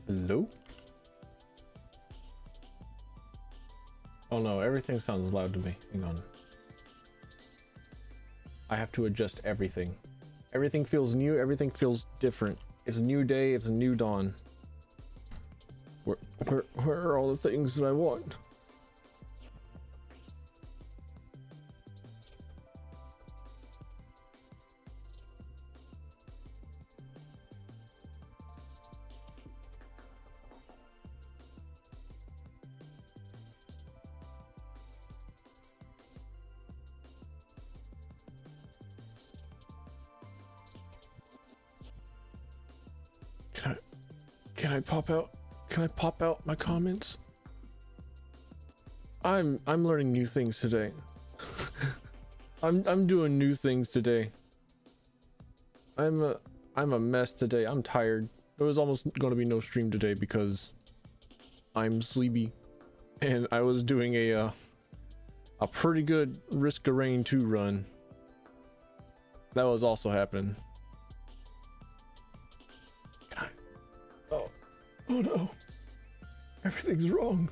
Hello? Oh no, everything sounds loud to me. Hang on. I have to adjust everything. Everything feels new, everything feels different. It's a new day, it's a new dawn. Where are all the things that I want? Can I pop out? Can I pop out my comments? I'm learning new things today. I'm doing new things today. I'm a mess today. I'm tired. There was almost going to be no stream today because I'm sleepy, and I was doing a pretty good Risk of Rain 2 run. That was also happening. Oh no, everything's wrong.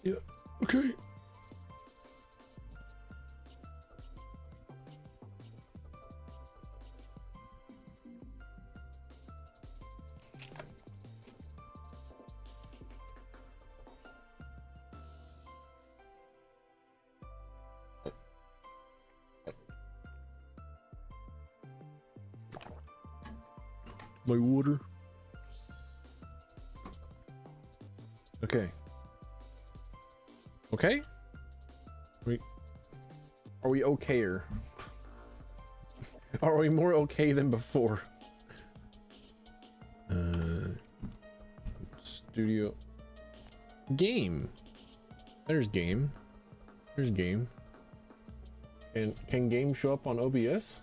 Yeah, okay. My water. Okay. Okay? Are we okayer? Are we more okay than before? Studio. Game. There's game. There's game. And can game show up on OBS?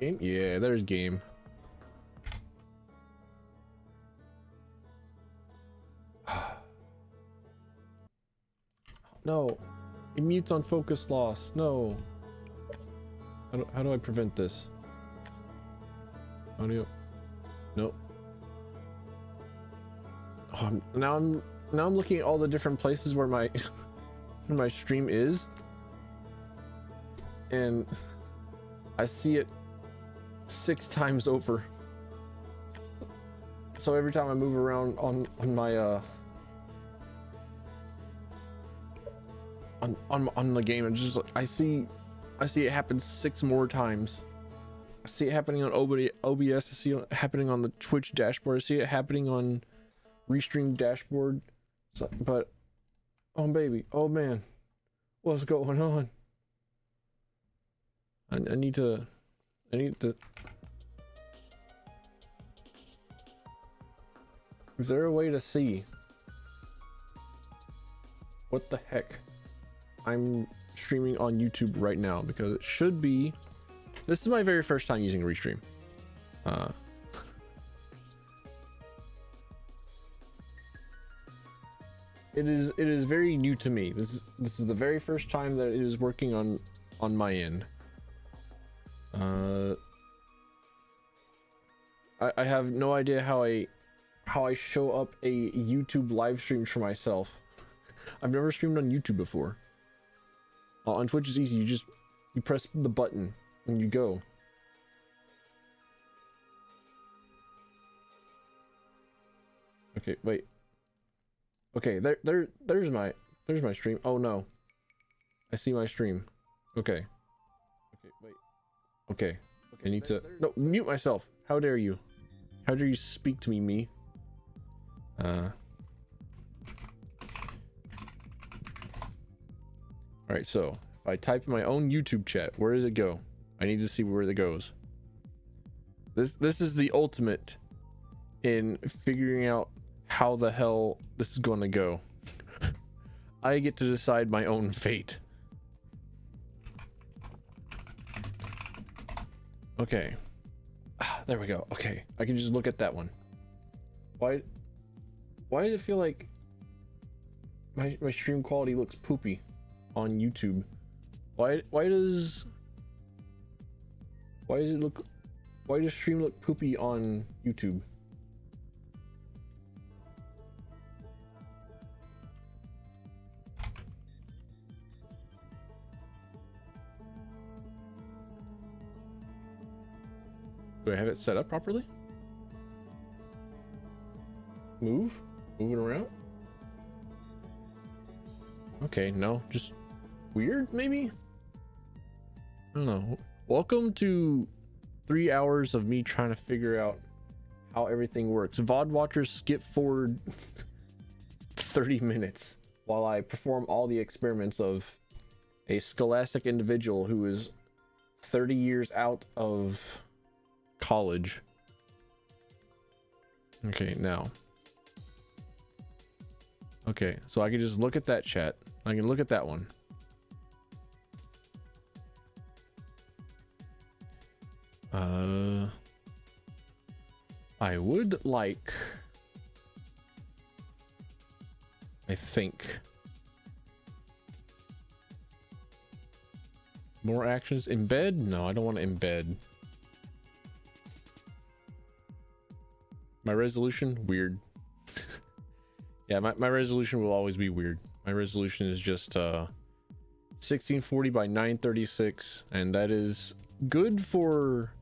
Game? Yeah, there's game. No, it mutes on focus loss. No. How do I prevent this? Audio. Nope. Oh, now I'm looking at all the different places where my where my stream is, and I see it 6 times over. So every time I move around on my on the game, and just I see it happen 6 more times. I see it happening on OBS. I see it happening on the Twitch dashboard. I see it happening on Restream dashboard. So, but oh baby, oh man, what's going on? I need to. Is there a way to see what the heck? I'm streaming on YouTube right now because it should be. This is my very first time using Restream. It is very new to me. This is the very first time that it is working on my end. I have no idea how I show up a YouTube live stream for myself. I've never streamed on YouTube before. On Twitch is easy. You press the button and you go. Okay, wait. Okay, there's my stream. Oh no, I see my stream. Okay. Okay, wait. Okay, I need to mute myself. How dare you? How dare you speak to me? All right, so if I type in my own YouTube chat, where does it go? I need to see where it goes. This is the ultimate in figuring out how the hell this is going to go. I get to decide my own fate. Okay. There we go. Okay, I can just look at that one. Why does it feel like my stream quality looks poopy on YouTube? Why does Why does it look? Why does stream look poopy on YouTube? Do I have it set up properly? Moving around? Okay, no, just weird maybe? I don't know. Welcome to 3 hours of me trying to figure out how everything works. VOD watchers skip forward 30 minutes while I perform all the experiments of a scholastic individual who is 30 years out of college. Okay, now. Okay, so I can just look at that chat. I can look at that one. I would like, I think, more actions. Embed? No, I don't want to embed. My resolution? Weird. Yeah, my resolution will always be weird. My resolution is just 1640 by 936, and that is good for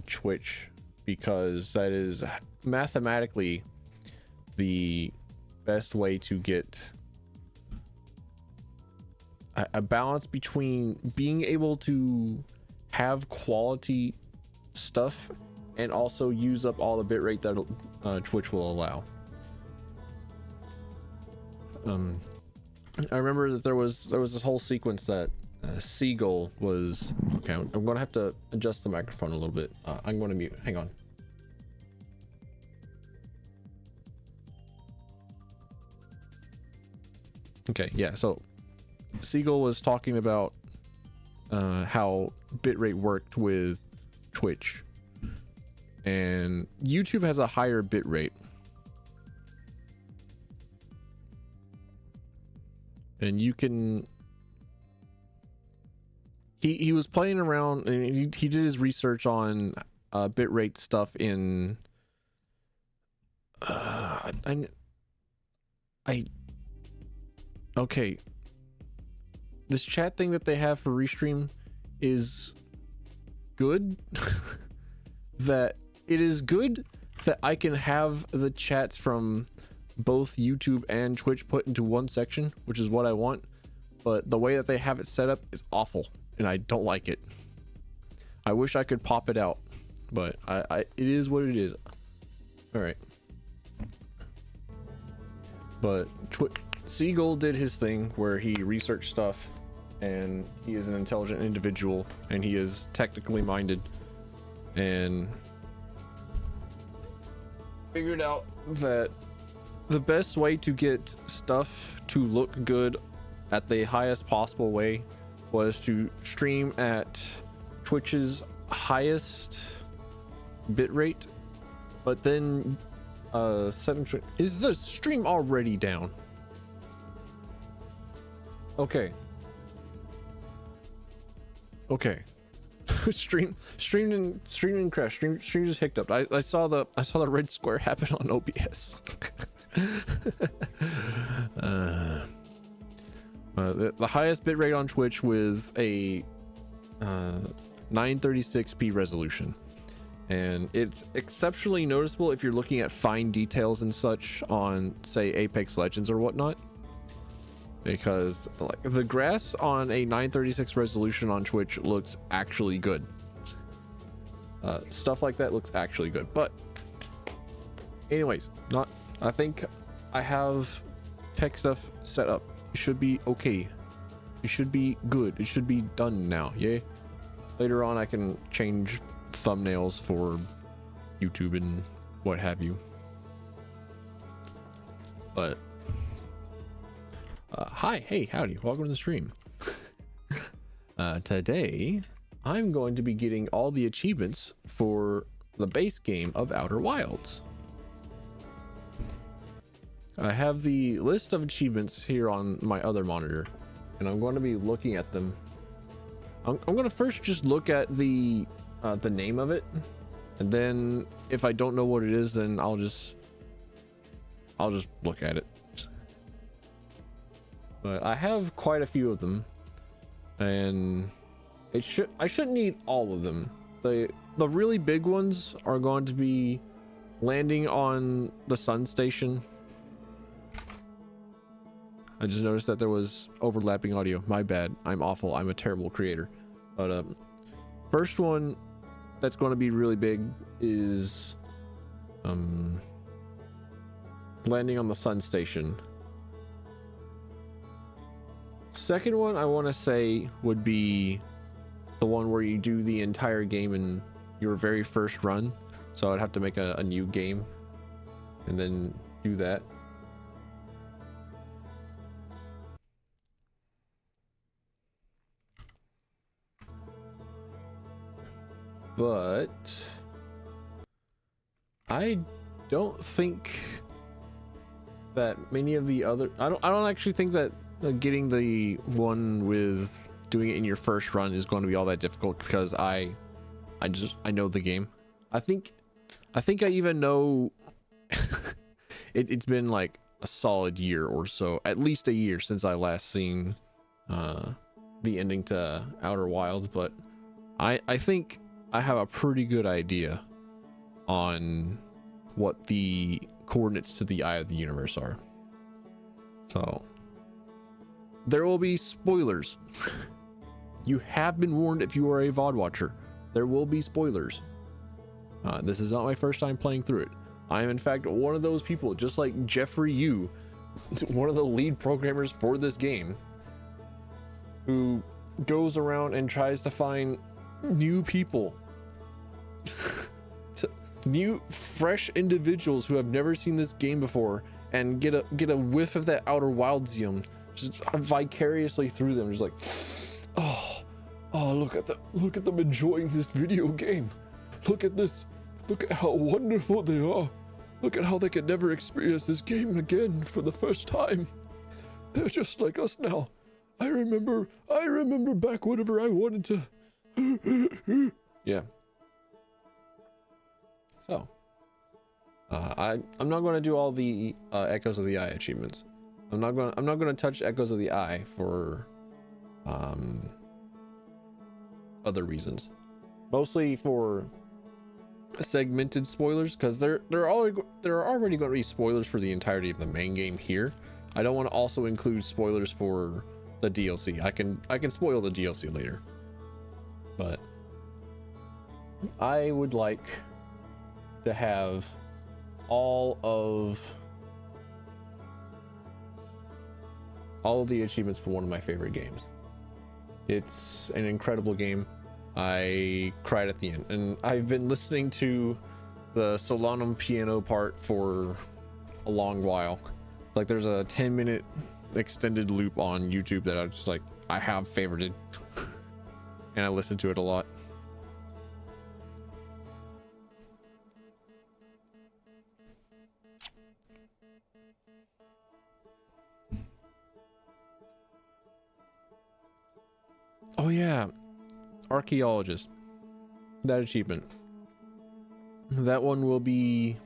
Twitch because that is mathematically the best way to get a balance between being able to have quality stuff and also use up all the bitrate that Twitch will allow. I remember that there was this whole sequence that Seagull was okay. I'm gonna have to adjust the microphone a little bit. I'm going to mute. Hang on. Okay, yeah. So Seagull was talking about how bitrate worked with Twitch, and YouTube has a higher bitrate. And you can, he was playing around and he did his research on bitrate stuff in okay, this chat thing that they have for Restream is good. That it is good that I can have the chats from both YouTube and Twitch put into one section, which is what I want, but the way that they have it set up is awful and I don't like it. I wish I could pop it out, but it is what it is. All right, but Seagull did his thing where he researched stuff, and he is an intelligent individual and he is technically minded, and figured out that the best way to get stuff to look good at the highest possible way was to stream at Twitch's highest bitrate, but then is the stream already down? Okay. stream didn't crash. Stream just hicked up. I saw the red square happen on OBS. The highest bitrate on Twitch with a 936p resolution, and it's exceptionally noticeable if you're looking at fine details and such on, say, Apex Legends or whatnot, because like the grass on a 936 resolution on Twitch looks actually good. Stuff like that looks actually good. But anyways, I think I have tech stuff set up. It should be okay. It should be good. It should be done now. Yay. Later on I can change thumbnails for YouTube and what have you. But hi, hey, howdy, welcome to the stream. Today I'm going to be getting all the achievements for the base game of Outer Wilds. I have the list of achievements here on my other monitor, and I'm going to be looking at them I'm gonna first just look at the name of it, and then if I don't know what it is, then I'll just look at it. But I have quite a few of them, and I shouldn't need all of them. The really big ones are going to be landing on the sun station. I just noticed that there was overlapping audio. My bad. I'm awful. I'm a terrible creator. But first one that's going to be really big is landing on the sun station. Second one I want to say would be the one where you do the entire game in your very first run. So I'd have to make a new game and then do that. But I don't think that many of the other I don't actually think that getting the one with doing it in your first run is going to be all that difficult, because I know the game. I think I even know it's been like a solid year or so, at least a year since I last seen the ending to Outer Wilds, but I think I have a pretty good idea on what the coordinates to the Eye of the Universe are. So there will be spoilers. You have been warned if you are a VOD watcher. There will be spoilers. This is not my first time playing through it. I am in fact one of those people, just like Jeffrey Yu, one of the lead programmers for this game, who goes around and tries to find new people, new fresh individuals who have never seen this game before, and get a whiff of that Outer Wildsium just vicariously through them, just like, oh, look at them enjoying this video game. Look at this. Look at how wonderful they are. Look at how they could never experience this game again for the first time. They're just like us now. I remember back whenever I wanted to. Yeah. So, I'm not going to do all the Echoes of the Eye achievements. I'm not going to touch Echoes of the Eye for other reasons. Mostly for segmented spoilers, because there are already going to be spoilers for the entirety of the main game here. I don't want to also include spoilers for the DLC. I can spoil the DLC later, but I would like to have all of the achievements for one of my favorite games. It's an incredible game. I cried at the end, and I've been listening to the Solanum piano part for a long while. Like, there's a 10-minute extended loop on YouTube that I have favorited and I listen to it a lot. Oh yeah, archaeologist, that achievement, that one will be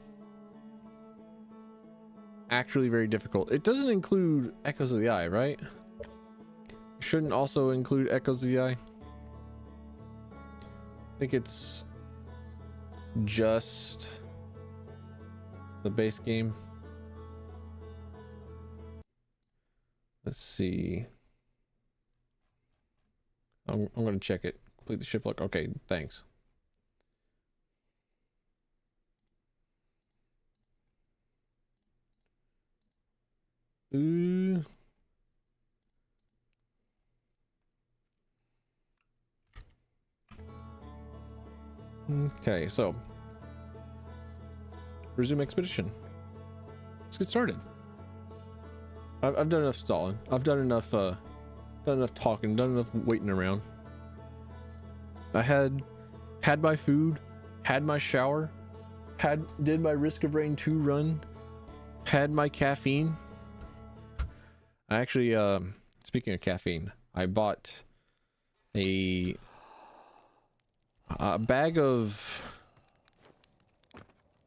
actually very difficult. It doesn't include Echoes of the Eye, right? It shouldn't also include Echoes of the Eye. I think it's just the base game. Let's see. I'm gonna check it. Complete the ship lock. Okay, thanks. Okay, so resume expedition. Let's get started. I've done enough stalling. I've done enough talking, done enough waiting around. I had my food, had my shower, did my Risk of Rain 2 run, had my caffeine. I actually, speaking of caffeine, I bought a bag of...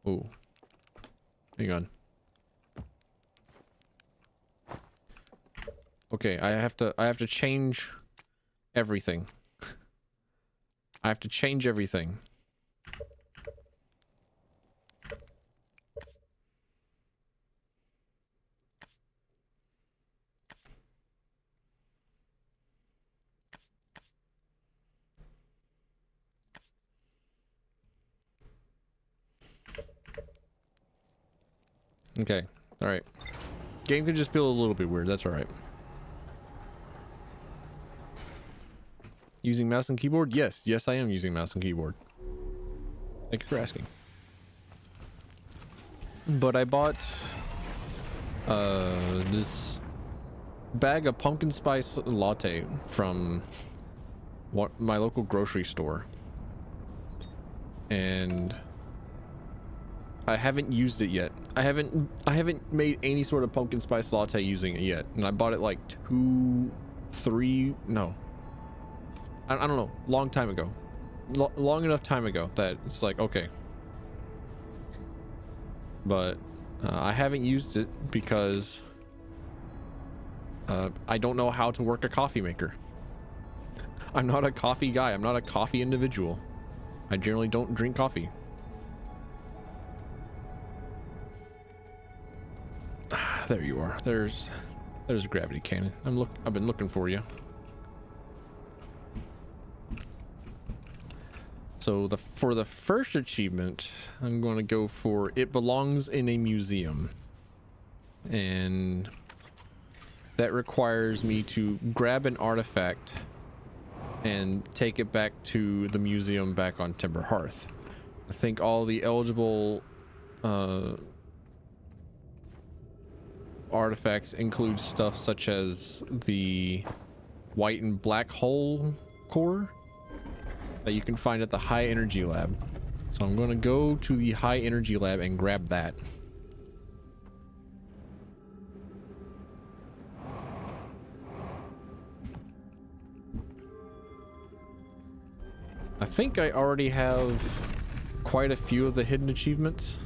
Oh, hang on. Okay, I have to change everything. I have to change everything. Okay, all right. Game can just feel a little bit weird. That's all right. Using mouse and keyboard? Yes, I am using mouse and keyboard. Thank you for asking. But I bought this bag of pumpkin spice latte from my local grocery store, and I haven't used it yet. I haven't made any sort of pumpkin spice latte using it yet, and I bought it like no, I don't know, long time ago, long enough time ago that it's like, okay. But I haven't used it because I don't know how to work a coffee maker. I'm not a coffee guy. I'm not a coffee individual. I generally don't drink coffee. There you are. There's a gravity cannon. I've been looking for you. So for the first achievement, I'm going to go for It Belongs in a Museum. And that requires me to grab an artifact and take it back to the museum back on Timber Hearth. I think all the eligible artifacts include stuff such as the white and black hole core that you can find at the high energy lab. So I'm going to go to the high energy lab and grab that. I think I already have quite a few of the hidden achievements,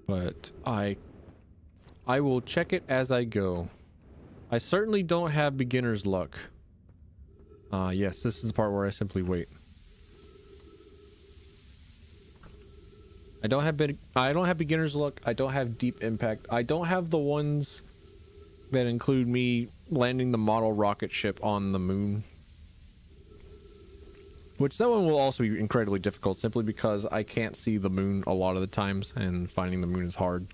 but I will check it as I go. I certainly don't have beginner's luck. Yes, this is the part where I simply wait. I don't have beginner's luck. I don't have deep impact. I don't have the ones that include me landing the model rocket ship on the moon. Which that one will also be incredibly difficult simply because I can't see the moon a lot of the times and finding the moon is hard.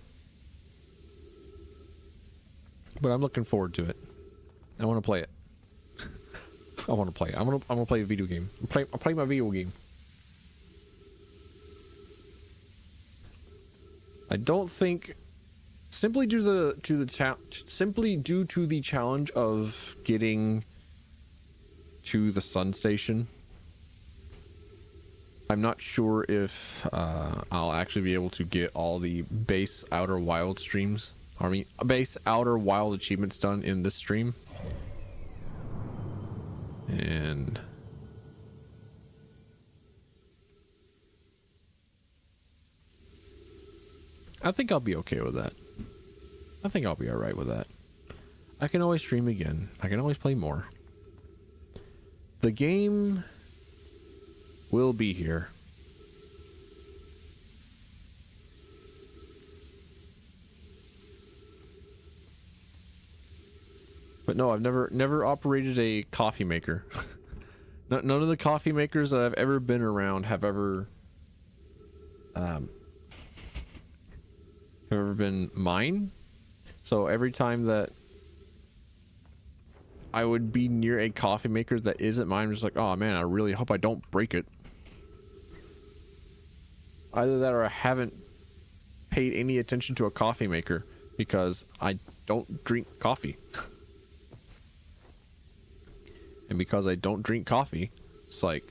But I'm looking forward to it. I want to play it. I want to play it. I'm gonna play a video game. I'll play my video game. I don't think, simply due to the challenge of getting to the sun station, I'm not sure if I'll actually be able to get all the base outer wild streams. I mean, base outer wild achievements done in this stream. And I think I'll be okay with that. I think I'll be alright with that. I can always stream again. I can always play more. The game will be here. But no, I've never operated a coffee maker. None of the coffee makers that I've ever been around have ever been mine. So every time that I would be near a coffee maker that isn't mine, I'm just like, oh man, I really hope I don't break it. Either that or I haven't paid any attention to a coffee maker because I don't drink coffee. And because I don't drink coffee, it's like,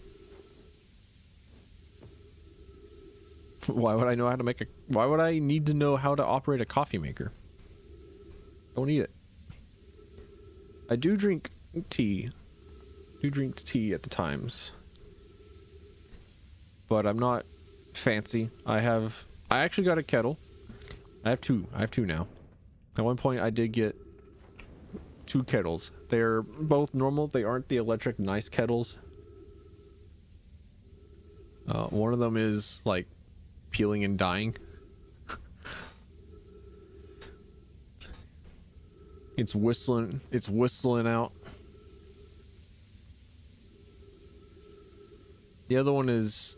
why would I know how to make why would I need to know how to operate a coffee maker? Don't need it. I do drink tea. Do drink tea at the times. But I'm not fancy. I actually got a kettle. I have two now. At one point I did get 2 kettles. They're both normal. They aren't the electric nice kettles. One of them is like peeling and dying. It's whistling out. The other one is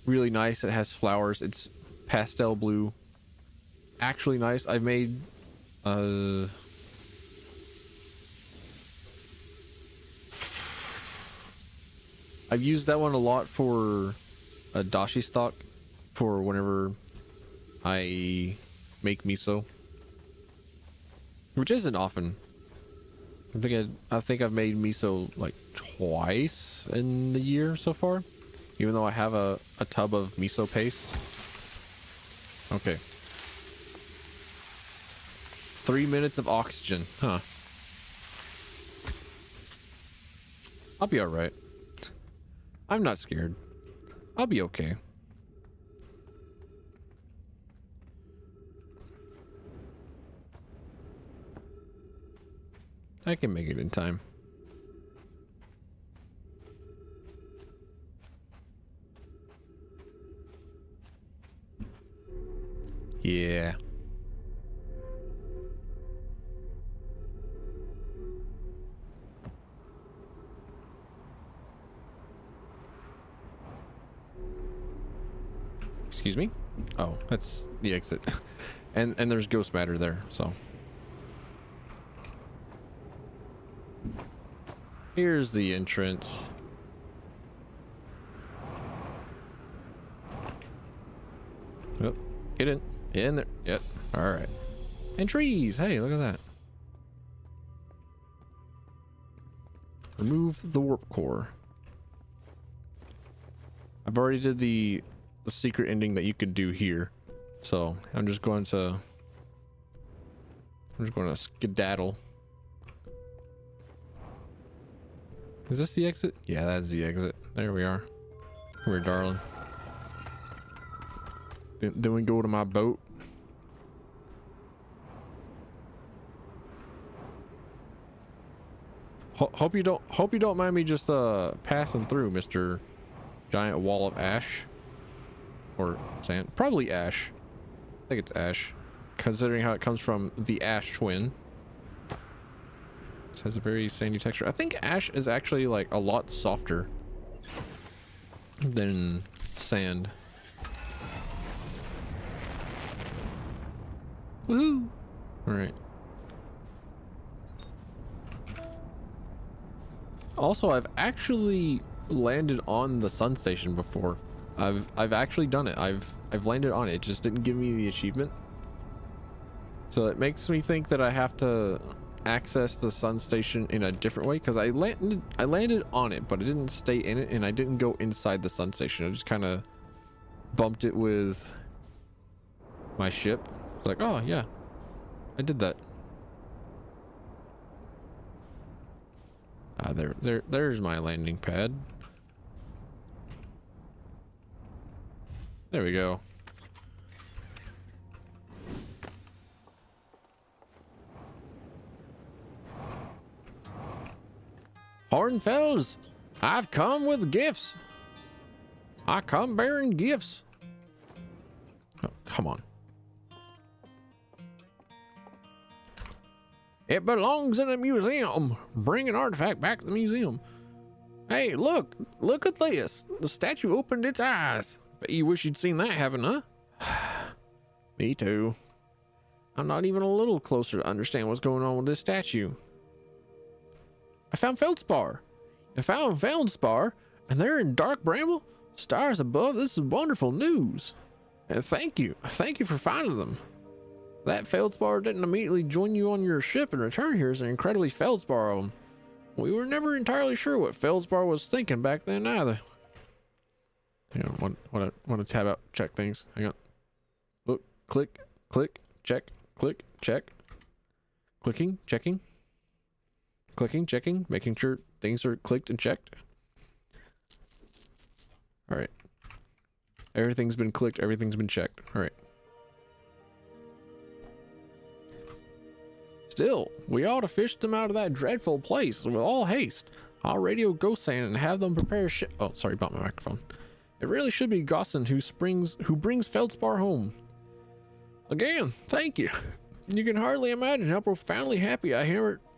really nice. It has flowers. It's pastel blue. Actually nice. I've made I've used that one a lot for a dashi stock for whenever I make miso, which isn't often. I think I've made miso like twice in the year so far, even though I have a tub of miso paste. Okay. 3 minutes of oxygen, huh? I'll be alright. I'm not scared. I'll be okay. I can make it in time. Yeah. Excuse me? Oh, that's the exit. and there's ghost matter there, so. Here's the entrance. Oh, get in. Get in there. Yep. Alright. And trees. Hey, look at that. Remove the warp core. I've already did the secret ending that you could do here. So I'm just going to skedaddle. Is this the exit? Yeah, that's the exit. There we are. Come here, darling. Then we go to my boat. Hope you don't mind me just passing through, Mr. Giant Wall of Ash. Or sand. Probably ash. I think it's ash, considering how it comes from the Ash Twin. This has a very sandy texture. I think ash is actually like a lot softer than sand. Woohoo! Alright. Also, I've actually landed on the sun station before. I've actually done it. I've landed on it. It just didn't give me the achievement. So it makes me think that I have to access the sun station in a different way, because I landed on it, but it didn't stay in it, and I didn't go inside the sun station. I just kind of bumped it with my ship. It's like, oh yeah, I did that. There's my landing pad. There we go. Hornfells, I've come with gifts. I come bearing gifts. Oh, come on. It belongs in a museum. Bring an artifact back to the museum. Hey, look at this. The statue opened its eyes. Bet you wish you'd seen that happen, huh? Me too. I'm not even a little closer to understand what's going on with this statue. I found feldspar. And they're in dark bramble. Stars above. This is wonderful news. And thank you for finding them. That feldspar didn't immediately join you on your ship and return here as an incredibly feldspar. We were never entirely sure what feldspar was thinking back then either. Hang on, want to tab out, check things. Hang on. Look, click, check, click, check. Clicking, checking. Clicking, checking, making sure things are clicked and checked. All right. Everything's been clicked, everything's been checked. All right. Still, we ought to fish them out of that dreadful place with all haste. I'll radio Ghost Sand and have them prepare ship. Oh, sorry about my microphone. It really should be Gossin who brings Feldspar home. Again, thank you. You can hardly imagine how profoundly happy I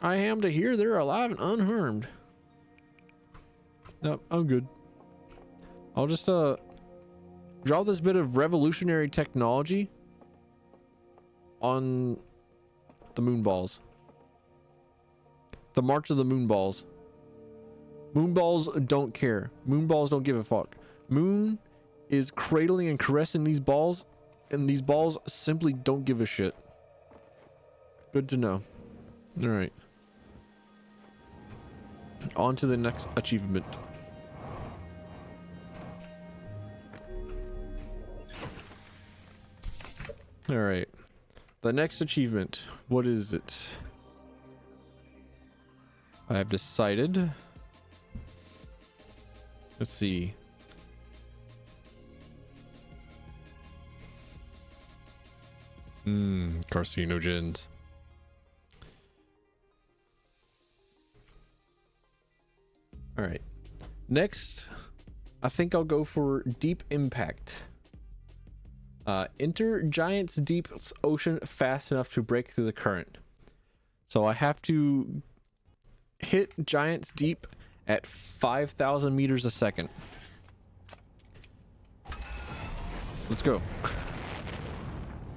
am to hear they're alive and unharmed. No, I'm good. I'll just drop this bit of revolutionary technology on the moonballs. The March of the Moonballs. Moonballs don't care. Moonballs don't give a fuck. Moon is cradling and caressing these balls, and these balls simply don't give a shit. Good to know. All right. On to the next achievement. All right. The next achievement. What is it? I have decided. Let's see. Carcinogens. All right. Next, I think I'll go for Deep Impact. Enter Giant's Deep Ocean fast enough to break through the current. So I have to hit Giant's Deep at 5,000 meters a second. Let's go.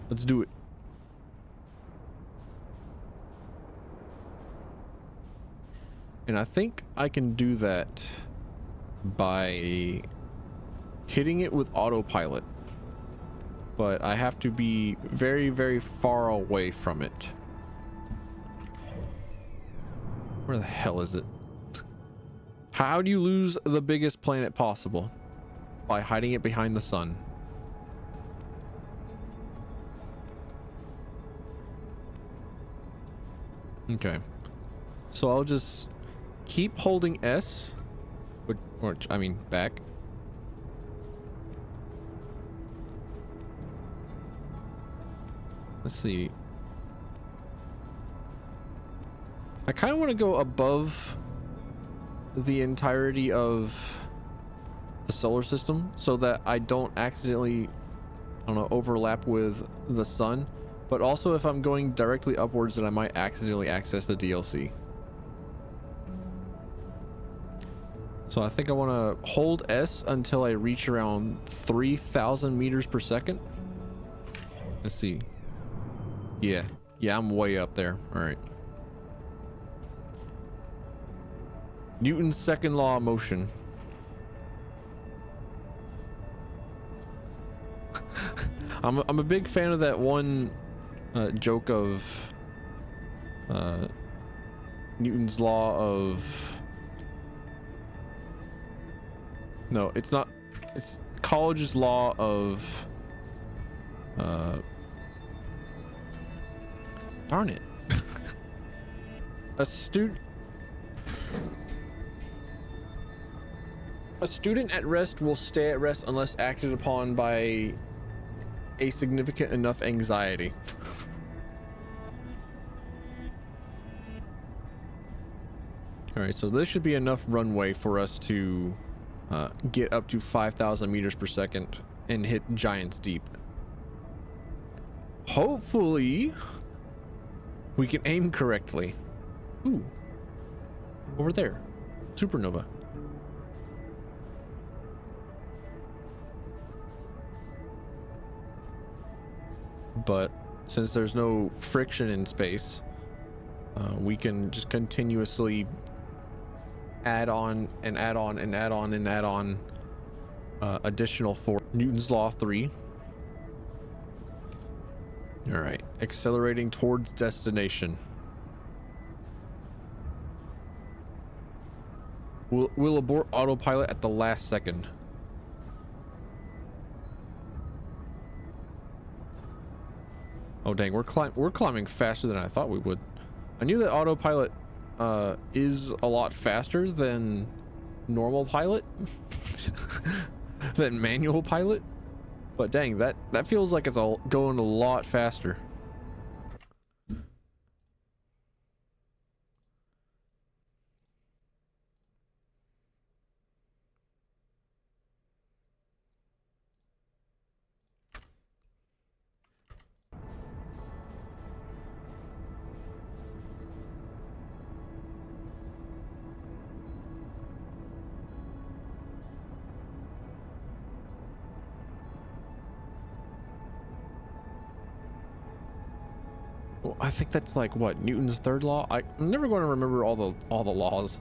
Let's do it. And I think I can do that by hitting it with autopilot. But I have to be very, very far away from it. Where the hell is it? How do you lose the biggest planet possible? By hiding it behind the sun. Okay. So I'll just keep holding S, or I mean back. Let's see. I kind of want to go above the entirety of the solar system so that I don't accidentally, I don't know, overlap with the sun. But also if I'm going directly upwards, then I might accidentally access the DLC. So I think I want to hold S until I reach around 3,000 meters per second. Let's see. Yeah, I'm way up there. All right. Newton's second law of motion. I'm a big fan of that one joke of Newton's law of... No, it's not. It's college's law of... Darn it. A student at rest will stay at rest unless acted upon by a significant enough anxiety. All right, so this should be enough runway for us to get up to 5,000 meters per second and hit Giant's Deep. Hopefully we can aim correctly. Ooh, over there, supernova. But since there's no friction in space, we can just continuously add on and add on and add on and add on additional force. Newton's law 3. All right, accelerating towards destination. We'll abort autopilot at the last second. Oh dang, we're climbing faster than I thought we would. I knew that autopilot is a lot faster than normal pilot, than manual pilot. But dang, that feels like it's all going a lot faster. Well, I think that's like what, Newton's third law. I'm never going to remember all the laws.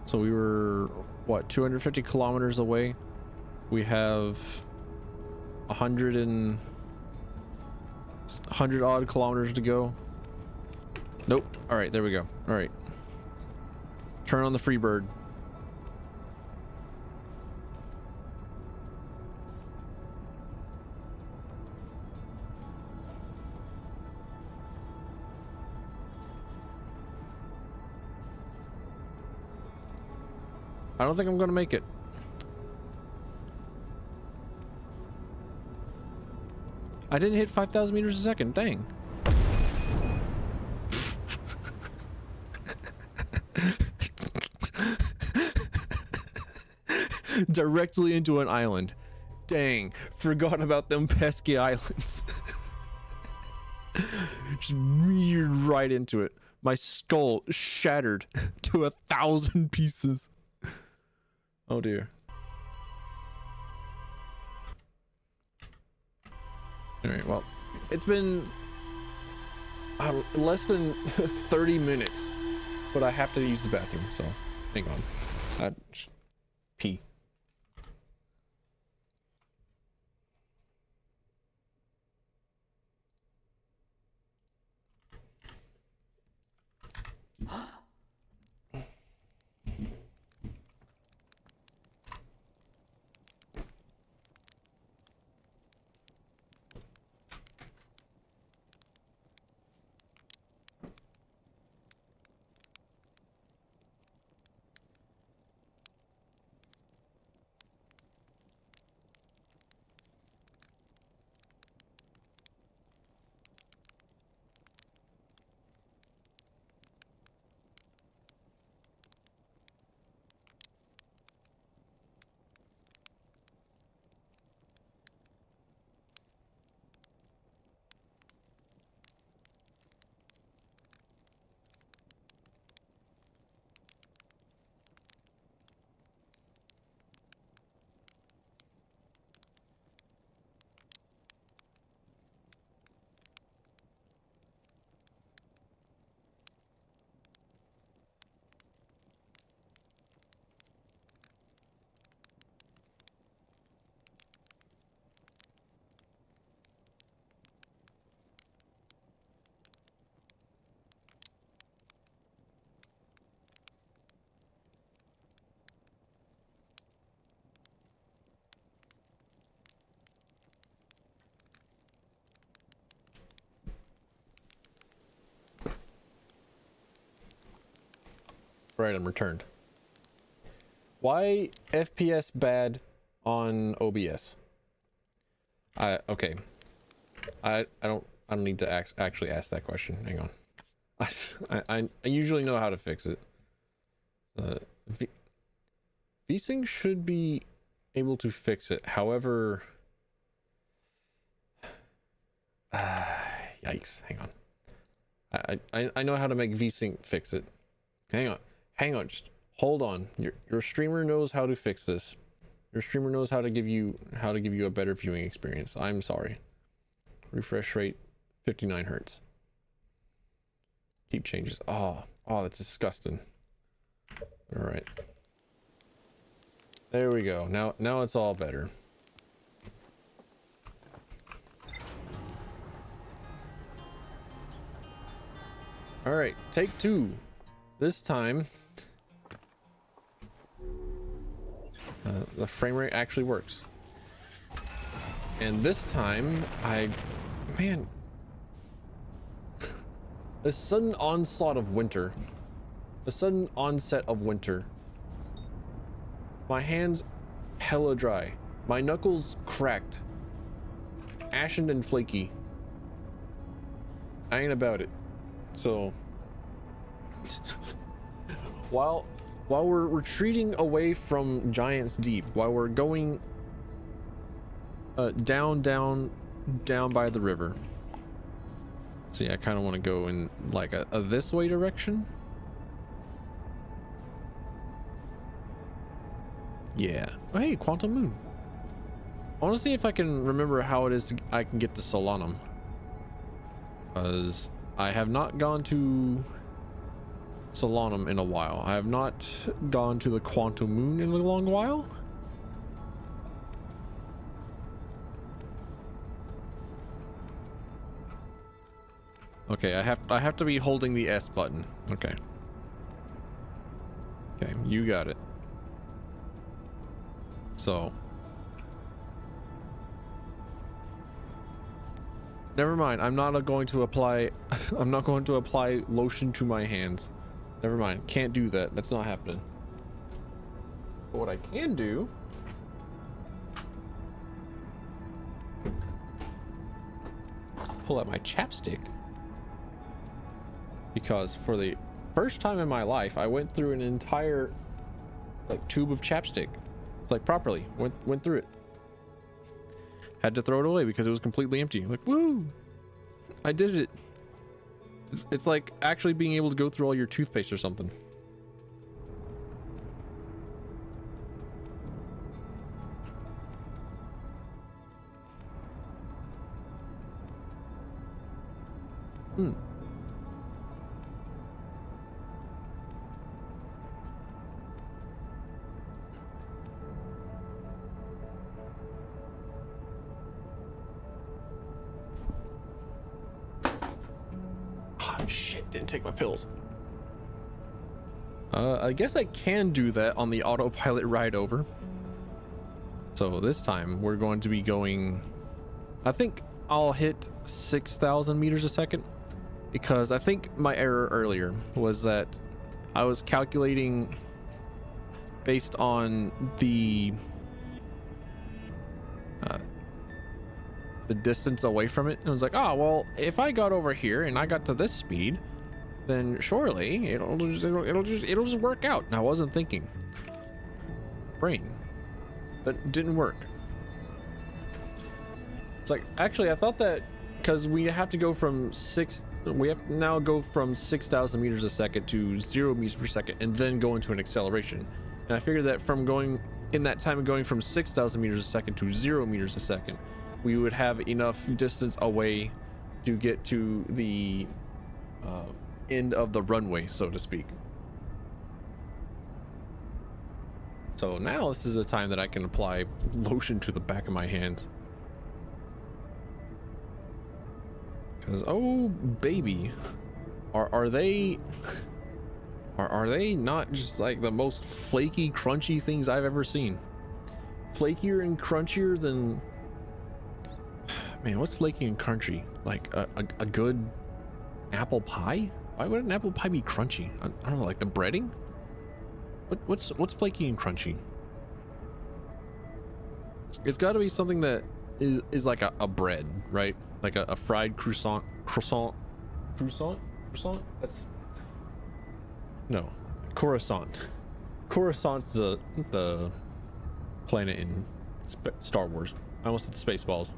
So we were what, 250 kilometers away. We have 100 odd kilometers to go. Nope. All right, there we go. All right, turn on the free bird. I don't think I'm gonna make it. I didn't hit 5,000 meters a second. Dang. Directly into an island. Dang, forgot about them pesky islands. Just veered right into it. My skull shattered to 1,000 pieces. Oh dear. All right, well, it's been less than 30 minutes, but I have to use the bathroom, so hang on. Pee. Right, I'm returned. Why FPS bad on OBS? Okay. I don't need to actually ask that question. Hang on. I usually know how to fix it. VSync should be able to fix it. However, yikes. Hang on. I know how to make VSync fix it. Hang on, just hold on. Your streamer knows how to fix this. Your streamer knows how to give you a better viewing experience. I'm sorry. Refresh rate 59 hertz. Keep changes. Oh, that's disgusting. All right. There we go. Now it's all better. All right, take two. This time the frame rate actually works, and this time man, A sudden onslaught of winter. A sudden onset of winter. My hands hella dry. My knuckles cracked. Ashen and flaky. I ain't about it. So while we're retreating away from Giant's Deep, while we're going down by the river. See, I kind of want to go in like a this way direction. Yeah. Oh, hey, Quantum Moon. I want to see if I can remember how it is I can get to Solanum. Because I have not gone to Solanum in a while. I have not gone to the Quantum Moon in a long while. Okay, I have to be holding the S button. Okay. Okay, you got it. So never mind. I'm not going to apply I'm not going to apply lotion to my hands. Never mind. Can't do that. That's not happening. But what I can do pull out my chapstick. Because for the first time in my life, I went through an entire like tube of chapstick. It's like properly went through it. Had to throw it away because it was completely empty. Like, woo! I did it. It's like actually being able to go through all your toothpaste or something. Shit, didn't take my pills. I guess I can do that on the autopilot ride over. So this time we're going to be going, I think I'll hit 6,000 meters a second, because I think my error earlier was that I was calculating based on the distance away from it. And I was like, oh, well, if I got over here and I got to this speed, then surely it'll just work out. And I wasn't thinking. Brain. But didn't work. It's like, actually, I thought that because we have to go from we have to now go from 6,000 meters a second to 0 meters per second and then go into an acceleration. And I figured that from going in that time of going from 6,000 meters a second to 0 meters a second, we would have enough distance away to get to the end of the runway, so to speak. So now this is a time that I can apply lotion to the back of my hands. Because, oh baby, are they not just like the most flaky, crunchy things I've ever seen? Flakier and crunchier than... Man, what's flaky and crunchy? Like a good apple pie? Why would an apple pie be crunchy? I don't know, like the breading? What's flaky and crunchy? It's got to be something that is like a bread, right? Like a fried croissant. That's no, Coruscant. Coruscant's the planet in Star Wars. I almost said Spaceballs.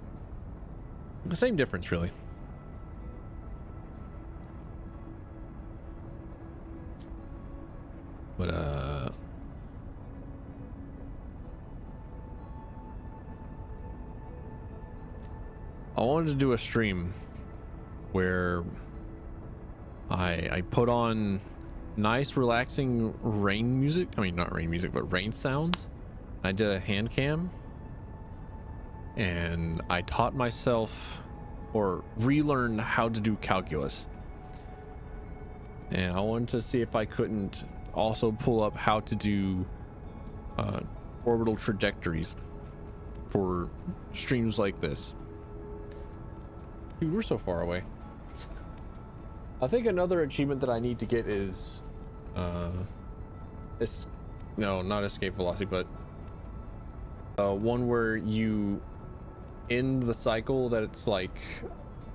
The same difference, really. But I wanted to do a stream where I put on nice relaxing rain music. I mean, not rain music, but rain sounds. I did a hand cam and I taught myself or relearned how to do calculus. And I wanted to see if I couldn't also pull up how to do orbital trajectories for streams like this. Dude, we're so far away. I think another achievement that I need to get is no, not escape velocity, but one where you end the cycle that it's like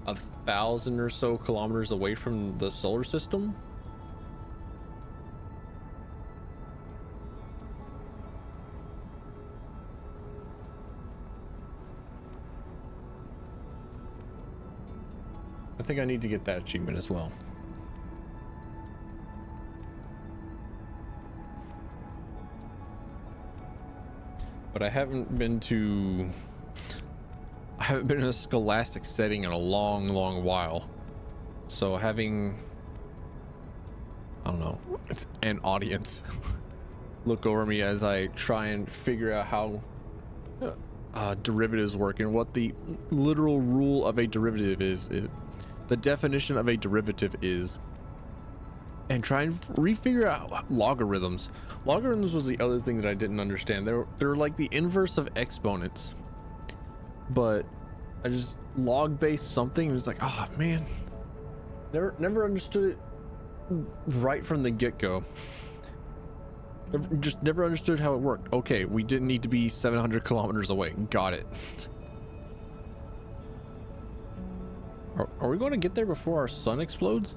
1,000 or so kilometers away from the solar system. I think I need to get that achievement as well. But I haven't been in a scholastic setting in a long while. So having, I don't know, an audience look over me as I try and figure out how derivatives work and what the literal rule of a derivative is the definition of a derivative is, and try and refigure out logarithms. Logarithms was the other thing that I didn't understand. They're like the inverse of exponents, but I just log-based something and it's like, oh man, never understood it right from the get-go. Never understood how it worked. Okay, we didn't need to be 700 kilometers away. Got it. Are we going to get there before our sun explodes?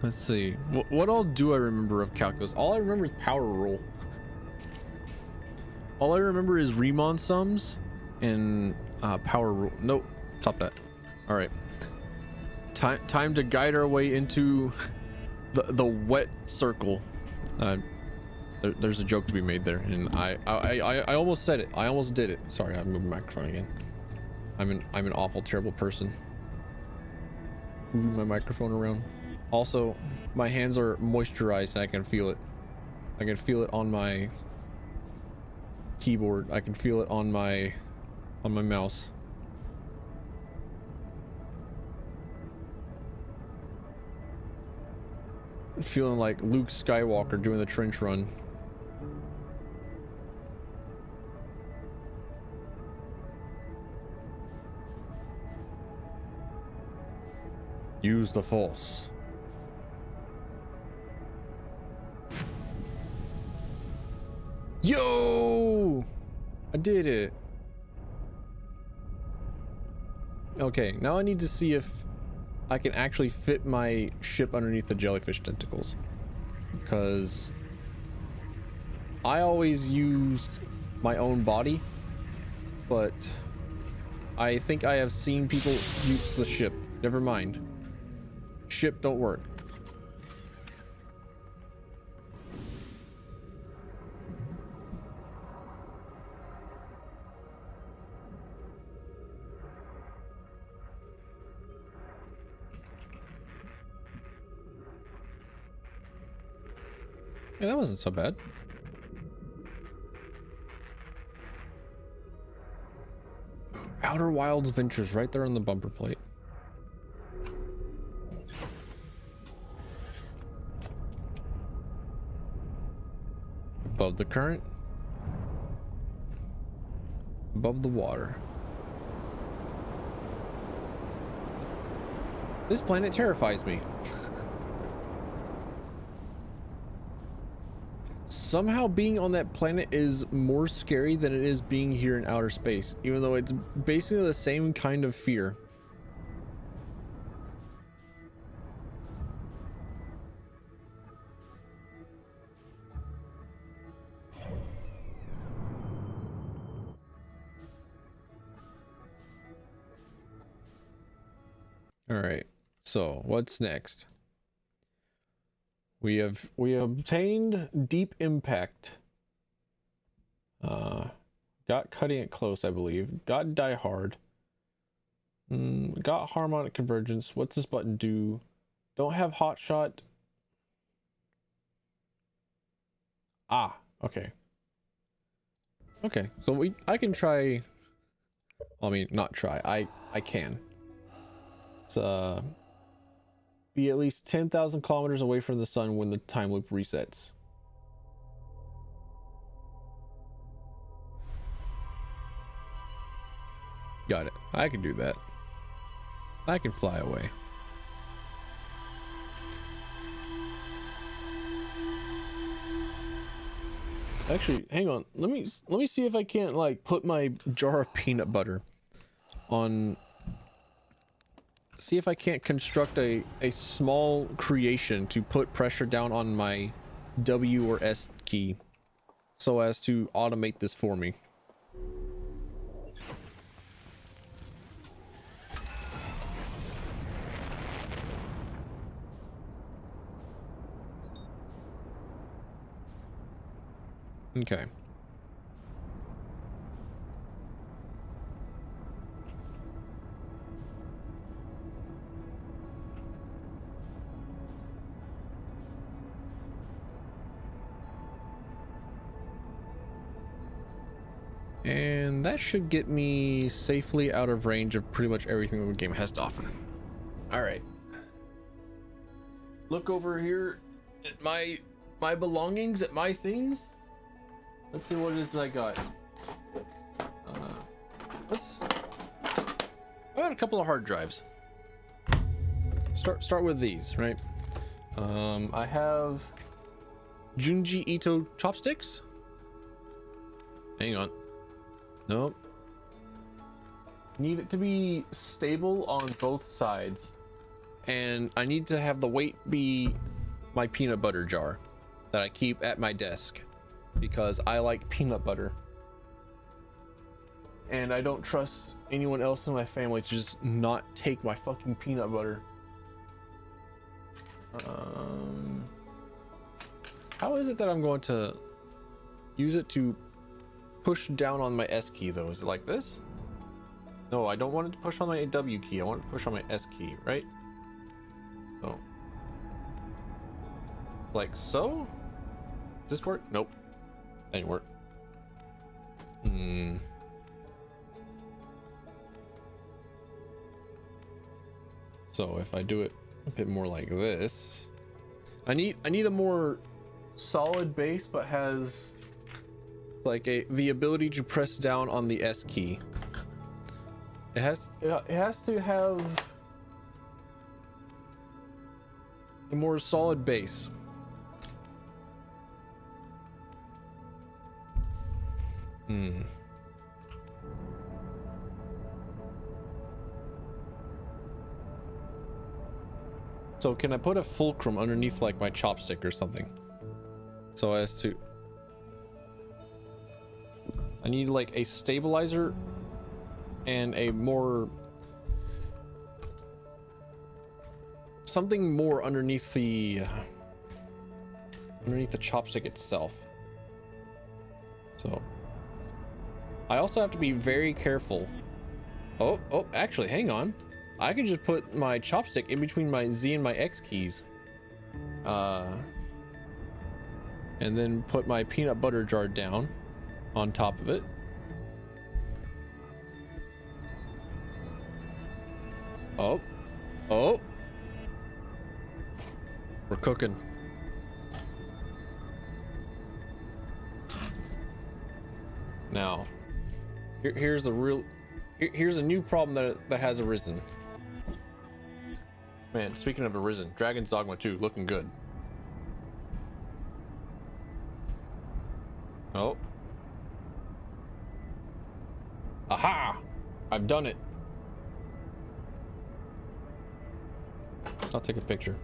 Let's see. What all do I remember of calculus? All I remember is power rule. All I remember is Riemann sums and power rule. Nope. Stop that. All right. Time to guide our way into the wet circle. There's a joke to be made there, and I almost said it. I almost did it. Sorry, I moved my microphone again. I'm an awful, terrible person. Moving my microphone around. Also, my hands are moisturized and I can feel it. I can feel it on my keyboard. I can feel it on my mouse. Feeling like Luke Skywalker doing the trench run. Use the Force. Yo! I did it. Okay, now I need to see if I can actually fit my ship underneath the jellyfish tentacles. Because I always used my own body, but I think I have seen people use the ship. Never mind. Ship don't work. Yeah, that wasn't so bad. Outer Wilds Ventures right there on the bumper plate. Above the current. Above the water. This planet terrifies me. Somehow being on that planet is more scary than it is being here in outer space, even though it's basically the same kind of fear. All right, so what's next? We obtained deep impact. Got cutting it close, I believe. Got die hard. Got harmonic convergence. What's this button do? Don't have hot shot. Ah, okay. Okay, so I can try. I mean, not try. I can. It's Be at least 10,000 kilometers away from the sun when the time loop resets. Got it. I can do that. I can fly away. Actually, hang on. Let me see if I can't like put my jar of peanut butter on. See if I can't construct a small creation to put pressure down on my W or S key so as to automate this for me. Okay. And that should get me safely out of range of pretty much everything the game has to offer. All right. Look over here at my belongings, at my things. Let's see what it is that I got. I got a couple of hard drives. Start with these, right? I have Junji Ito chopsticks. Hang on. Nope. Need it to be stable on both sides. And I need to have the weight be my peanut butter jar that I keep at my desk because I like peanut butter. And I don't trust anyone else in my family to just not take my fucking peanut butter. How is it that I'm going to use it to push down on my S key though? Is it like this? No, I don't want it to push on my W key. I want it to push on my S key, right? So, like so? Does this work? Nope. That didn't work. So if I do it a bit more like this, I need a more solid base, but has like the ability to press down on the S key. It has to have a more solid base. So can I put a fulcrum underneath like my chopstick or something? So as to... I need like a stabilizer and a more... something more underneath the chopstick itself. So I also have to be very careful. Oh, actually, hang on. I can just put my chopstick in between my Z and my X keys. And then put my peanut butter jar down on top of it. Oh. We're cooking. Now, here's a new problem that has arisen. Man, speaking of arisen, Dragon's Dogma 2 looking good. Oh. Aha! I've done it. I'll take a picture.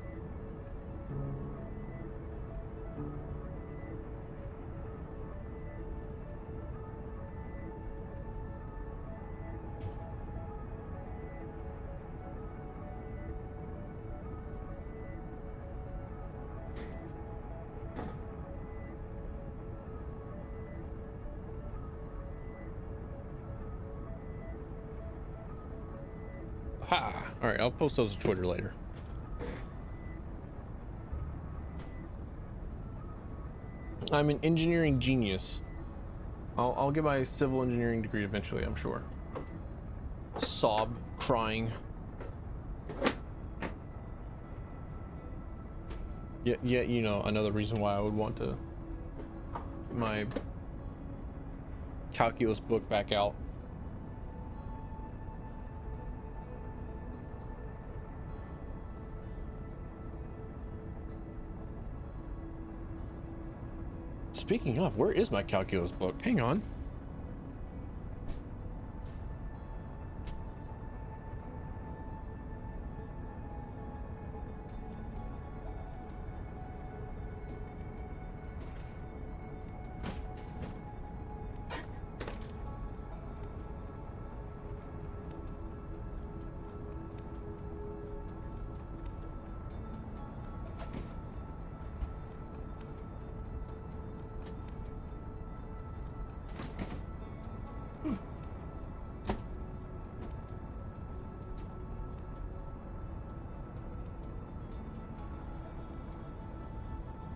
All right, I'll post those to Twitter later. I'm an engineering genius. I'll get my civil engineering degree eventually, I'm sure. Sob, crying. Yeah, you know, another reason why I would want to get my calculus book back out. Speaking of, where is my calculus book? Hang on.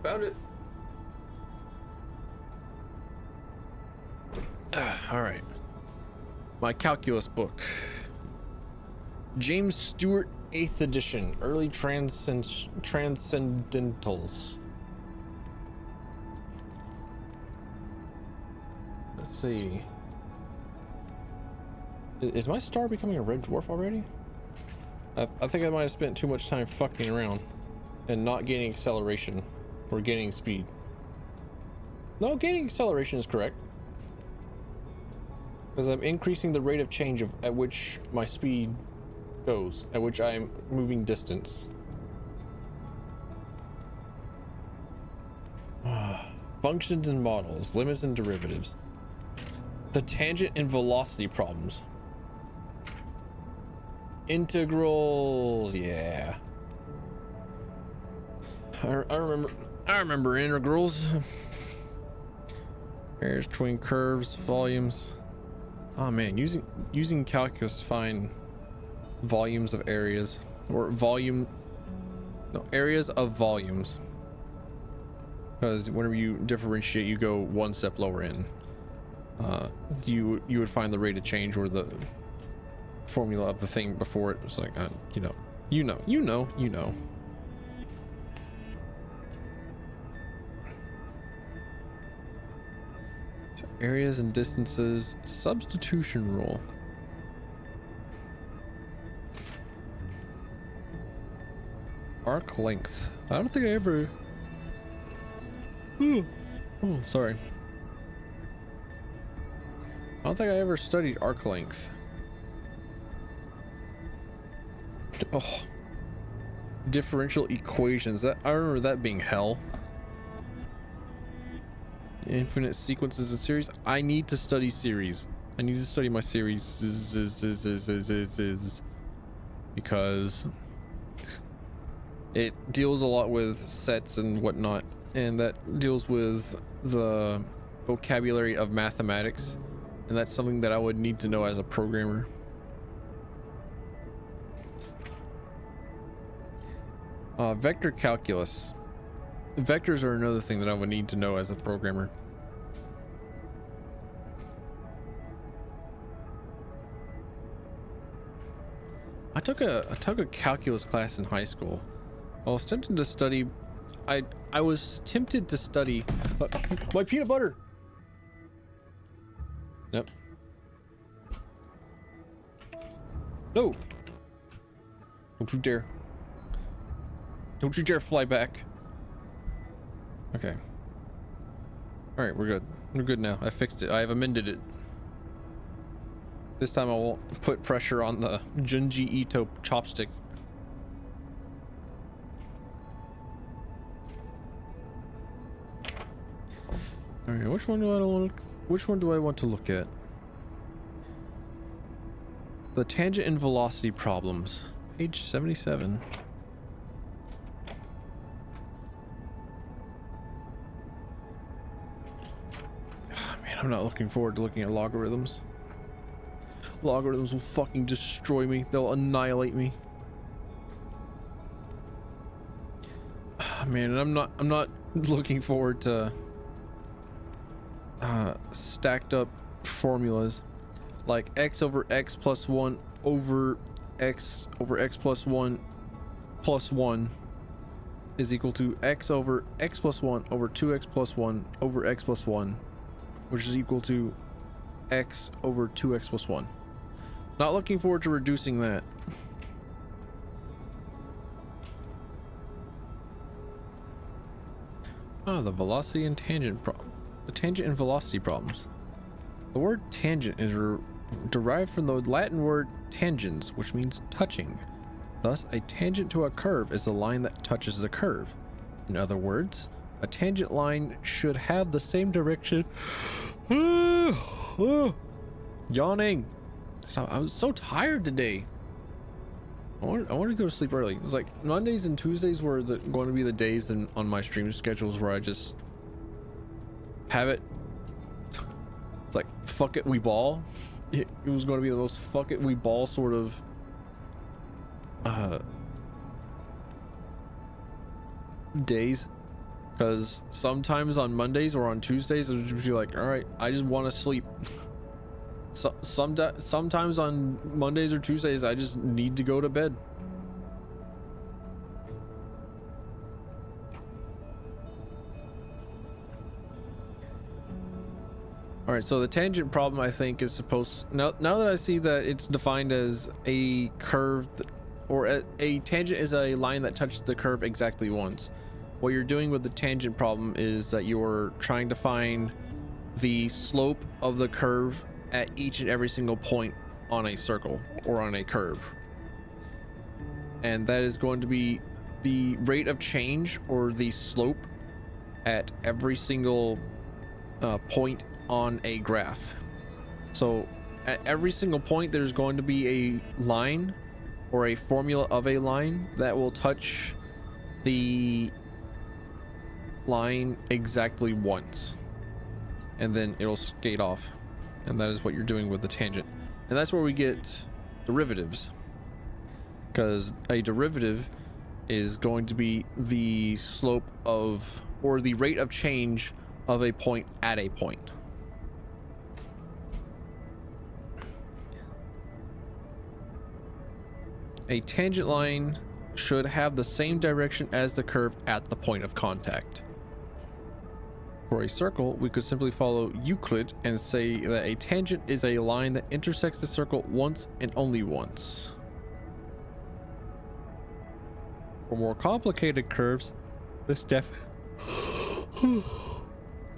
Found it. All right. My calculus book. James Stewart, 8th edition, early transcendentals. Let's see. Is my star becoming a red dwarf already? I think I might have spent too much time fucking around and not gaining acceleration or gaining speed. No, gaining acceleration is correct. Because I'm increasing the rate of change at which my speed goes, at which I'm moving distance. Functions and models, limits and derivatives. The tangent and velocity problems. Integrals, yeah. I remember integrals. Areas between curves, volumes. Oh man, using calculus to find volumes of areas, or areas of volumes. Because whenever you differentiate, you go one step lower in. You would find the rate of change or the formula of the thing before it. It's like, you know. So areas and distances, substitution rule. Arc length. I don't think I ever. Oh, sorry. I don't think I ever studied arc length. Oh, differential equations. That I remember that being hell. Infinite sequences and series. I need to study series. I need to study my series because it deals a lot with sets and whatnot, and that deals with the vocabulary of mathematics, and that's something that I would need to know as a programmer. Vector calculus. Vectors are another thing that I would need to know as a programmer. I took a calculus class in high school. I was tempted to study. I was tempted to study my peanut butter. Yep. No. Don't you dare. Don't you dare fly back. Okay. All right, we're good. We're good now. I fixed it. I have amended it. This time I won't put pressure on the Junji Ito chopstick. All right, which one do I want to look at? The tangent and velocity problems, page 77. I'm not looking forward to looking at logarithms. Logarithms will fucking destroy me. They'll annihilate me. Man, and I'm not looking forward to stacked up formulas like x over x plus 1 over x plus 1 plus 1 is equal to x over x plus 1 over 2x plus 1 over x plus 1, which is equal to x over 2x plus 1. Not looking forward to reducing that. Ah, the velocity and tangent problem. The tangent and velocity problems. The word tangent is derived from the Latin word tangens, which means touching. Thus, a tangent to a curve is a line that touches the curve. In other words, a tangent line should have the same direction. Yawning. Stop. I was so tired today. I want to go to sleep early. It's like Mondays and Tuesdays were going to be the days on my stream schedules where I just have it. It's like, fuck it, we ball. It was going to be the most fuck it, we ball sort of days, because sometimes on Mondays or on Tuesdays it would just be like, all right, I just want to sleep. Sometimes on Mondays or Tuesdays I just need to go to bed. All right, so the tangent problem, I think, is supposed, now that I see that it's defined as a curve, or a tangent is a line that touches the curve exactly once. What you're doing with the tangent problem is that you're trying to find the slope of the curve at each and every single point on a circle or on a curve. And that is going to be the rate of change or the slope at every single point on a graph. So at every single point there's going to be a line or a formula of a line that will touch the line exactly once, and then it'll skate off. And that is what you're doing with the tangent, and that's where we get derivatives, because a derivative is going to be the slope of, or the rate of change of a point at a point. A tangent line should have the same direction as the curve at the point of contact. For a circle, we could simply follow Euclid and say that a tangent is a line that intersects the circle once and only once. For more complicated curves, this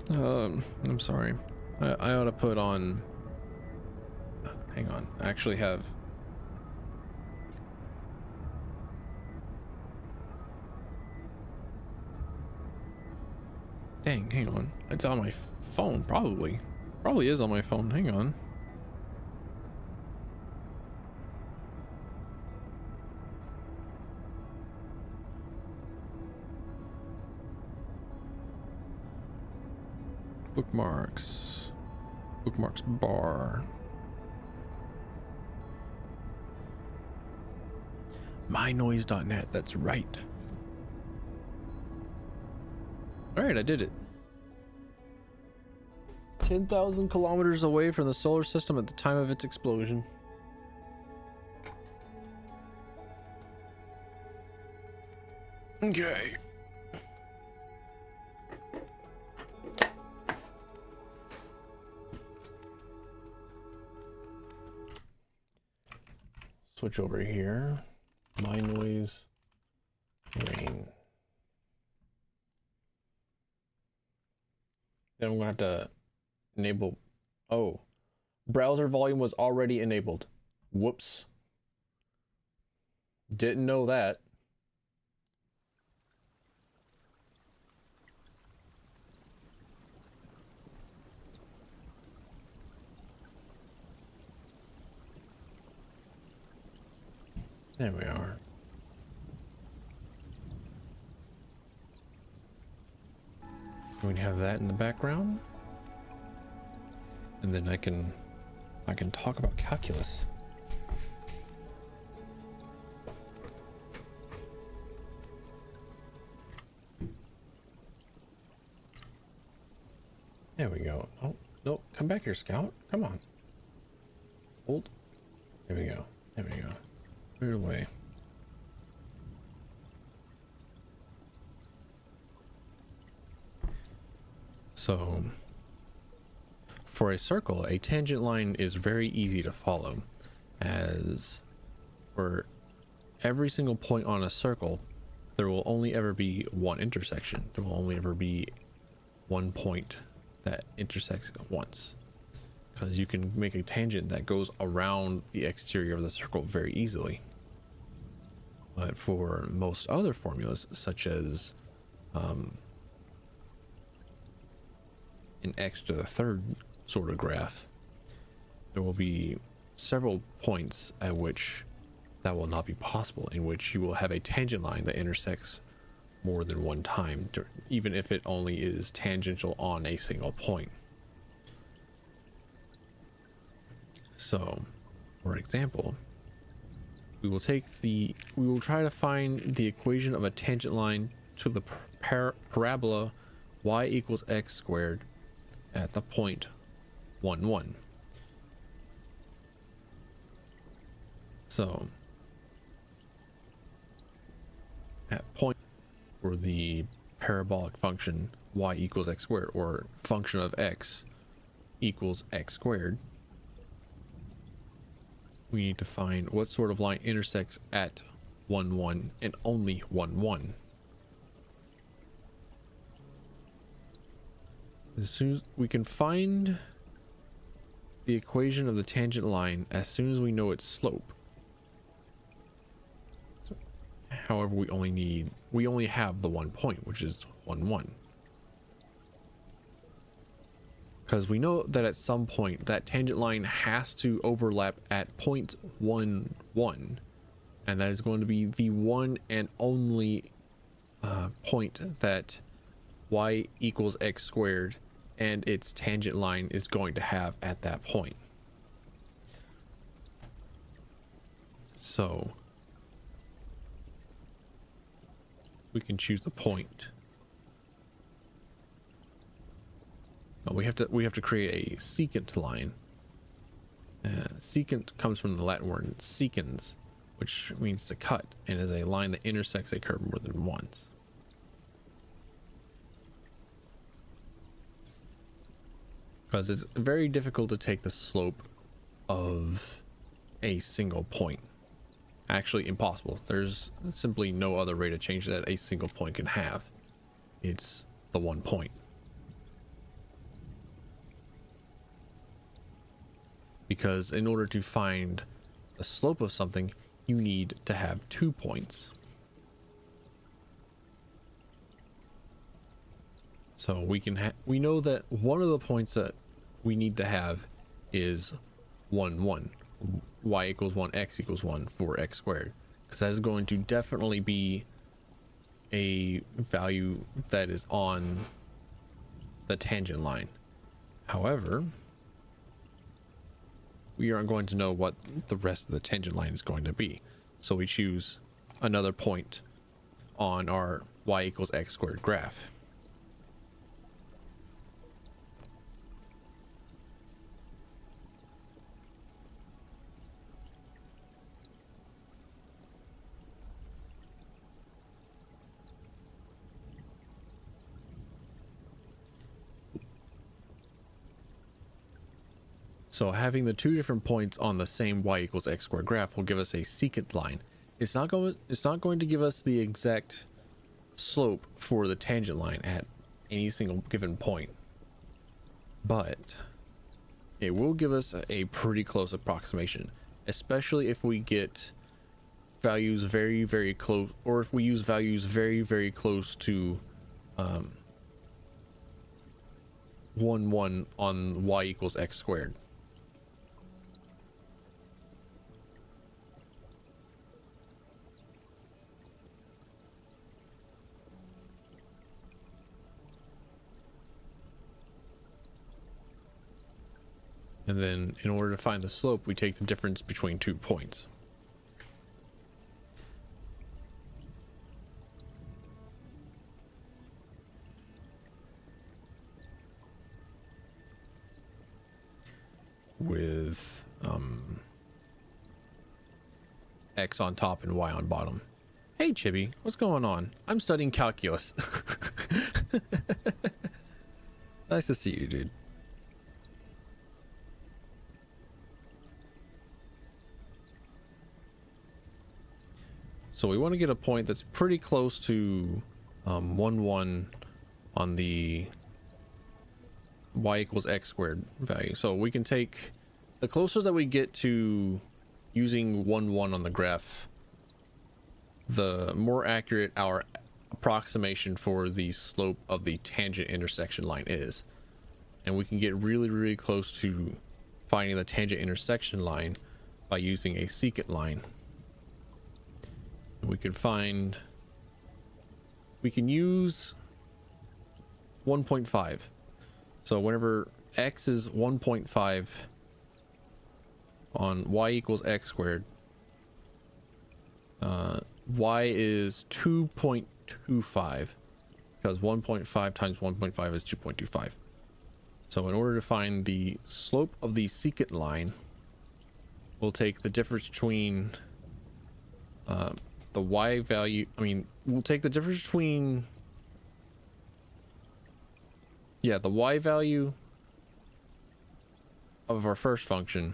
I'm sorry. I ought to put on, hang on, I actually have, dang, hang on. It's on my phone, probably. Probably is on my phone. Hang on. Bookmarks. Bookmarks bar. mynoise.net, that's right. All right, I did it. 10,000 kilometers away from the solar system at the time of its explosion. Okay. Switch over here. My noise. Rain. Then I'm gonna have to enable. Oh, browser volume was already enabled. Whoops. Didn't know that. There we are. We have that in the background, and then I can talk about calculus. There we go. Oh no, come back here, Scout. Come on. Hold. There we go. There we go. Clear away. So for a circle, a tangent line is very easy to follow, as for every single point on a circle, there will only ever be one intersection. There will only ever be one point that intersects once, because you can make a tangent that goes around the exterior of the circle very easily. But for most other formulas, such as an x to the third sort of graph, there will be several points at which that will not be possible, in which you will have a tangent line that intersects more than one time, even if it only is tangential on a single point. So, for example, we will try to find the equation of a tangent line to the parabola y equals x squared at the point 1, 1. So at point for the parabolic function y equals x squared, or function of x equals x squared, we need to find what sort of line intersects at 1, 1 and only 1, 1. As soon as we can find the equation of the tangent line, as soon as we know its slope. However, we only have the one point, which is 1, 1. Because we know that at some point that tangent line has to overlap at point 1, 1, and that is going to be the one and only point that y equals x squared and its tangent line is going to have at that point. So we can choose the point. We have to create a secant line. Secant comes from the Latin word secans, which means to cut, and is a line that intersects a curve more than once. Because it's very difficult to take the slope of a single point. Actually impossible. There's simply no other rate of change that a single point can have. It's the one point. Because in order to find the slope of something, you need to have 2 points. So we know that one of the points that we need to have is 1, 1. Y equals 1, x equals 1 for x squared. Because that is going to definitely be a value that is on the tangent line. However, we aren't going to know what the rest of the tangent line is going to be. So we choose another point on our y equals x squared graph. So having the 2 different points on the same y equals x squared graph will give us a secant line. It's not going to give us the exact slope for the tangent line at any single given point, but it will give us a pretty close approximation, especially if we get values very, very close, or if we use values very, very close to 1, 1 on y equals x squared. And then in order to find the slope, we take the difference between 2 points. With x on top and y on bottom. Hey Chibi, what's going on? I'm studying calculus. Nice to see you, dude. So we want to get a point that's pretty close to 1, 1 on the y equals x squared value. So we can take the closer that we get to using 1, 1 on the graph, the more accurate our approximation for the slope of the tangent intersection line is. And we can get really, really close to finding the tangent intersection line by using a secant line. We can use 1.5. So whenever x is 1.5 on y equals x squared, y is 2.25, because 1.5 times 1.5 is 2.25. So in order to find the slope of the secant line, we'll take the difference between the y value. We'll take the difference between the y value of our first function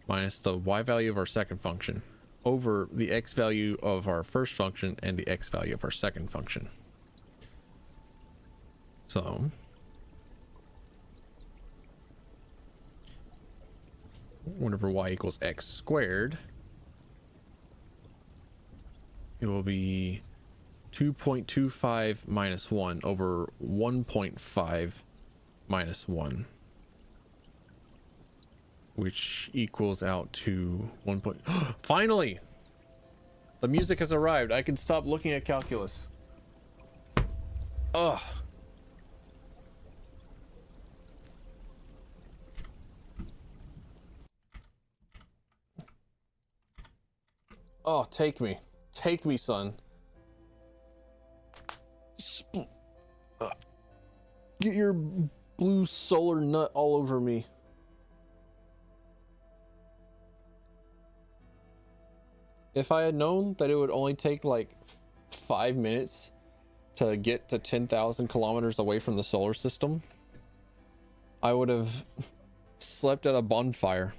minus the y value of our second function over the x value of our first function and the x value of our second function. So whenever y equals x squared, it will be 2.25 minus 1 over 1.5 minus 1, which equals out to 1. Finally! The music has arrived. I can stop looking at calculus. Ugh. Oh, take me. Take me, son. Get your blue solar nut all over me. If I had known that it would only take like 5 minutes to get to 10,000 kilometers away from the solar system, I would have slept at a bonfire.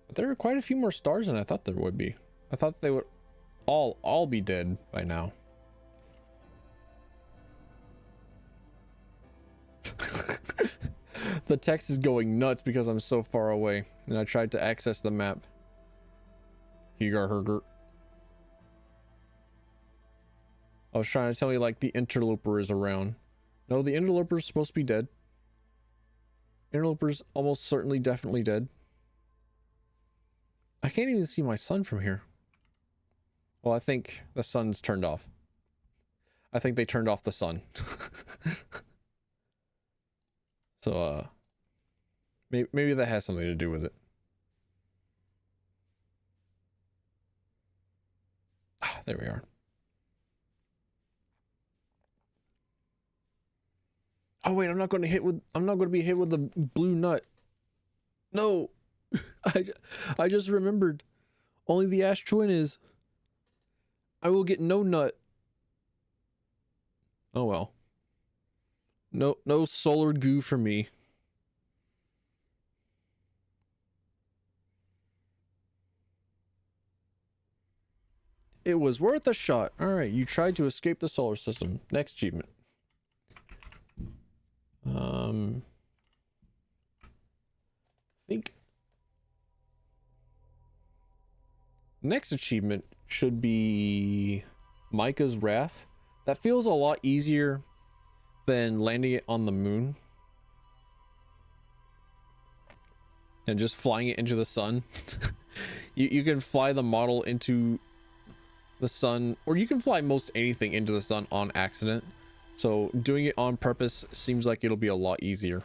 But there are quite a few more stars than I thought there would be. I thought they would all be dead by now. The text is going nuts because I'm so far away and I tried to access the map. Higar Herger. I was trying to tell you like the interloper is around. No, the interloper is supposed to be dead. Interloper's almost certainly definitely dead. I can't even see my sun from here. Well, I think the sun's turned off. I think they turned off the sun. So, maybe that has something to do with it. Ah, there we are. Oh wait, I'm not going to be hit with the blue nut. No. I just remembered. Only the Ash Twin is. I will get no nut. Oh well. No solar goo for me. It was worth a shot. All right, you tried to escape the solar system. Next achievement. I think next achievement should be Micah's Wrath. That feels a lot easier than landing it on the moon and just flying it into the sun. You can fly the model into the sun, or you can fly most anything into the sun on accident. So doing it on purpose seems like it'll be a lot easier.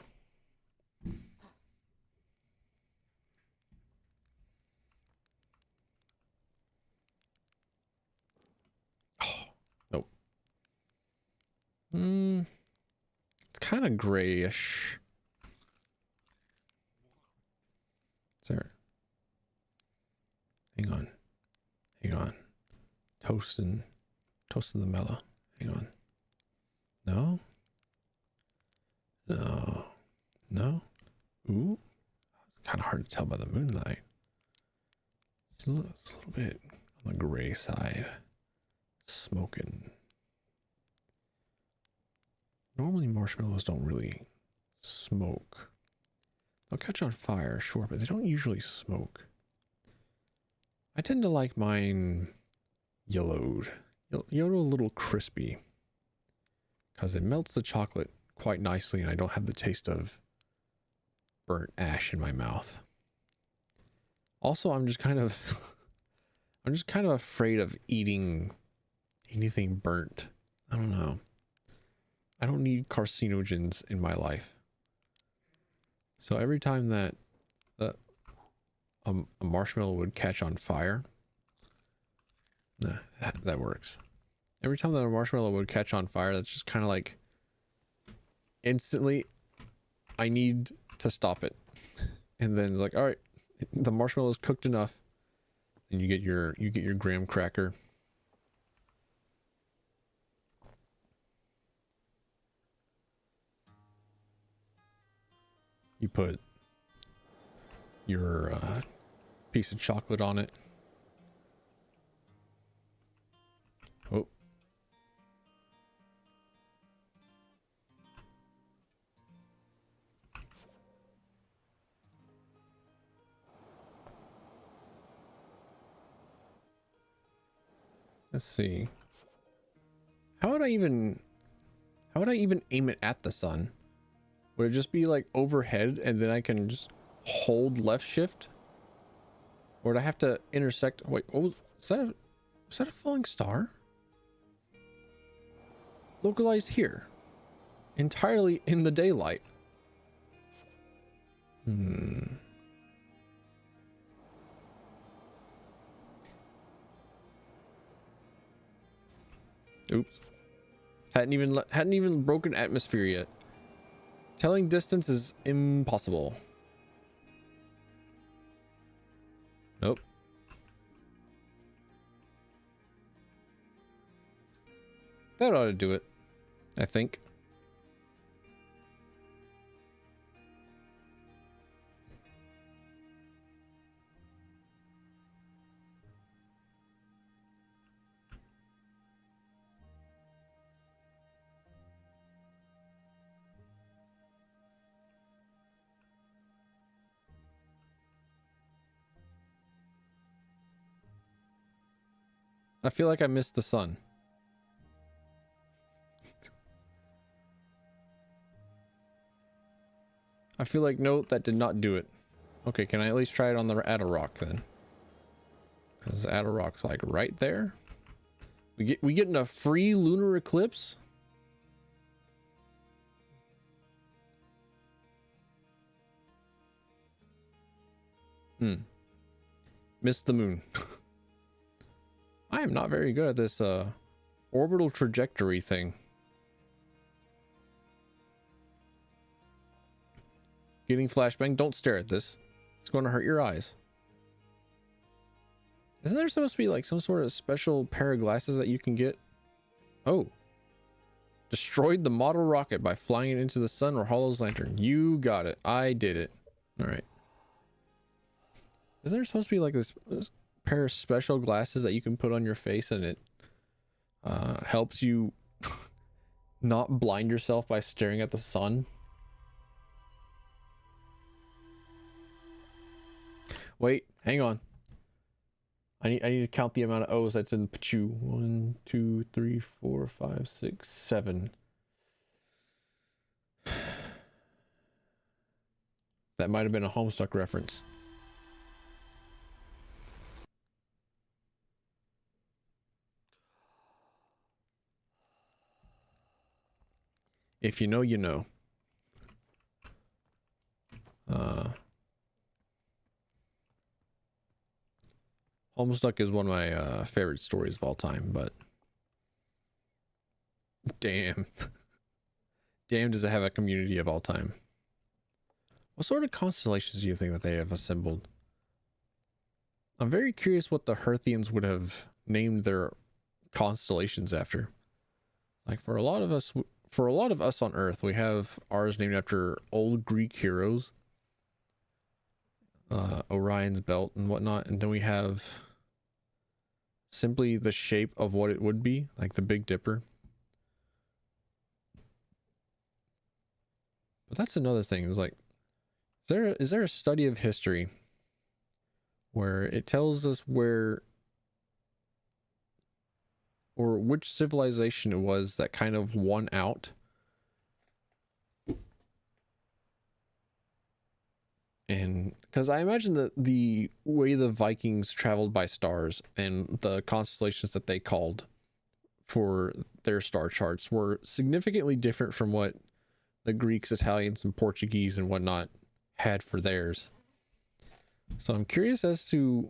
Oh, nope. It's kind of grayish. There. Hang on. Toasting the mellow. Hang on. No? Ooh, it's kind of hard to tell by the moonlight. It's a little bit on the gray side. Smoking. Normally marshmallows don't really smoke. They'll catch on fire, sure, but they don't usually smoke. I tend to like mine yellowed. Yellowed a little crispy. Because it melts the chocolate quite nicely and I don't have the taste of burnt ash in my mouth. Also, I'm just kind of afraid of eating anything burnt. I don't know. I don't need carcinogens in my life. So every time that a marshmallow would catch on fire, nah, that works. Every time that a marshmallow would catch on fire, that's just kind of like instantly I need to stop it. And then it's like, all right, the marshmallow is cooked enough. And you get your graham cracker. You put your piece of chocolate on it. Oh. Let's see. How would I even aim it at the sun? Would it just be like overhead and then I can just hold left shift? Or would I have to intersect? Wait, was that a falling star? Localized here. Entirely in the daylight. Oops. Hadn't even broken atmosphere yet. Telling distance is impossible. Nope. That ought to do it, I think. I feel like I missed the sun. I feel like, no, that did not do it. Okay, can I at least try it on the at a rock then? Because at a rock's like right there. We getting a free lunar eclipse? Missed the moon. I am not very good at this orbital trajectory thing. Getting flashbang. Don't stare at this. It's going to hurt your eyes. Isn't there supposed to be like some sort of special pair of glasses that you can get? Oh. Destroyed the model rocket by flying it into the sun or Hollow's lantern. You got it. I did it. All right. Isn't there supposed to be like this pair of special glasses that you can put on your face and it helps you not blind yourself by staring at the sun? Wait, hang on. I need to count the amount of O's that's in Pachu. 1, 2, 3, 4, 5, 6, 7. That might have been a Homestuck reference. If you know, you know. Homestuck is one of my favorite stories of all time, but damn. Damn, does it have a community of all time. What sort of constellations do you think that they have assembled? I'm very curious what the Hearthians would have named their constellations after. Like for a lot of us on Earth, we have ours named after old Greek heroes. Orion's belt and whatnot, and then we have simply the shape of what it would be, like the Big Dipper. But that's another thing, is like, is there a study of history where it tells us where or which civilization it was that kind of won out? And because I imagine that the way the Vikings traveled by stars and the constellations that they called for their star charts were significantly different from what the Greeks, Italians, and Portuguese and whatnot had for theirs. So I'm curious as to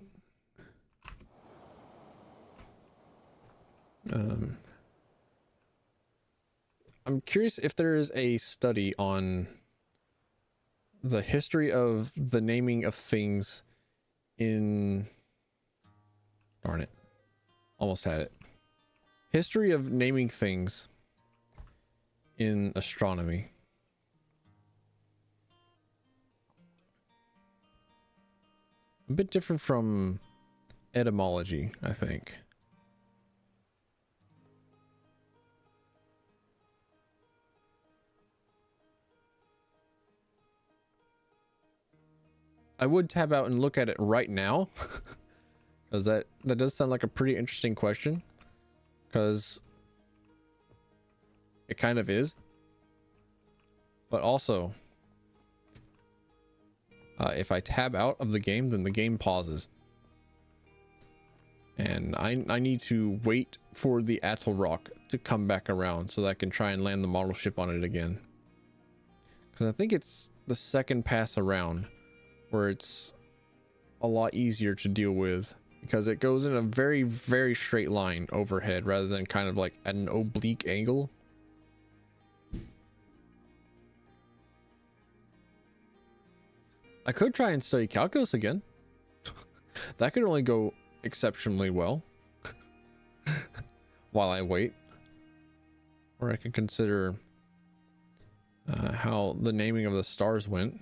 I'm curious if there is a study on the history of the naming of things in, darn it, almost had it, history of naming things in astronomy. A bit different from etymology, I think. I would tab out and look at it right now, because that does sound like a pretty interesting question, because it kind of is. But also, if I tab out of the game, then the game pauses. And I need to wait for the Atoll Rock to come back around so that I can try and land the model ship on it again. Because I think it's the second pass around where it's a lot easier to deal with, because it goes in a very, very straight line overhead rather than kind of like at an oblique angle. I could try and study calculus again. That could only go exceptionally well while I wait. Or I could consider how the naming of the stars went.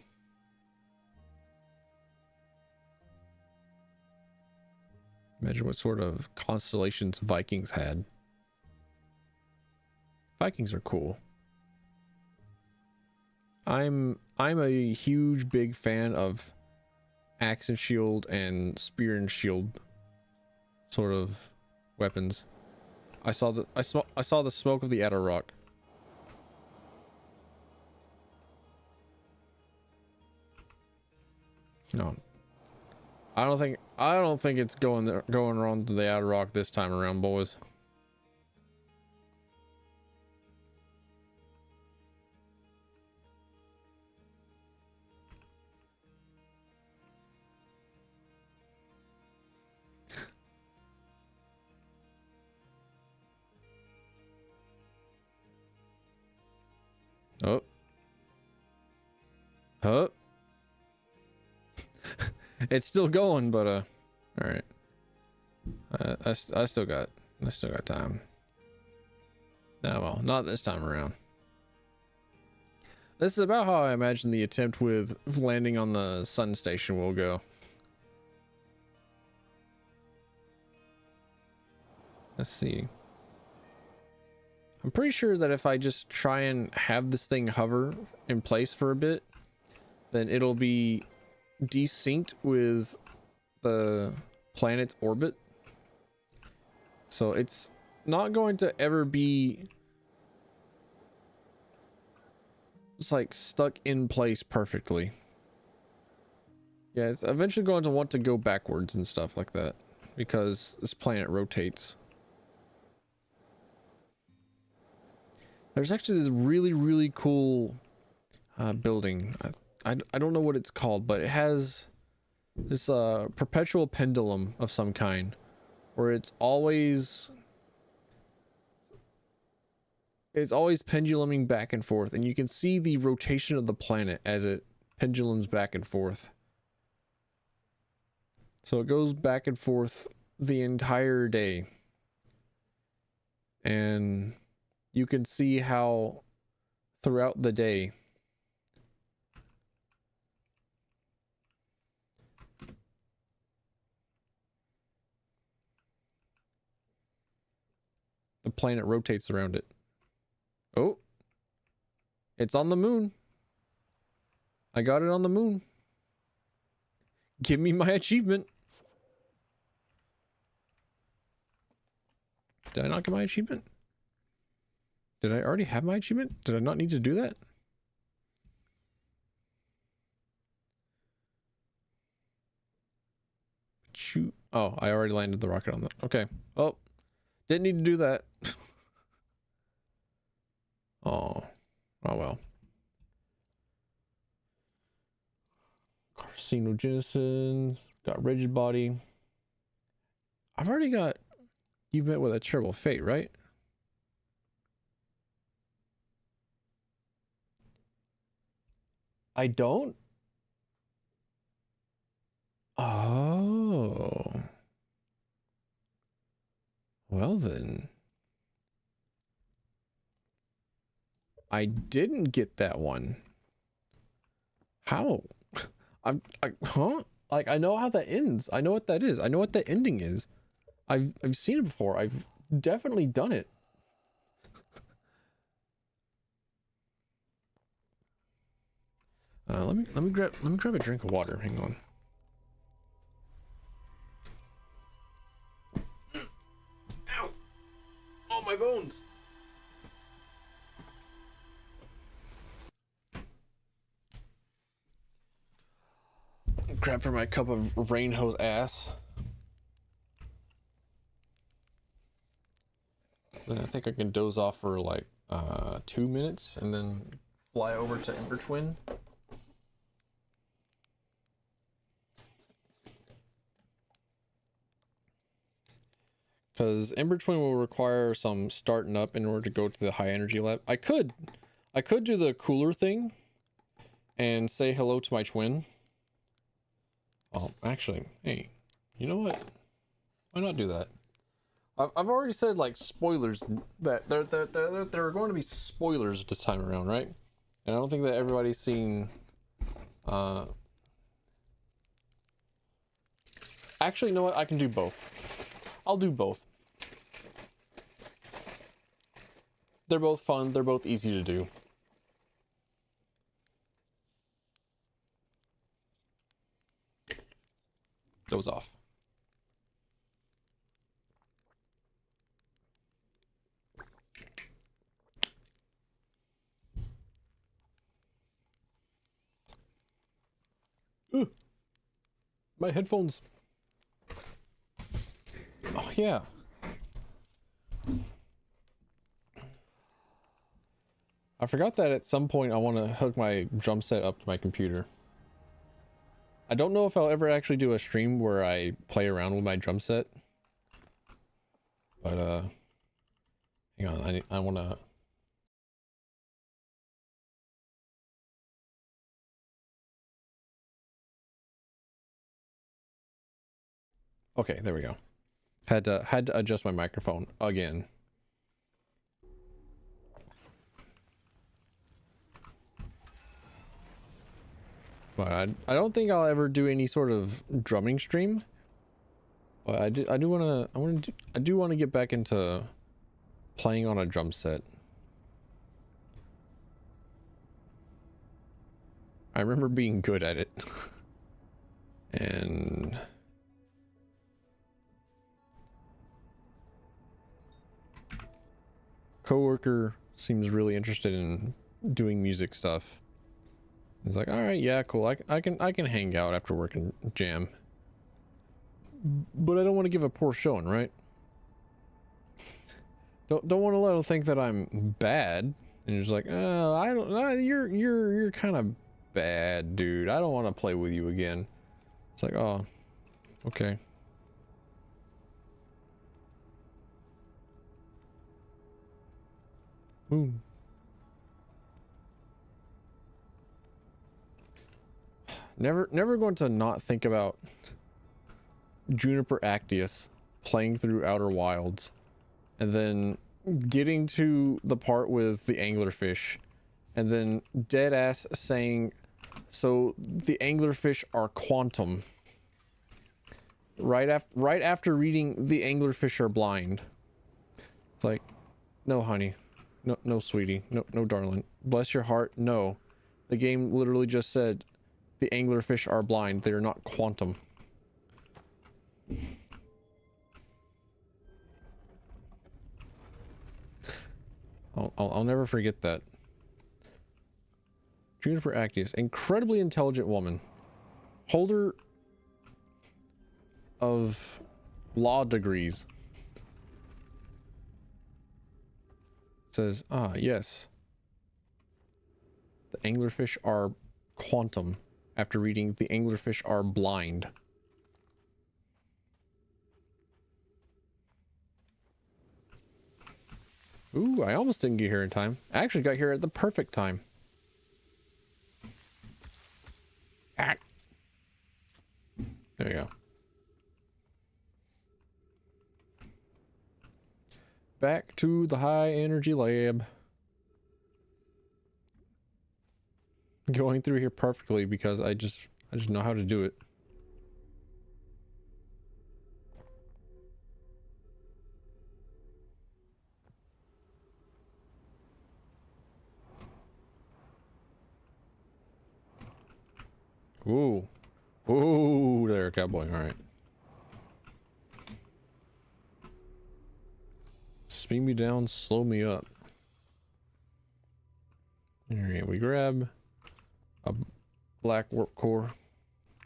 Imagine what sort of constellations Vikings had. Vikings are cool. I'm a huge big fan of axe and shield and spear and shield sort of weapons. I saw the smoke of the Atoll Rock. No. I don't think it's going around to the Atoll Rock this time around, boys. Oh. Huh? It's still going, but all right. I still got time. No, well, not this time around. This is about how I imagine the attempt with landing on the sun station will go. Let's see. I'm pretty sure that if I just try and have this thing hover in place for a bit, then it'll be desynced with the planet's orbit. So it's not going to ever be just like stuck in place perfectly. Yeah, it's eventually going to want to go backwards and stuff like that because this planet rotates. There's actually this really, really cool building. I don't know what it's called, but it has this perpetual pendulum of some kind where it's always penduluming back and forth, and you can see the rotation of the planet as it pendulums back and forth. So it goes back and forth the entire day, and you can see how throughout the day the planet rotates around it. Oh, it's on the moon. I got it on the moon. Give me my achievement. Did I not get my achievement? Did I already have my achievement? Did I not need to do that? Shoot. Oh, I already landed the rocket on that. Okay. Oh, didn't need to do that. Oh. Oh well. Carcinogenesis. Got rigid body. I've already got... You've met with a terrible fate, right? I don't? Oh. Well then. I didn't get that one. How? Huh? Like, I know how that ends. I know what that is. I know what the ending is. I've seen it before. I've definitely done it. Let me grab a drink of water. Hang on. Ow! Oh, my bones. Grab for my cup of rain hose ass. Then I think I can doze off for like 2 minutes and then fly over to Ember Twin. Because Ember Twin will require some starting up in order to go to the high energy lab. I could do the cooler thing and say hello to my twin. Well, actually, hey, you know what? Why not do that? I've already said, like, spoilers, that there are going to be spoilers this time around, right? And I don't think that everybody's seen, actually, you know what? I can do both. I'll do both. They're both fun. They're both easy to do. Doze off. Ugh. My headphones. Oh yeah. I forgot that at some point I want to hook my drum set up to my computer. I don't know if I'll ever actually do a stream where I play around with my drum set. But hang on, I want to... Okay, there we go. Had to adjust my microphone again. But I don't think I'll ever do any sort of drumming stream. But I do want to get back into playing on a drum set. I remember being good at it. And coworker seems really interested in doing music stuff. He's like, all right, yeah, cool. I can hang out after work and jam. But I don't want to give a poor showing, right? Don't want to let them think that I'm bad. And you're just like, oh, I don't. You're kind of bad, dude. I don't want to play with you again. It's like, oh, okay. Boom. Never going to not think about Juniper Actius playing through Outer Wilds and then getting to the part with the anglerfish and then dead ass saying, so the anglerfish are quantum right after reading the anglerfish are blind. It's like, No, honey. No, no, sweetie. No, no, darling. Bless your heart. No. The game literally just said the anglerfish are blind. They are not quantum. I'll never forget that. Juniper Actius, incredibly intelligent woman, holder of law degrees. Says, ah, yes. The anglerfish are quantum after reading the anglerfish are blind. Ooh, I almost didn't get here in time. I actually got here at the perfect time. Ah. There you go. Back to the high energy lab. Going through here perfectly because I just know how to do it. Ooh. Ooh, there, cowboy. All right. Speed me down, slow me up. All right, we grab a black warp core.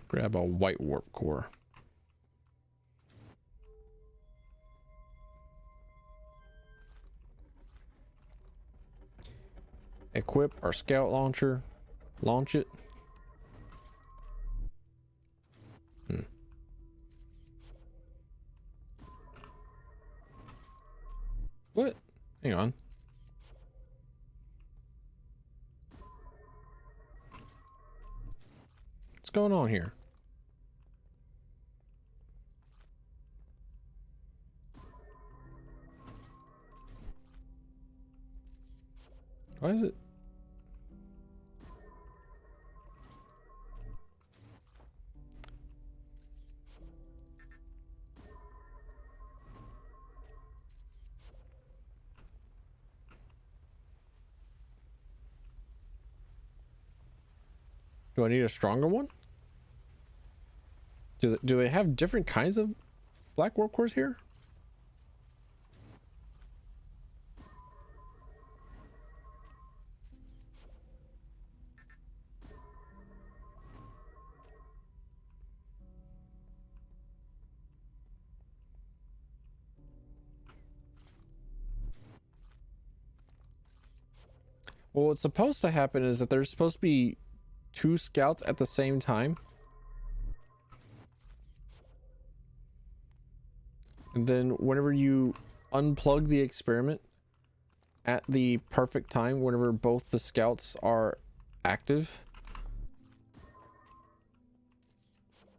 Grab a white warp core. Equip our scout launcher. Launch it. What? Hang on. What's going on here? Why is it? Do I need a stronger one? Do they have different kinds of black warp cores here? Well, what's supposed to happen is that there's supposed to be 2 scouts at the same time. And then whenever you unplug the experiment at the perfect time, whenever both the scouts are active,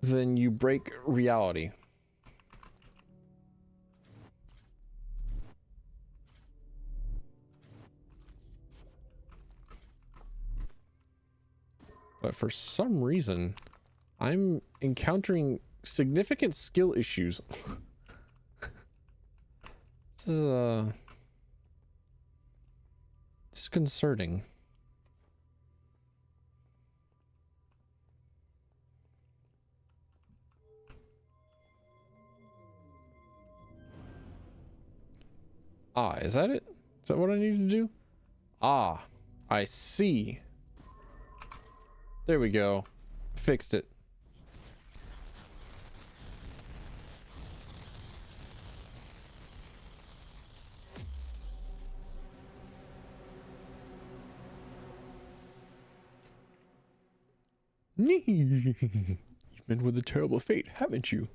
then you break reality. But for some reason, I'm encountering significant skill issues. This is disconcerting. Ah, is that it? Is that what I need to do? Ah, I see. There we go. Fixed it. You've been with a terrible fate, haven't you?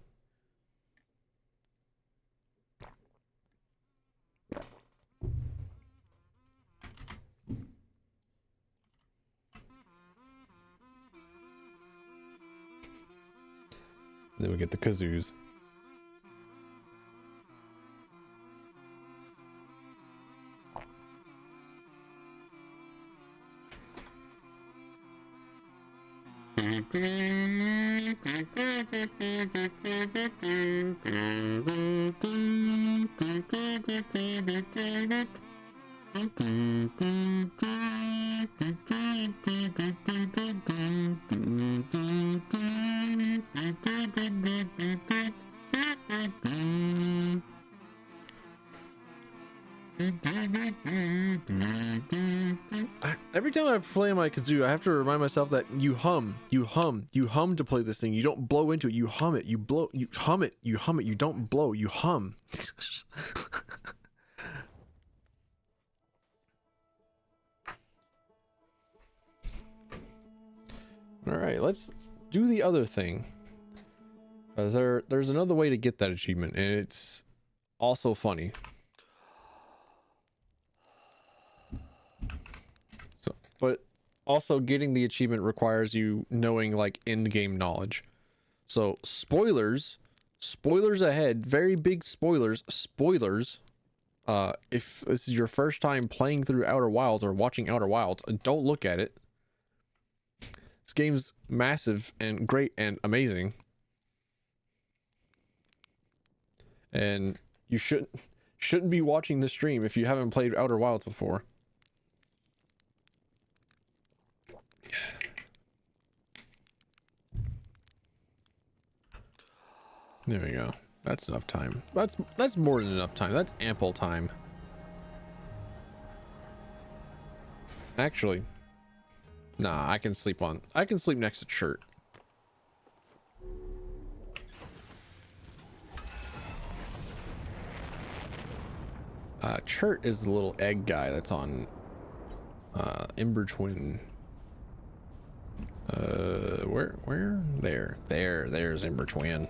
Then we get the kazoos. Every time I play my kazoo, I have to remind myself that you hum to play this thing. You don't blow into it. You hum it. You blow. You hum it. You hum it. You don't blow. You hum. All right, let's do the other thing. There's another way to get that achievement, and it's also funny. So, but also getting the achievement requires you knowing like in-game knowledge. So spoilers ahead, very big spoilers. If this is your first time playing through Outer Wilds or watching Outer Wilds, don't look at it. This game's massive and great and amazing. And you shouldn't be watching this stream if you haven't played Outer Wilds before. There we go. That's enough time. That's more than enough time. That's ample time. Actually, nah, I can sleep next to Chert. Chert is the little egg guy that's on Ember Twin. Where? There's Ember Twin.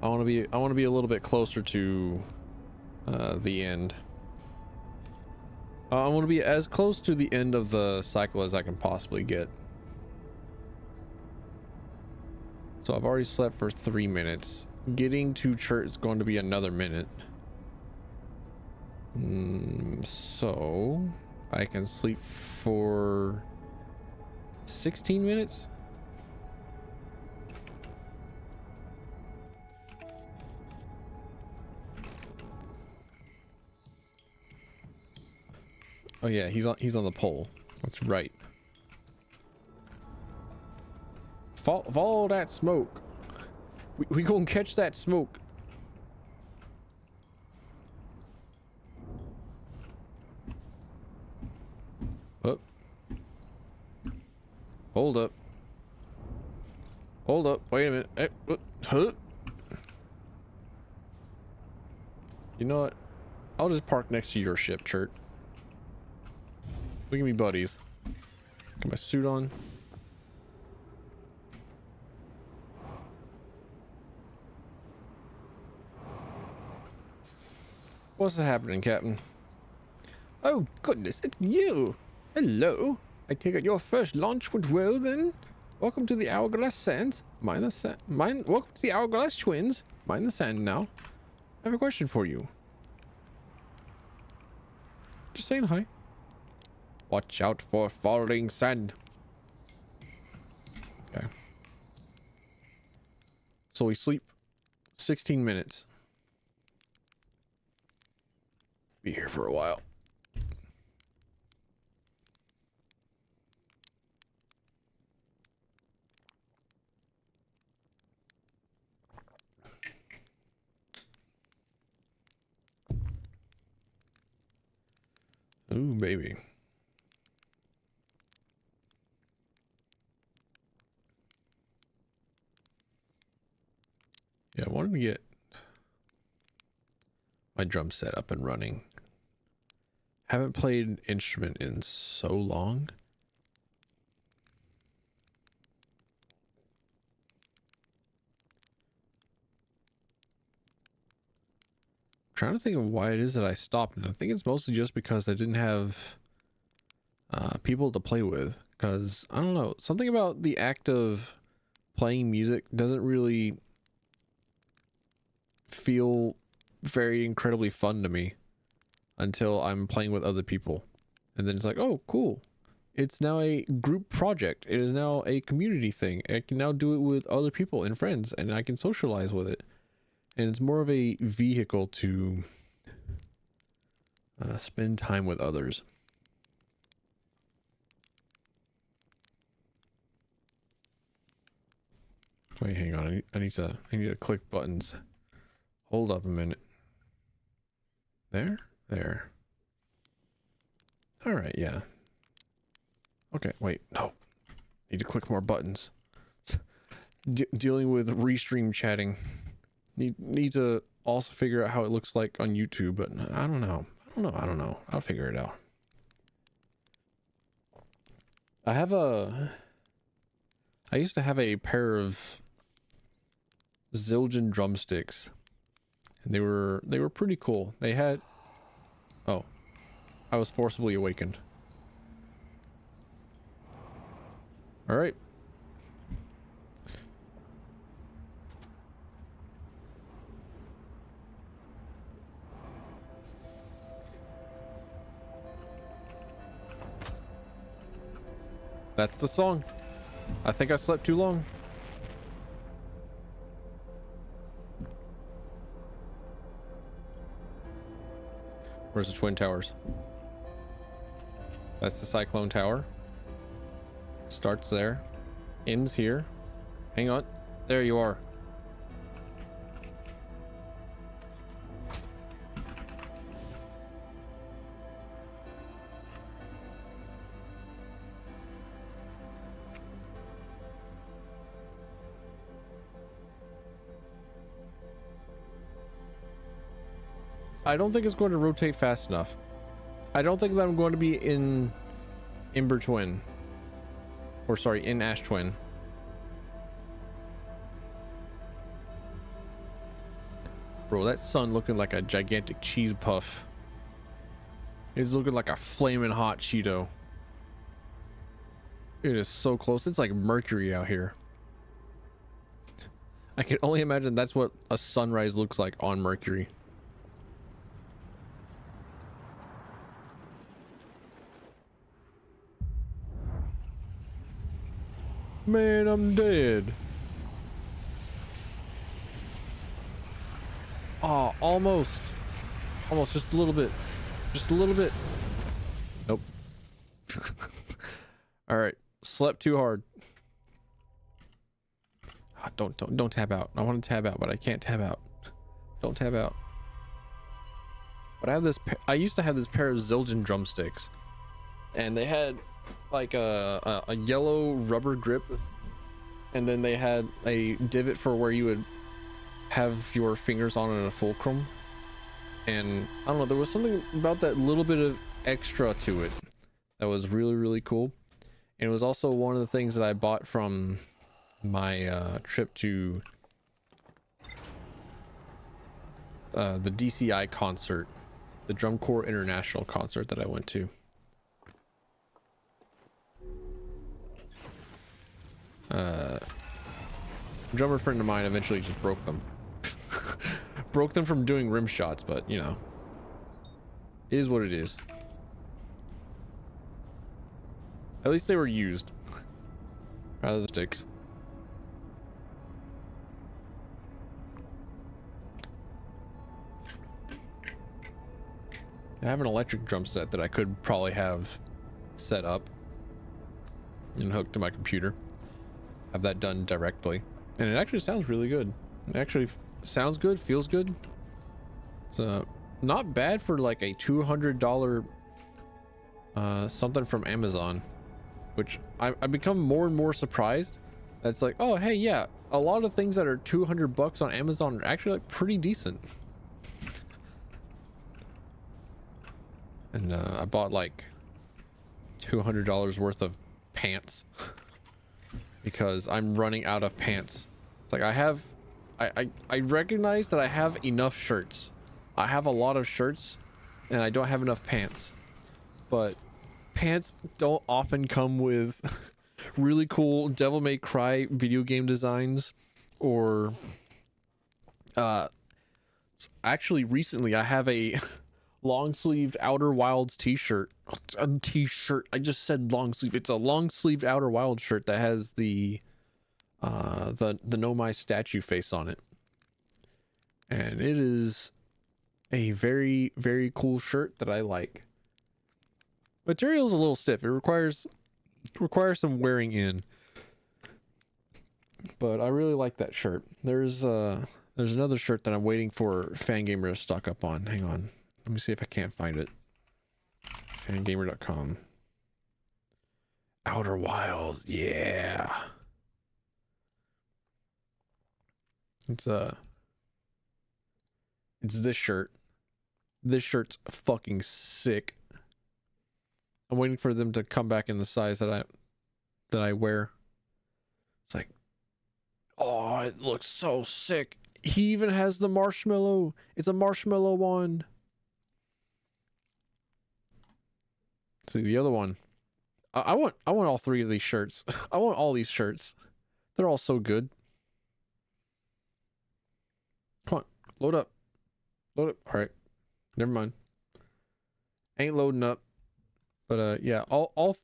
I want to be a little bit closer to the end. I want to be as close to the end of the cycle as I can possibly get. So I've already slept for 3 minutes. Getting to church is going to be another minute. So I can sleep for 16 minutes. Oh yeah, he's on the pole. That's right. Follow that smoke. We gonna catch that smoke. Oh. Hold up. Hold up. Wait a minute. Hey, huh? You know what? I'll just park next to your ship, Chert. We can be buddies. Got my suit on. What's happening, Captain? Oh goodness, it's you! Hello! I take it your first launch went well then? Welcome to the Hourglass Sands. Welcome to the Hourglass Twins. Mind the sand now. I have a question for you. Just saying hi. Watch out for falling sand. Okay. So we sleep 16 minutes. Be here for a while. Ooh, baby. Yeah, I wanted to get my drum set up and running. Haven't played an instrument in so long. Trying to think of why it is that I stopped, and I think it's mostly just because I didn't have people to play with. Because I don't know, something about the act of playing music doesn't really feel very incredibly fun to me until I'm playing with other people, and then it's like, oh cool, it's now a group project, it is now a community thing, I can now do it with other people and friends, and I can socialize with it, and it's more of a vehicle to Spend time with others. Wait, hang on. I need to click buttons. Hold up a minute. There? There. Alright, yeah. Okay, wait. No. Need to click more buttons. Dealing with restream chatting. Need to also figure out how it looks like on YouTube, but I don't know. I don't know. I'll figure it out. I used to have a pair of Zildjian drumsticks. And they were pretty cool. They had... Oh. I was forcibly awakened. Alright. That's the song. I think I slept too long. Where's the Twin Towers? That's the Cyclone Tower. Starts there. Ends here. Hang on. There you are. I don't think it's going to rotate fast enough. I don't think that I'm going to be in Ember Twin. Or sorry, in Ash Twin. Bro, that sun looking like a gigantic cheese puff. It's looking like a flaming hot Cheeto. It is so close. It's like Mercury out here. I can only imagine that's what a sunrise looks like on Mercury. Man, I'm dead. Oh, almost. Almost, just a little bit. Just a little bit. Nope. Alright. Slept too hard. Oh, don't tab out. I want to tab out, but I can't tab out. Don't tab out. But I have this I used to have this pair of Zildjian drumsticks. And they had like a yellow rubber grip, and then they had a divot for where you would have your fingers on in a fulcrum. And I don't know, there was something about that little bit of extra to it that was really cool. And it was also one of the things that I bought from my trip to the DCI concert, the Drum Corps International concert that I went to. Drummer friend of mine eventually just broke them. Broke them from doing rim shots, but you know, it is what it is. At least they were used rather than sticks. I have an electric drum set that I could probably have set up and hooked to my computer. Have that done directly, and it actually sounds really good. It actually sounds good, feels good. It's not bad for like a $200 something from Amazon, which I've become more and more surprised. That's like, oh hey, yeah, a lot of things that are $200 on Amazon are actually like pretty decent. And I bought like $200 worth of pants because I'm running out of pants. It's like I recognize that I have enough shirts. I have a lot of shirts and I don't have enough pants, but pants don't often come with really cool Devil May Cry video game designs, or actually recently I have a long-sleeved Outer Wilds t-shirt. I just said long sleeve. It's a long-sleeved Outer Wilds shirt that has the Nomai statue face on it, and it is a very, very cool shirt that I like. Material's a little stiff. It requires some wearing in. But I really like that shirt. There's another shirt that I'm waiting for Fangamer to stock up on. Hang on. Let me see if I can't find it. Fangamer.com. Outer Wilds, yeah. It's this shirt. This shirt's fucking sick. I'm waiting for them to come back in the size that I wear. It's like, oh, it looks so sick. He even has the marshmallow. It's a marshmallow one. See the other one. I want all three of these shirts. I want all these shirts. They're all so good. Come on, load up. Load up. All right. Never mind. Ain't loading up. But yeah, all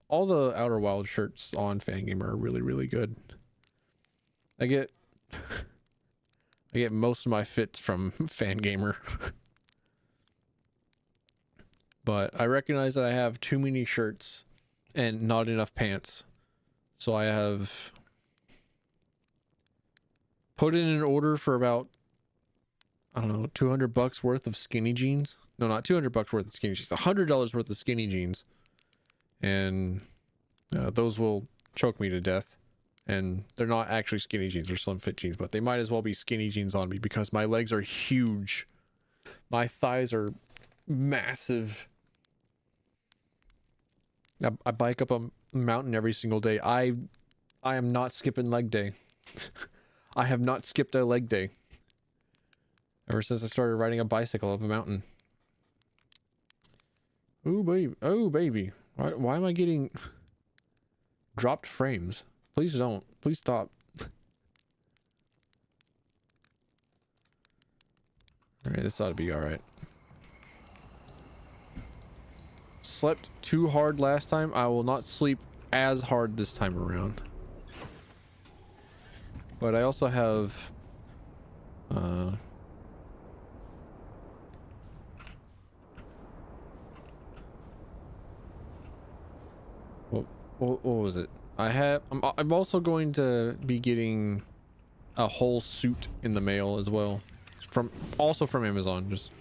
the Outer Wild shirts on Fangamer are really, really good. I get most of my fits from Fangamer. But I recognize that I have too many shirts and not enough pants. So I have put in an order for about, I don't know, $200 worth of skinny jeans. No, not $200 worth of skinny jeans. $100 worth of skinny jeans. And those will choke me to death. And they're not actually skinny jeans, they're slim fit jeans, but they might as well be skinny jeans on me because my legs are huge. My thighs are massive. I bike up a mountain every single day. I am not skipping leg day. I have not skipped a leg day ever since I started riding a bicycle up a mountain. Ooh, baby. Oh, baby. Why am I getting dropped frames? Please don't. Please stop. Alright, this ought to be alright. Slept too hard last time. I will not sleep as hard this time around. But I also have what was it? I'm also going to be getting a whole suit in the mail as well, from Amazon. Just,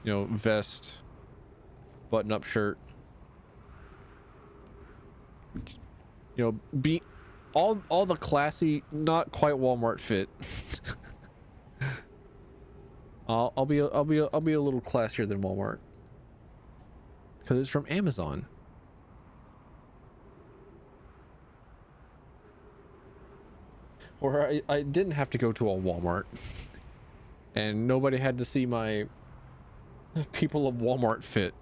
you know, vest, button-up shirt, you know, be all the classy, not quite Walmart fit. I'll be a little classier than Walmart because it's from Amazon. Or I didn't have to go to a Walmart and nobody had to see my people of Walmart fit.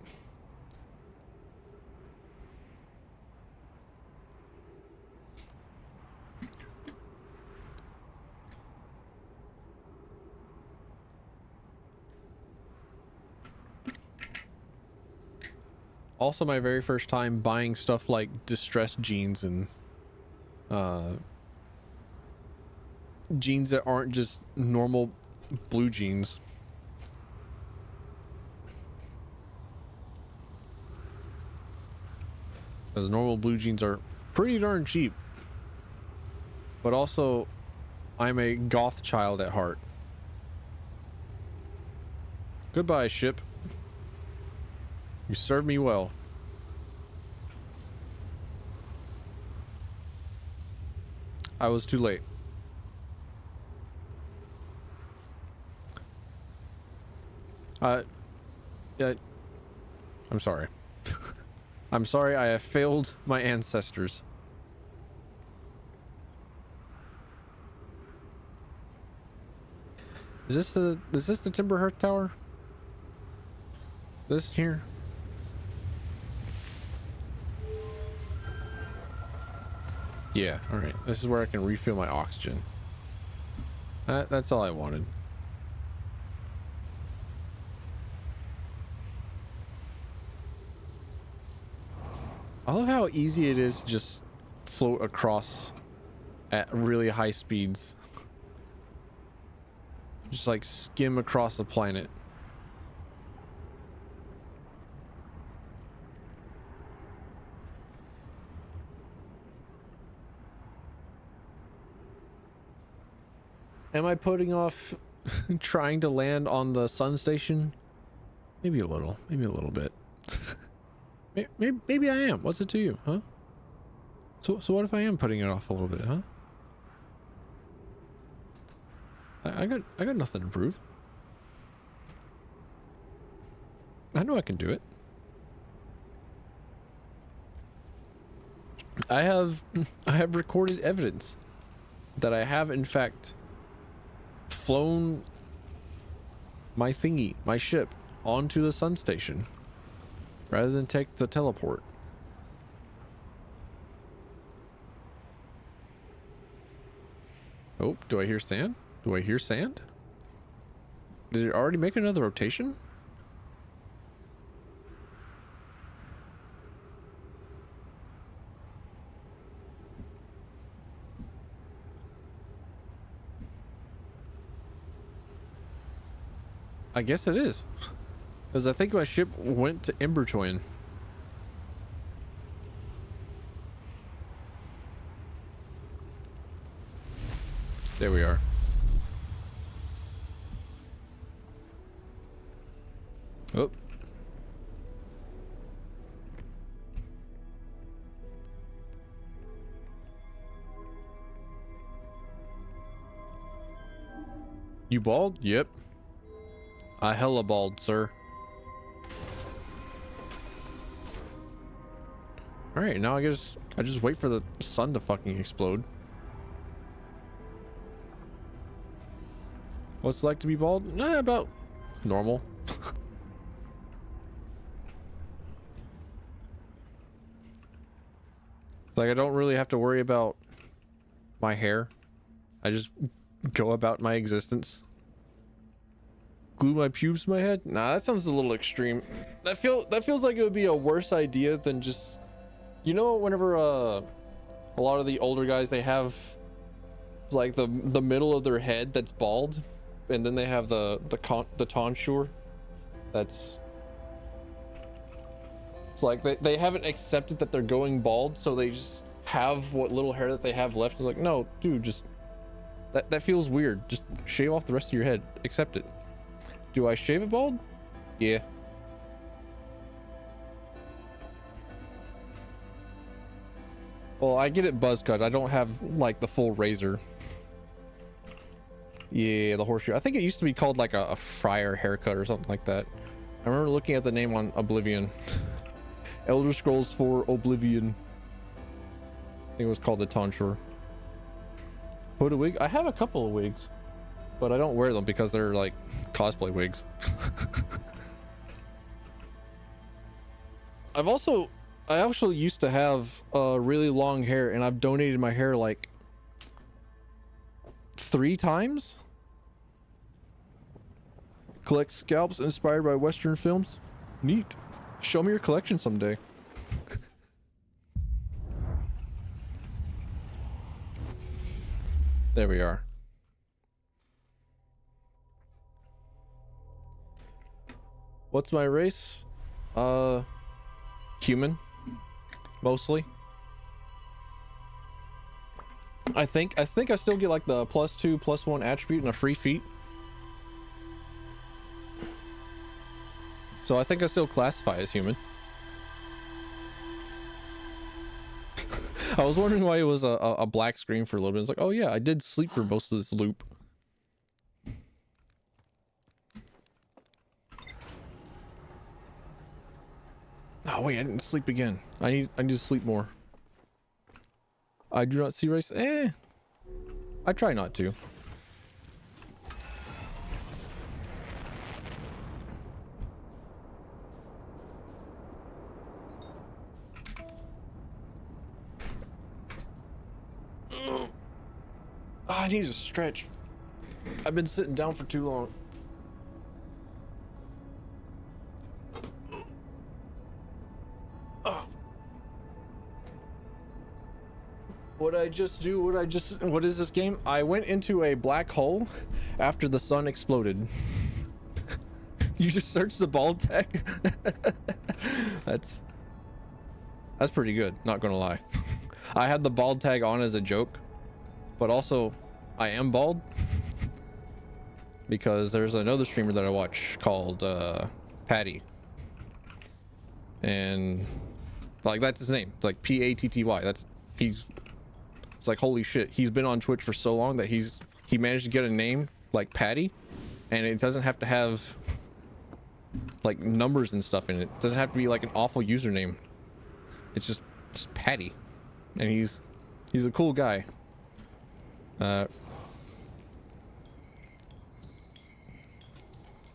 Also, my very first time buying stuff like distressed jeans and jeans that aren't just normal blue jeans. Because normal blue jeans are pretty darn cheap. But also, I'm a goth child at heart. Goodbye, ship. You served me well. I was too late. Yeah, I'm sorry. I'm sorry I have failed my ancestors. Is this the Timber Hearth Tower? This here? Yeah, alright. This is where I can refill my oxygen. That's all I wanted. I love how easy it is to just float across at really high speeds. Just like skim across the planet. Am I putting off trying to land on the sun station? Maybe a little bit. Maybe I am. What's it to you, huh? So what if I am putting it off a little bit, huh? I got nothing to prove. I know I can do it. I have recorded evidence that I have in fact flown my thingy, my ship, onto the sun station rather than take the teleport. Oh, do I hear sand? Do I hear sand? Did it already make another rotation? I guess it is, because I think my ship went to Embertoin. There we are. Oh. You bald? Yep. I hella bald, sir. All right, now I just wait for the sun to fucking explode. What's it like to be bald? Nah, about normal. It's like I don't really have to worry about my hair. I just go about my existence. Glue my pubes to my head? Nah, that sounds a little extreme. That feels like it would be a worse idea than just, you know, whenever a lot of the older guys, they have like the middle of their head that's bald, and then they have the tonsure that's, it's like they haven't accepted that they're going bald, so they just have what little hair that they have left. It's like, no, dude, just that feels weird. Just shave off the rest of your head. Accept it. Do I shave it bald? Yeah. Well, I get it buzz cut. I don't have like the full razor. Yeah, the horseshoe. I think it used to be called like a friar haircut or something like that. I remember looking at the name on Oblivion. Elder Scrolls 4 Oblivion. I think it was called the tonsure. Put a wig? I have a couple of wigs, but I don't wear them because they're like cosplay wigs. I actually used to have really long hair, and I've donated my hair like 3 times. Collect scalps inspired by Western films. Neat. Show me your collection someday. There we are. What's my race? Human. Mostly. I think I still get like the +2, +1 attribute and a free feat. So I think I still classify as human. I was wondering why it was a black screen for a little bit. It's like, oh yeah, I did sleep for most of this loop. Oh wait, I didn't sleep again. I need to sleep more. I do not see race. I try not to. I need to stretch. I've been sitting down for too long. What is this game? I went into a black hole after the sun exploded. You just searched the bald tag? That's pretty good, not gonna lie. I had the bald tag on as a joke, but also I am bald. because there's another streamer that I watch called Patty, and like that's his name, like Patty. It's like, holy shit, he's been on Twitch for so long that he managed to get a name like Patty, and it doesn't have to have like numbers and stuff in it. It doesn't have to be like an awful username. It's just Patty, and he's a cool guy.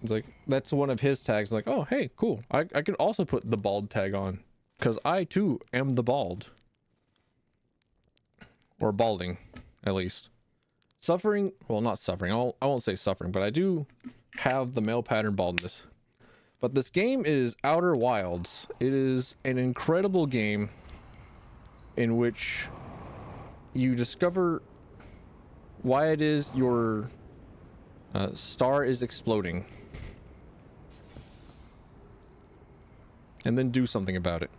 It's like, that's one of his tags. Like, oh hey, cool, I could also put the bald tag on, because I too am the bald, or balding at least. Suffering, well, not suffering, I won't say suffering, but I do have the male pattern baldness. But this game is Outer Wilds. It is an incredible game in which you discover why it is your star is exploding, and then do something about it.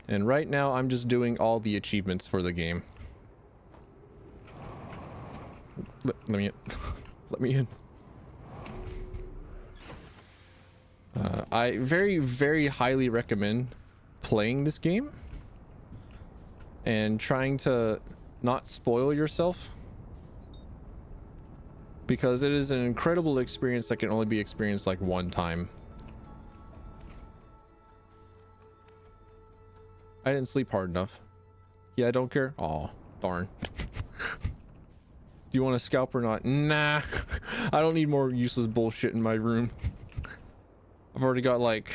And right now I'm just doing all the achievements for the game. Let me in. Let me in. I very, very highly recommend playing this game and trying to not spoil yourself, because it is an incredible experience that can only be experienced like one time. I didn't sleep hard enough. Yeah, I don't care. Oh, darn. Do you want a scalp or not? Nah. I don't need more useless bullshit in my room. I've already got like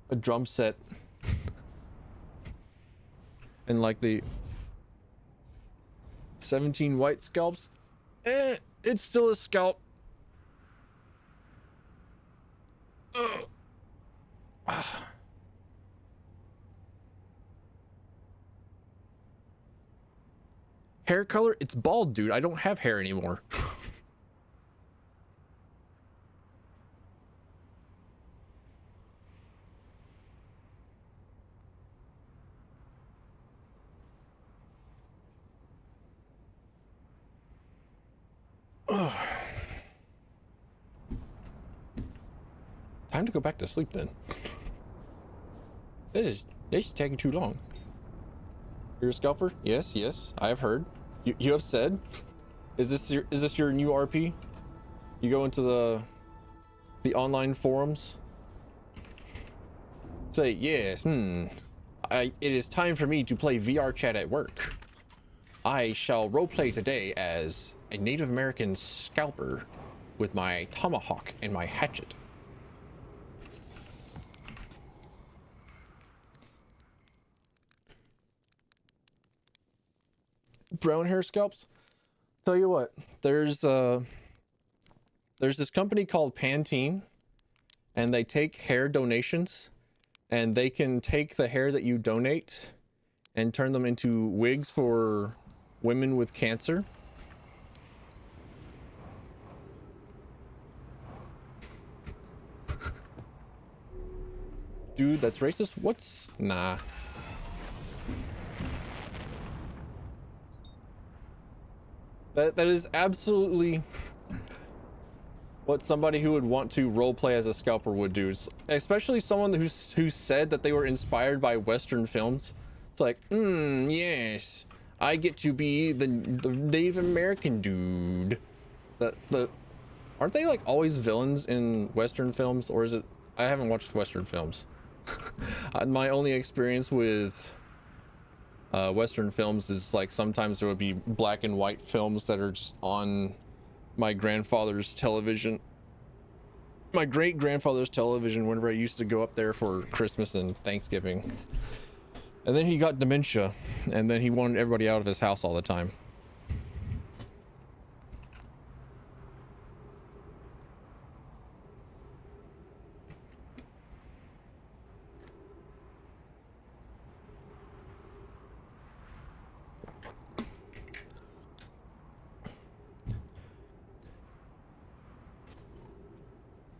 a drum set and like the 17 white scalps. It's still a scalp. Hair color? It's bald, dude. I don't have hair anymore. Time to go back to sleep then. This is taking too long. You're a scalper? Yes, yes, I have heard. You have said. Is this your new RP? You go into the online forums. Say yes. It is time for me to play VR chat at work. I shall roleplay today as a Native American scalper with my tomahawk and my hatchet. Brown hair scalps? Tell you what, there's this company called Pantene, and they take hair donations, and they can take the hair that you donate and turn them into wigs for women with cancer. Dude, that's racist. What's nah. That is absolutely what somebody who would want to roleplay as a scalper would do, especially someone who said that they were inspired by Western films. It's like, yes, I get to be the Native American dude. Aren't they like always villains in Western films, or is it? I haven't watched Western films. My only experience with Western films is like sometimes there would be black and white films that are just on my grandfather's television, my great grandfather's television, whenever I used to go up there for Christmas and Thanksgiving. And then he got dementia, and then he wanted everybody out of his house all the time.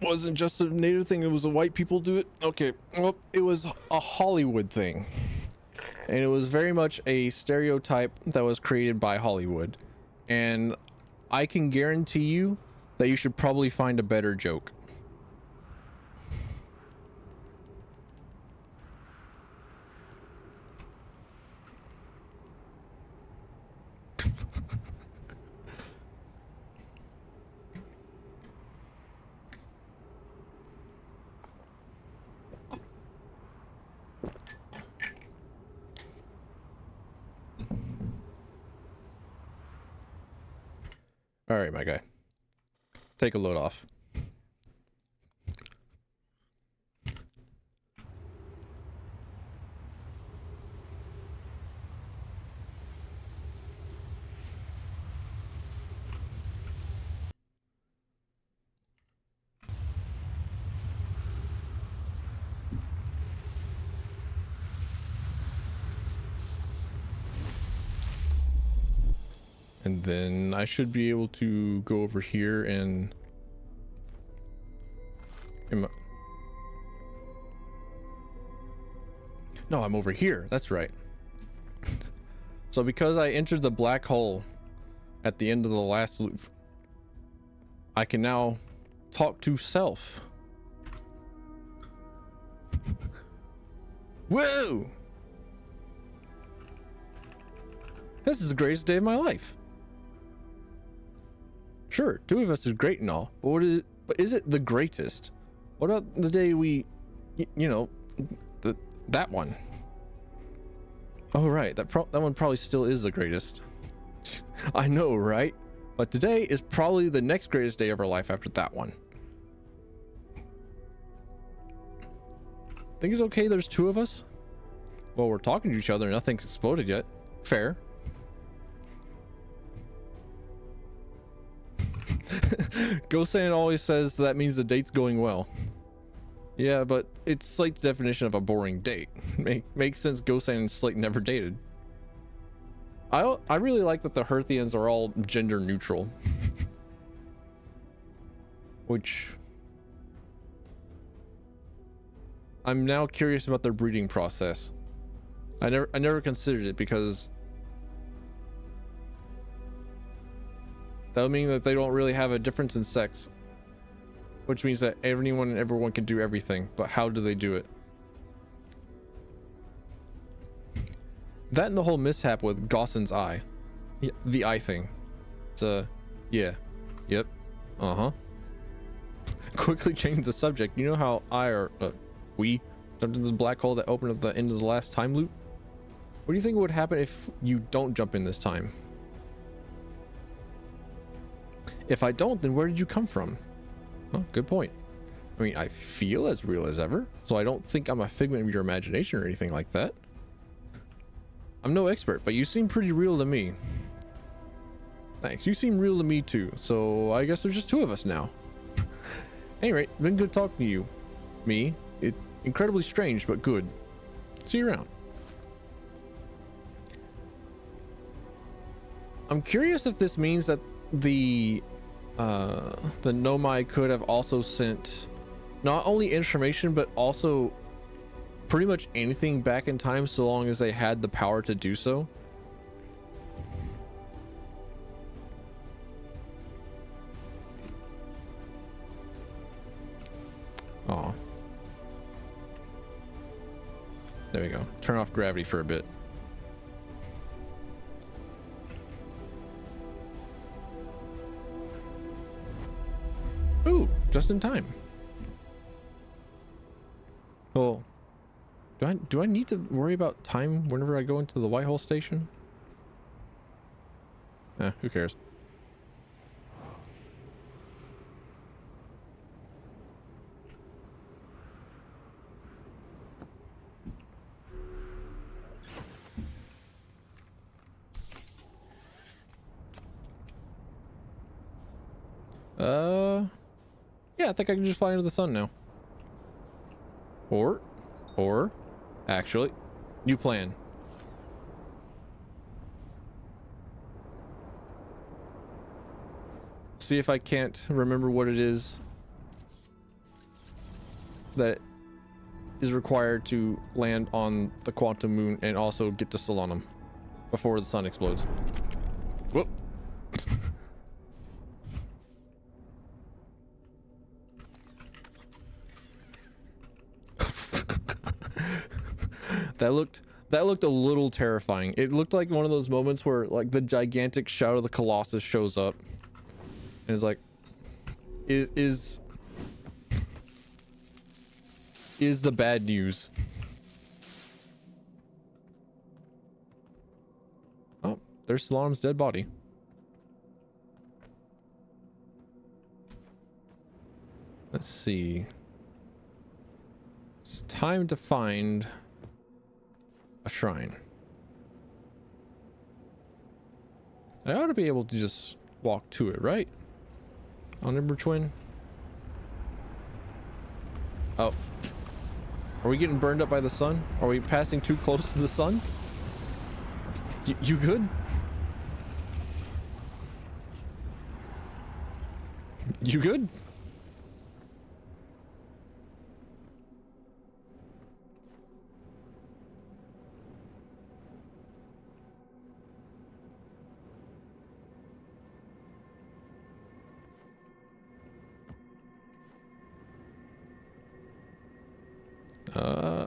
Wasn't just a native thing, it was a white people do it. Okay, well, it was a Hollywood thing, and it was very much a stereotype that was created by Hollywood. And I can guarantee you that you should probably find a better joke. All right, my guy. Take a load off. And then I should be able to go over here and... No, I'm over here. That's right. So because I entered the black hole at the end of the last loop, I can now talk to self. Whoa! This is the greatest day of my life. Sure, 2 of us is great and all, but is it the greatest? What about the day we, you know, that one? Oh right, that one probably still is the greatest. I know, right? But today is probably the next greatest day of our life after that one. Think it's okay there's 2 of us? Well, we're talking to each other, nothing's exploded yet. Fair. Gosan always says that means the date's going well. Yeah, but it's Slate's definition of a boring date. Makes sense. Gosan and Slate never dated. I really like that the Hearthians are all gender neutral. Which I'm now curious about their breeding process. I never considered it because that would mean that they don't really have a difference in sex, which means that anyone and everyone can do everything, but how do they do it? That and the whole mishap with Gossen's eye. Yeah, the eye thing. It's yeah. Yep. Uh-huh. Quickly change the subject. You know how we jumped into the black hole that opened at the end of the last time loop? What do you think would happen if you don't jump in this time? If I don't, then where did you come from? Oh, good point. I mean, I feel as real as ever, so I don't think I'm a figment of your imagination or anything like that. I'm no expert, but you seem pretty real to me. Thanks, you seem real to me too, so I guess there's just 2 of us now. Anyway, been good talking to you. Me. It's incredibly strange, but good. See you around. I'm curious if this means that the Nomai could have also sent not only information but also pretty much anything back in time so long as they had the power to do so. Oh, there we go. Turn off gravity for a bit. Ooh, just in time. Oh, do I need to worry about time whenever I go into the Whitehall station? Who cares? Yeah, I think I can just fly into the sun now. Or, actually, new plan. See if I can't remember what it is that is required to land on the quantum moon and also get to Solanum before the sun explodes. Whoop. That looked a little terrifying. It looked like one of those moments where like the gigantic Shadow of the Colossus shows up and is like, is the bad news. Oh, there's Solanum's dead body. Let's see. It's time to find a shrine. I ought to be able to just walk to it, right? On Ember Twin. Oh. Are we getting burned up by the sun? Are we passing too close to the sun? You good? You good?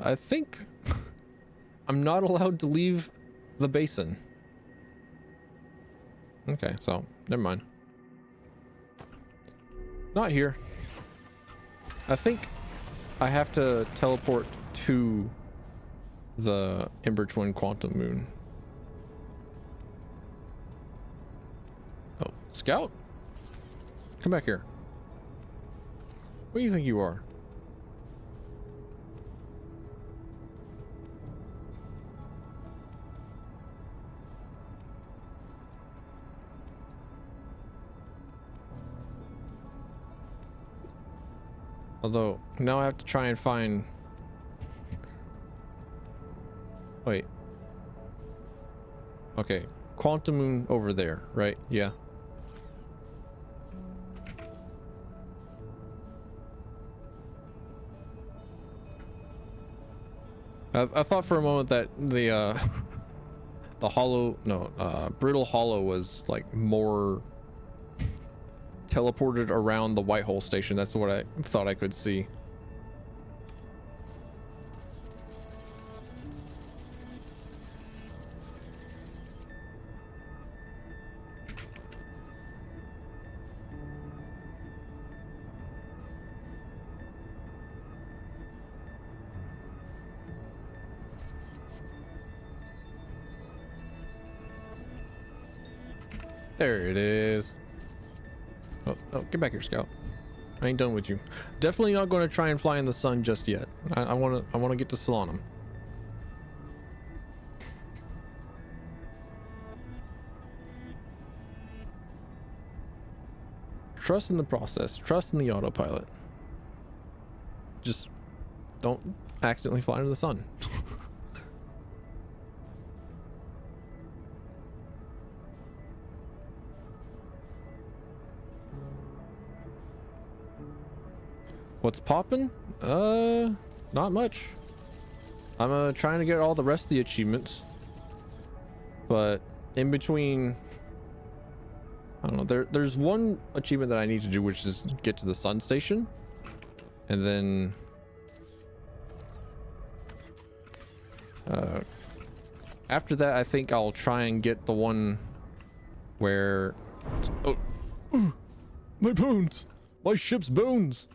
I think I'm not allowed to leave the basin. Okay, so never mind. Not here. I think I have to teleport to the Ember Twin Quantum Moon. Oh, Scout? Come back here. What do you think you are? Although, now I have to try and find... Wait. Okay. Quantum Moon over there, right? Yeah. I thought for a moment that the the hollow... No, Brittle Hollow was, like, more... teleported around the White Hole station. That's what I thought I could see. There it is. Oh, get back here, Scout. I ain't done with you. Definitely not going to try and fly in the sun just yet. I want to get to Solanum. Trust in the process. Trust in the autopilot. Just don't accidentally fly into the sun. What's poppin'? Not much. I'm trying to get all the rest of the achievements, but in between, I don't know. There's one achievement that I need to do, which is get to the sun station, and then after that, I think I'll try and get the one where my bones, my ship's bones.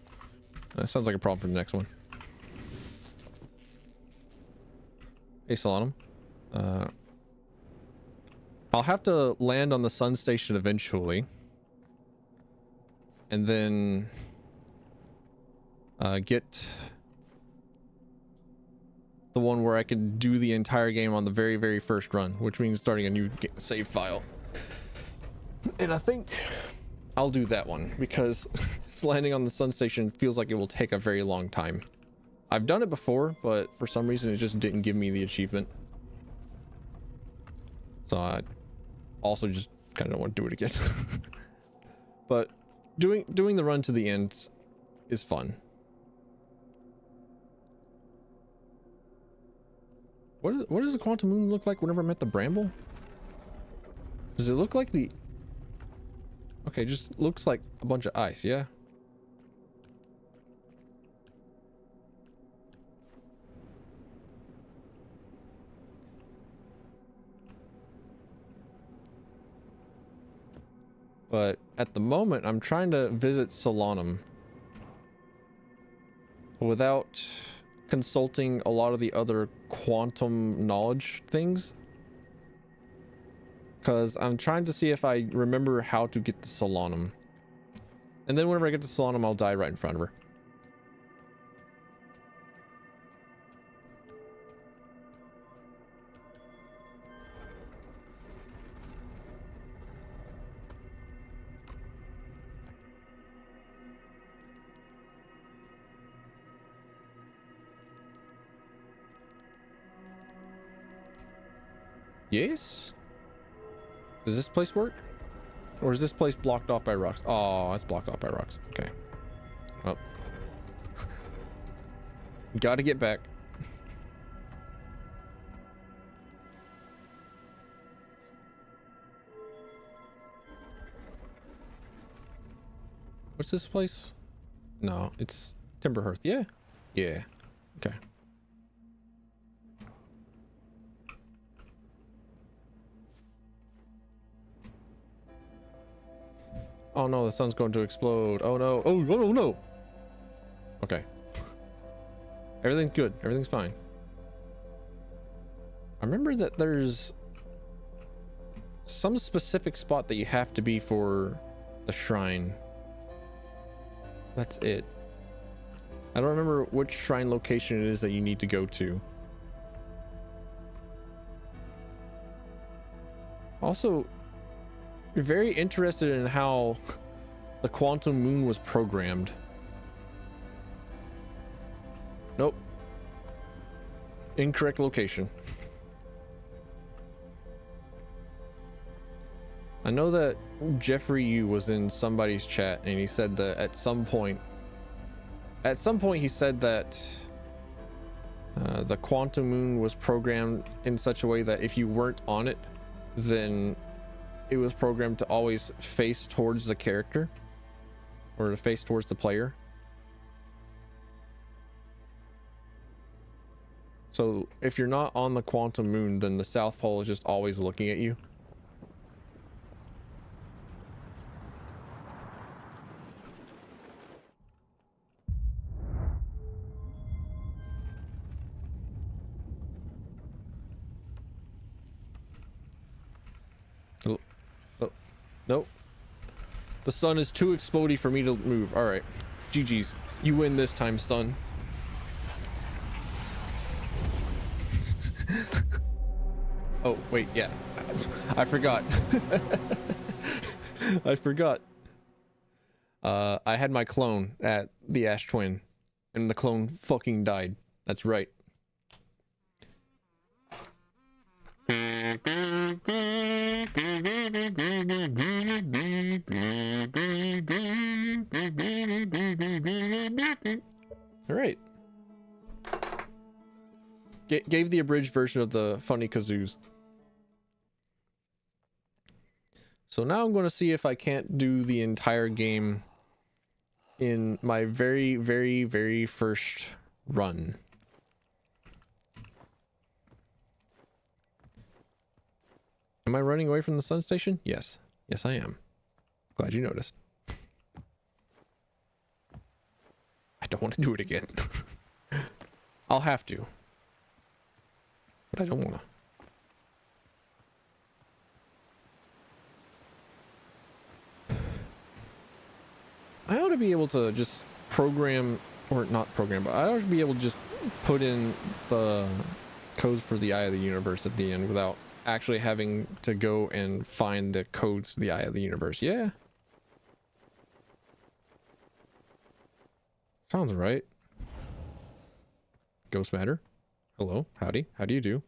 That sounds like a problem for the next one. Hey, Solanum. I'll have to land on the sun station eventually. And then get the one where I can do the entire game on the very, very first run, which means starting a new save file. And I think I'll do that one because landing on the sun station feels like it will take a very long time. I've done it before, but for some reason it just didn't give me the achievement. So I also just kind of don't want to do it again. But doing the run to the end is fun. What does the Quantum Moon look like whenever I met the Bramble? Does it look like the... Okay, just looks like a bunch of ice, yeah? But at the moment, I'm trying to visit Solanum without consulting a lot of the other quantum knowledge things. Because I'm trying to see if I remember how to get to Solanum. And then whenever I get to Solanum, I'll die right in front of her. Yes? Does this place work? Or is this place blocked off by rocks? Oh, it's blocked off by rocks. Okay. Well. Gotta get back. What's this place? No, it's Timberhearth. Yeah. Yeah. Okay. Oh no, the sun's going to explode. Oh no. Oh, no, no. Okay. Everything's good. Everything's fine. I remember that there's some specific spot that you have to be for the shrine. That's it. I don't remember which shrine location it is that you need to go to. Also, you're very interested in how the quantum moon was programmed. Nope. Incorrect location. I know that Jeffrey Yu was in somebody's chat and he said that at some point he said that the quantum moon was programmed in such a way that if you weren't on it, then it was programmed to always face towards the character or to face towards the player. So if you're not on the quantum moon, then the South Pole is just always looking at you. Oh, oh, nope. The sun is too explodey for me to move. All right, GG's. You win this time, son. Oh, wait, yeah. I forgot. I forgot. I had my clone at the Ash Twin, and the clone fucking died. That's right. All right. Gave the abridged version of the funny kazoos. So now I'm going to see if I can't do the entire game in my very, very, very first run. Am I running away from the sun station? Yes. Yes, I am. Glad you noticed. I don't want to do it again. I'll have to. But I don't want to. I ought to be able to just program, or not program, but I ought to be able to just put in the codes for the Eye of the Universe at the end without actually having to go and find the codes to the Eye of the Universe. Yeah. Sounds right. Ghost Matter. Hello. Howdy. How do you do?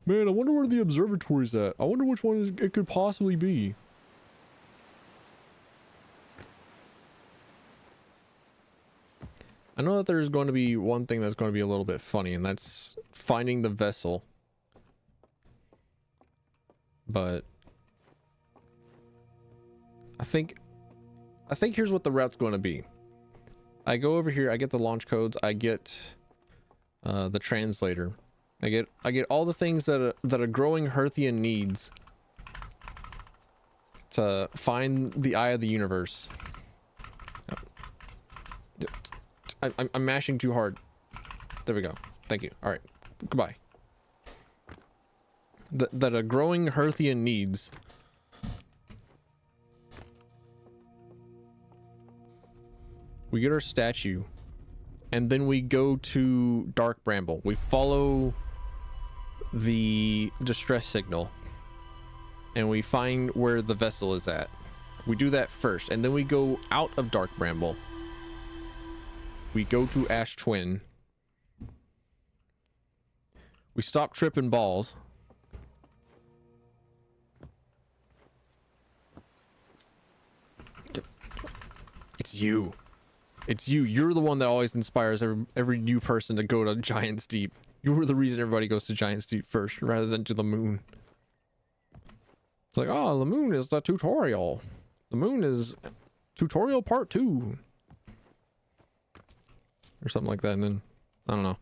Man, I wonder where the observatory's at. I wonder which one it could possibly be. I know that there's going to be one thing that's going to be a little bit funny, and that's finding the vessel. But I think here's what the route's going to be. I go over here, I get the launch codes, I get the translator. I get all the things that a growing Hearthian needs to find the eye of the universe. I'm mashing too hard. There we go. Thank you. All right. Goodbye. That a growing Hearthian needs. We get our statue, and then we go to Dark Bramble. We follow the distress signal, and we find where the vessel is at. We do that first, and then we go out of Dark Bramble. We go to Ash Twin. We stop tripping balls. It's you. It's you. You're the one that always inspires every new person to go to Giant's Deep. You're the reason everybody goes to Giant's Deep first, rather than to the moon. It's like, oh, the moon is the tutorial. The moon is tutorial part 2. Or something like that, and then, I don't know.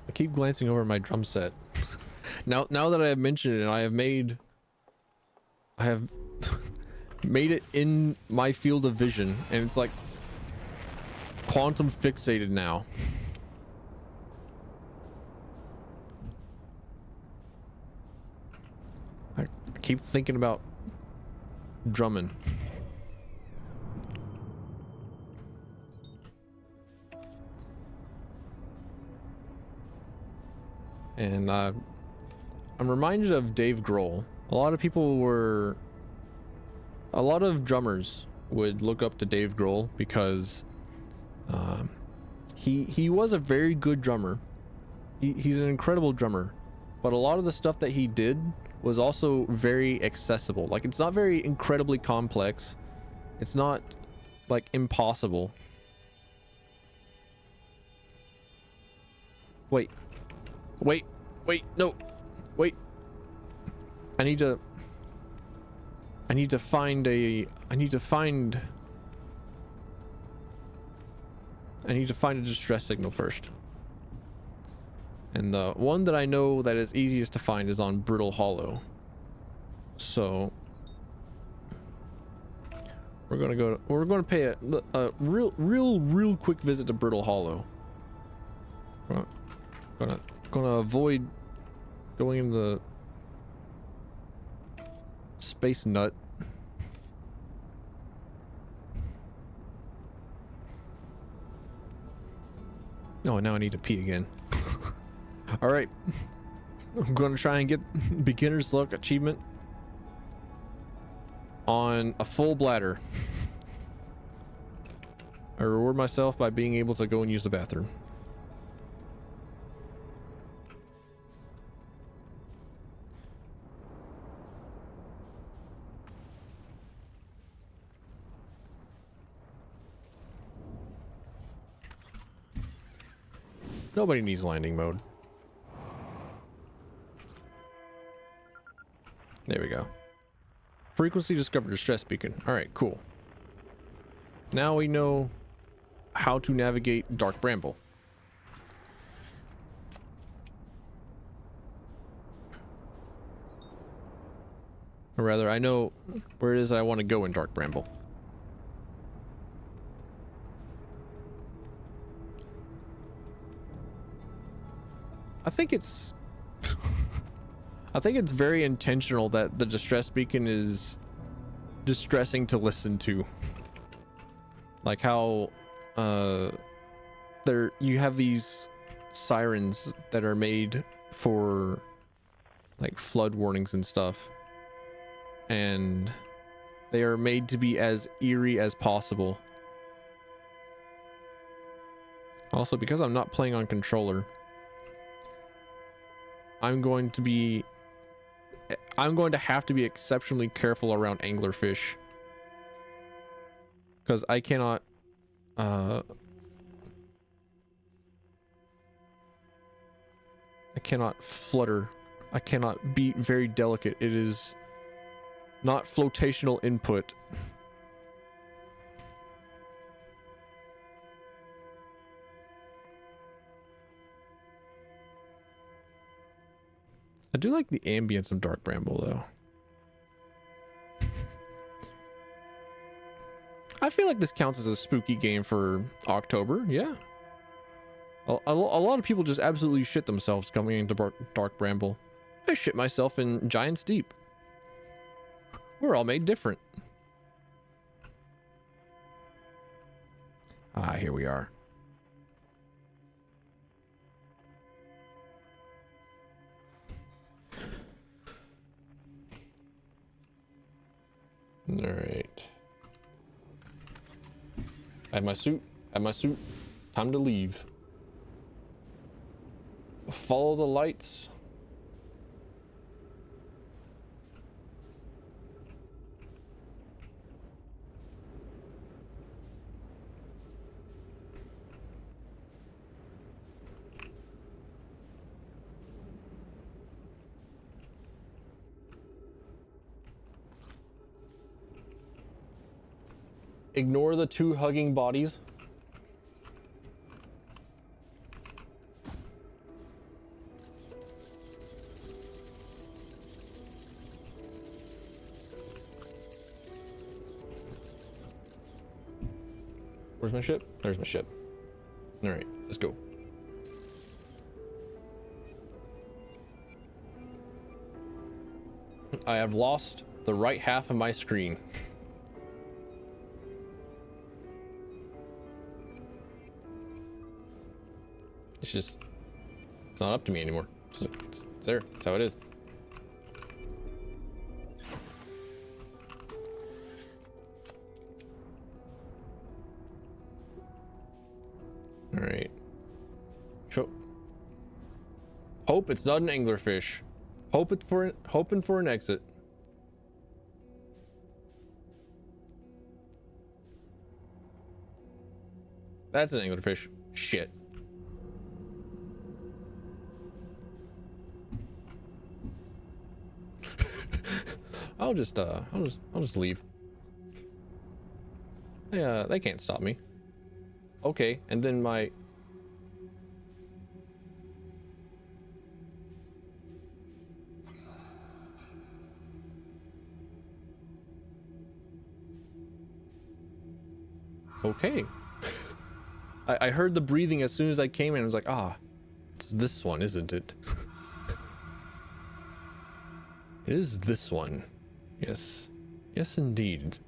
I keep glancing over my drum set. now that I have mentioned it, I have made it in my field of vision, and it's like quantum fixated now. I keep thinking about drumming. And I'm reminded of Dave Grohl. A lot of drummers would look up to Dave Grohl because he was a very good drummer. He's an incredible drummer, but a lot of the stuff that he did was also very accessible. Like, it's not very incredibly complex. It's not like impossible. Wait, no, wait. I need to find a distress signal first. And the one that I know that is easiest to find is on Brittle Hollow. So we're gonna pay a real quick visit to Brittle Hollow. Gonna avoid going into the space nut. Oh, now I need to pee again. All right, I'm gonna try and get beginner's luck achievement on a full bladder. I reward myself by being able to go and use the bathroom. Nobody needs landing mode. There we go. Frequency discovered distress beacon. Alright, cool. Now we know how to navigate Dark Bramble. Or rather, I know where it is that I want to go in Dark Bramble. I think it's very intentional that the distress beacon is distressing to listen to. Like how there you have these sirens that are made for like flood warnings and stuff, and they are made to be as eerie as possible. Also, because I'm not playing on controller, I'm going to have to be exceptionally careful around anglerfish, because I cannot flutter. I cannot be very delicate. It is not flotational input. I do like the ambience of Dark Bramble, though. I feel like this counts as a spooky game for October, yeah. A lot of people just absolutely shit themselves coming into Dark Bramble. I shit myself in Giant's Deep. We're all made different. Ah, here we are. All right. I have my suit. I have my suit. Time to leave. Follow the lights. Ignore the two hugging bodies. Where's my ship? There's my ship. All right, let's go. I have lost the right half of my screen. It's not up to me anymore. It's there. That's how it is. All right. Hope it's not an anglerfish. Hoping for an exit. That's an anglerfish. Shit. I'll just leave. They can't stop me. Okay, and then my okay. I heard the breathing as soon as I came in. I was like, ah, it's this one, isn't it? It is this one. Yes. Yes, indeed.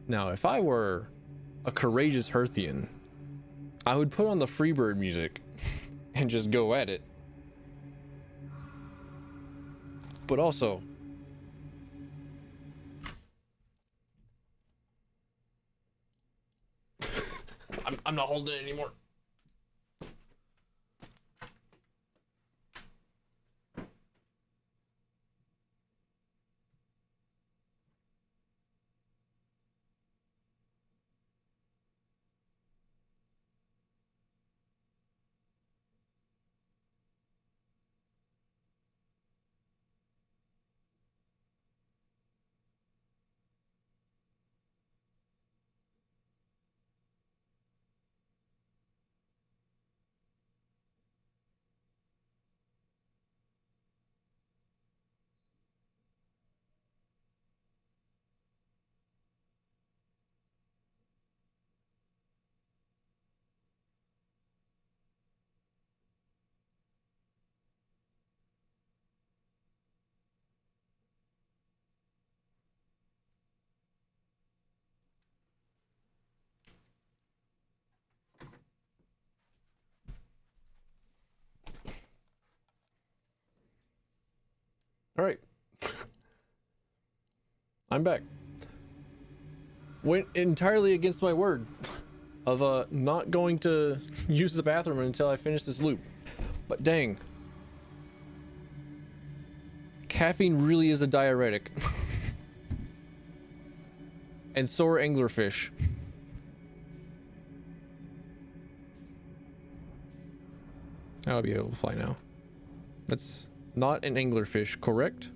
Now, if I were a courageous Hearthian, I would put on the Freebird music and just go at it. But also, I'm not holding it anymore. All right. I'm back. Went entirely against my word of not going to use the bathroom until I finish this loop. But dang. Caffeine really is a diuretic. And so are anglerfish. I'll be able to fly now. That's not an anglerfish, correct?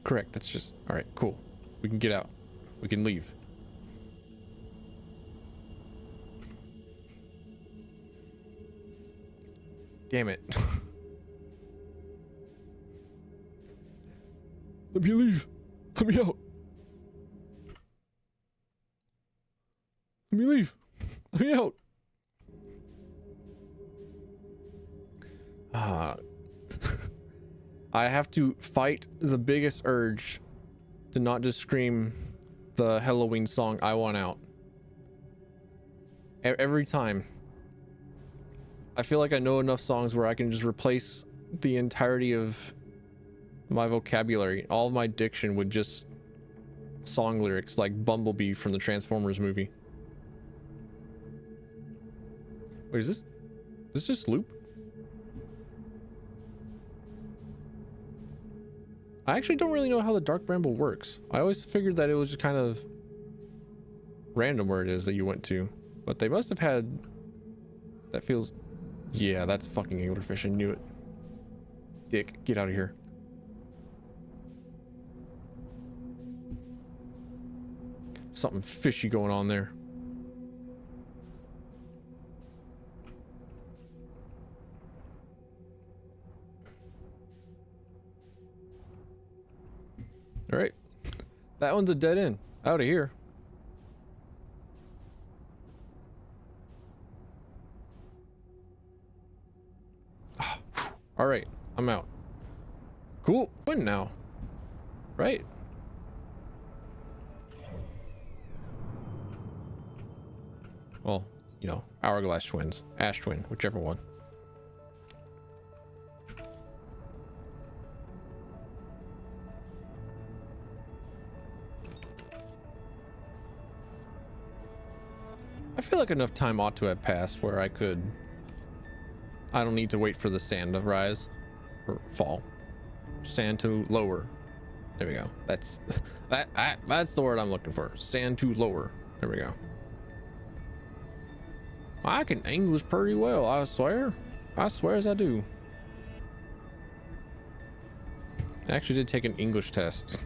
Correct. That's just all right. Cool. We can get out. We can leave. Damn it. Let me leave. Let me out. Let me leave. Let me out. I have to fight the biggest urge to not just scream the Halloween song I Want Out. Every time. I feel like I know enough songs where I can just replace the entirety of my vocabulary. All of my diction would just song lyrics like Bumblebee from the Transformers movie. Wait, is this just loop? I actually don't really know how the Dark Bramble works. I always figured that it was just kind of random where it is that you went to, but they must have had. That feels. Yeah, that's fucking anglerfish. I knew it. Dick, get out of here. Something fishy going on there. All right, that one's a dead end. Out of here. All right, I'm out. Cool. Win now. Right. Well, you know, Hourglass Twins, Ash Twin, whichever one. I feel like enough time ought to have passed where I don't need to wait for the sand to rise or fall. Sand to lower. There we go. That's that's the word I'm looking for. Sand to lower. There we go. I can English pretty well, I swear. I swear as I do. I actually did take an English test.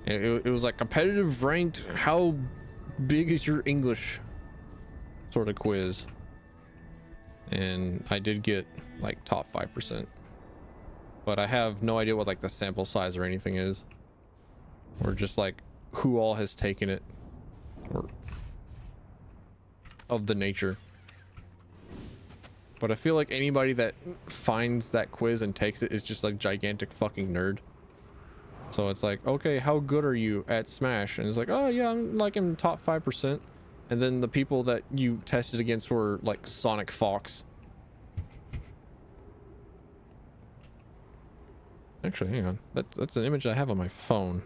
it was like competitive ranked, how big is your English sort of quiz. And I did get like top 5%. But I have no idea what like the sample size or anything is. Or just like who all has taken it. Or of the nature. But I feel like anybody that finds that quiz and takes it is just like gigantic fucking nerd. So it's like, okay, how good are you at Smash? And it's like, oh yeah, I'm like in top 5%. And then the people that you tested against were like Sonic Fox. Actually, hang on. That's an image I have on my phone.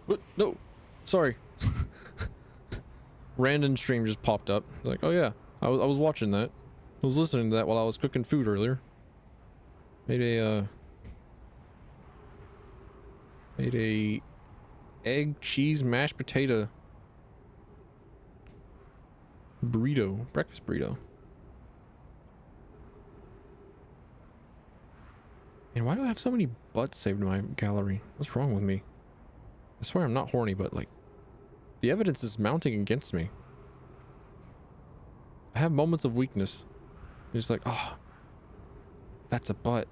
What? No. Sorry. Random stream just popped up. Like, oh yeah, I was watching that. I was listening to that while I was cooking food earlier. Made a egg cheese mashed potato burrito, breakfast burrito. And why do I have so many butts saved in my gallery? What's wrong with me? I swear I'm not horny, but like the evidence is mounting against me. I have moments of weakness. It's like, oh, that's a butt.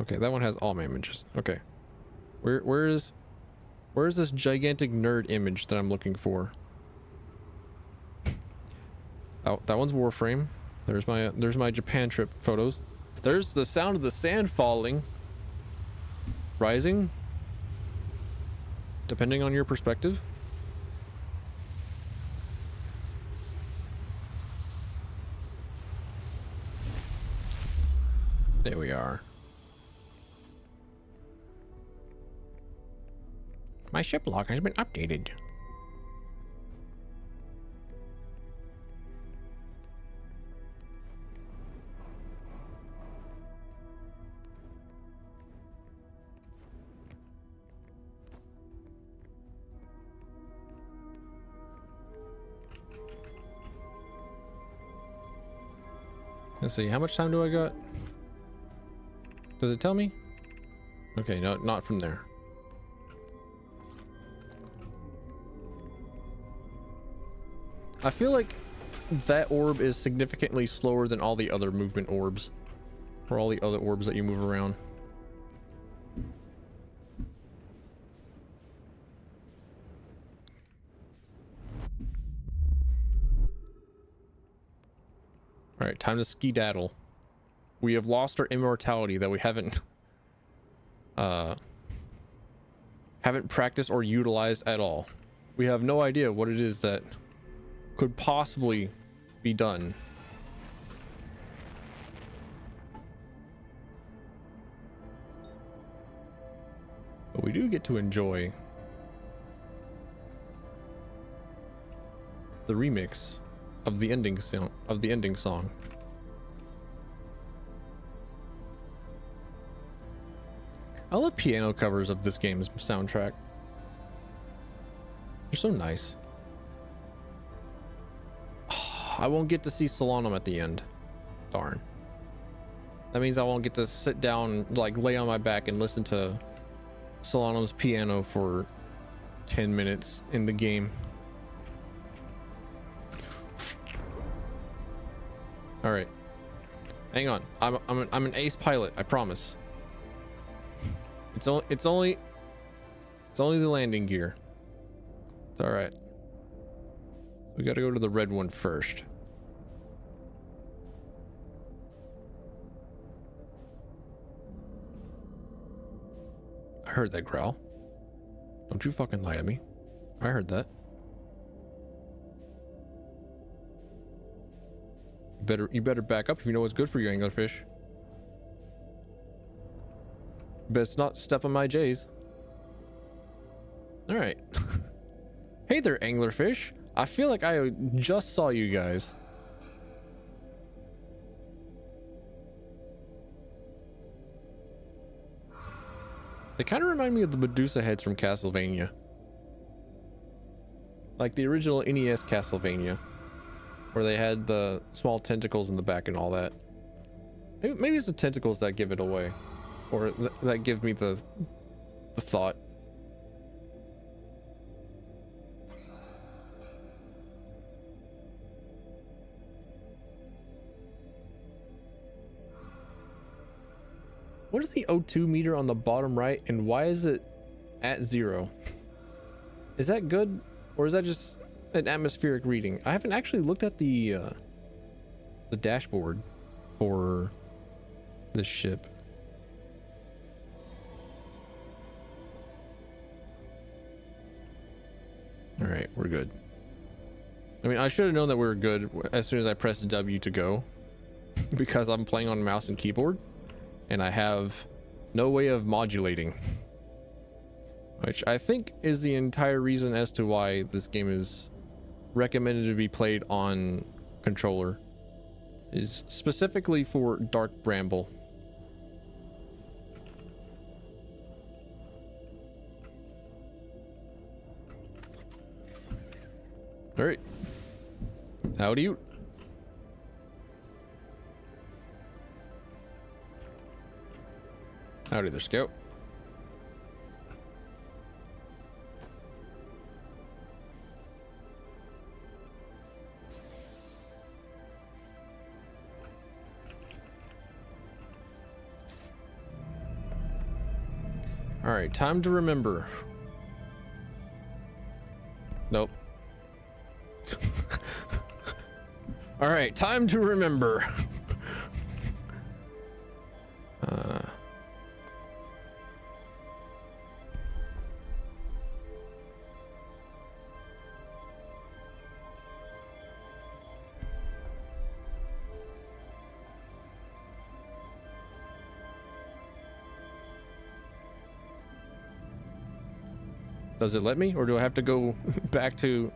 Okay, that one has all my images. Okay. Where is this gigantic nerd image that I'm looking for? Oh, that one's Warframe. There's my Japan trip photos. There's the sound of the sand falling. Rising. Depending on your perspective. There we are. My ship log has been updated. Let's see, how much time do I got? Does it tell me? Okay, no, not from there. I feel like that orb is significantly slower than all the other movement orbs. Or all the other orbs that you move around. Alright, time to skedaddle. We have lost our immortality that we haven't practiced or utilized at all. We have no idea what it is that could possibly be done. But we do get to enjoy the remix of the ending song. I love piano covers of this game's soundtrack. They're so nice. I won't get to see Solanum at the end. Darn. That means I won't get to sit down, like lay on my back and listen to Solanum's piano for 10 minutes in the game. All right, hang on. I'm an ace pilot. I promise. It's only the landing gear. It's all right. We got to go to the red one first. I heard that growl. Don't you fucking lie to me. I heard that. You better back up if you know what's good for you, anglerfish. Best not step on my J's. All right. Hey there, anglerfish. I feel like I just saw you guys. They kind of remind me of the Medusa heads from Castlevania. Like the original NES Castlevania, where they had the small tentacles in the back and all that. Maybe it's the tentacles that give it away, or that give me the thought. What is the O2 meter on the bottom right, and why is it at 0? Is that good, or is that just an atmospheric reading? I haven't actually looked at the dashboard for this ship. All right, we're good. I mean, I should have known that we were good as soon as I pressed W to go, because I'm playing on mouse and keyboard, and I have no way of modulating, which I think is the entire reason as to why this game is recommended to be played on controller, is specifically for Dark Bramble. All right, howdy you. Howdy there, Scout. All right, time to remember. Nope. All right, time to remember. Does it let me, or do I have to go back to...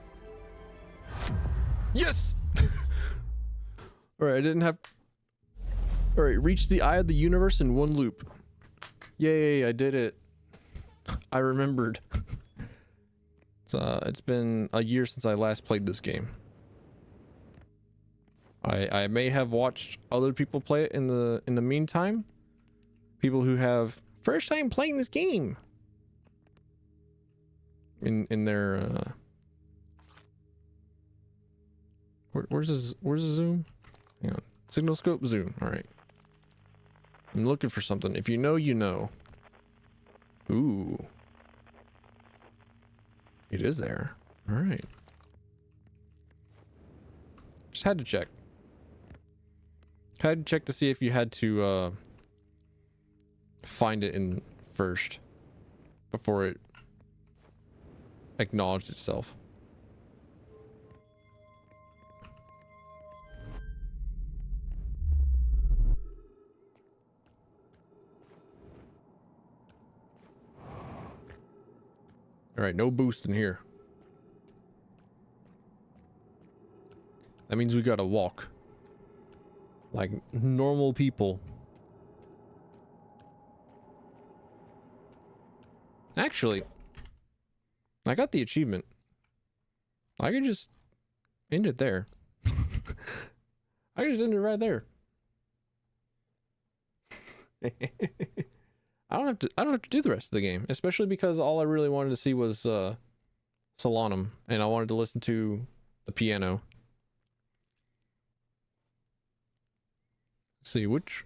Yes! All right, I didn't have... All right, reach the eye of the universe in one loop. Yay, I did it. I remembered. It's been a year since I last played this game. I may have watched other people play it in the meantime. People who have first time playing this game in their where's the zoom? Hang on. Signal scope zoom. All right. I'm looking for something. If you know, you know. Ooh. It is there. All right. Just had to check. Had to check to see if you had to find it in first before it acknowledged itself. All right, no boost in here. That means we gotta walk like normal people. Actually, I got the achievement. I could just end it there. I could just end it right there. I don't have to do the rest of the game, especially because all I really wanted to see was Solanum, and I wanted to listen to the piano. Let's see which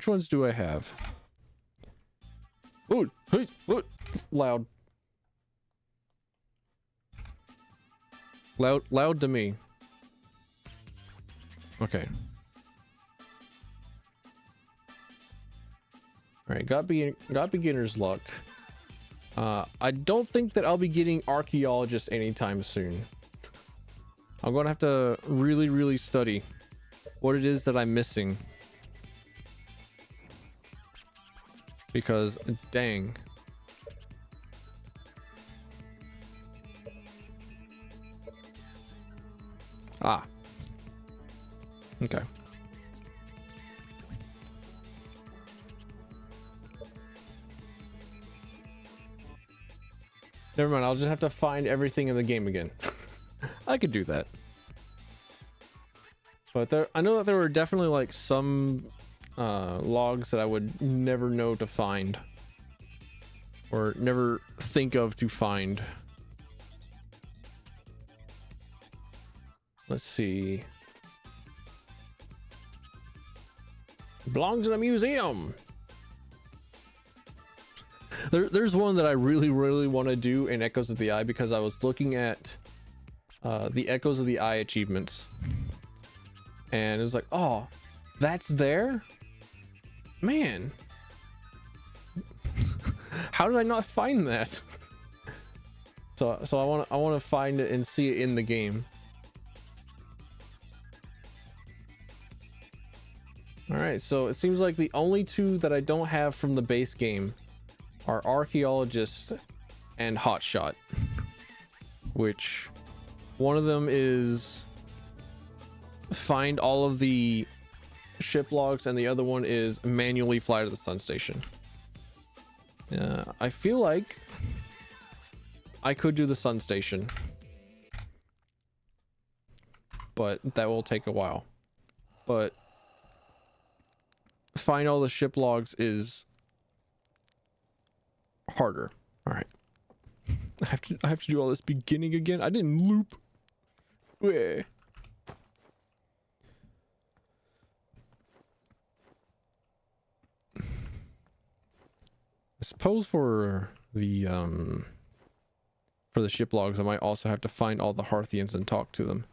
ones do I have? Oh, hey, what? Loud to me. Okay. All right, got beginner's luck. I don't think that I'll be getting archaeologist anytime soon. I'm gonna have to really study what it is that I'm missing, because dang. Ah. Okay. Never mind, I'll just have to find everything in the game again. I could do that. But I know that there were definitely like some logs that I would never know to find. Or never think of to find. Let's see. Belongs in a museum. There's one that I really want to do in Echoes of the Eye, because I was looking at the Echoes of the Eye achievements, and it was like, oh, that's there, man. How did I not find that? So I want to find it and see it in the game. All right, so it seems like the only two that I don't have from the base game are Archaeologist and Hotshot, which one of them is find all of the ship logs and the other one is manually fly to the sun station. I feel like I could do the sun station, but that will take a while. But find all the ship logs is harder. All right. I have to do all this beginning again. I didn't loop. Where? I suppose for the ship logs, I might also have to find all the Hearthians and talk to them.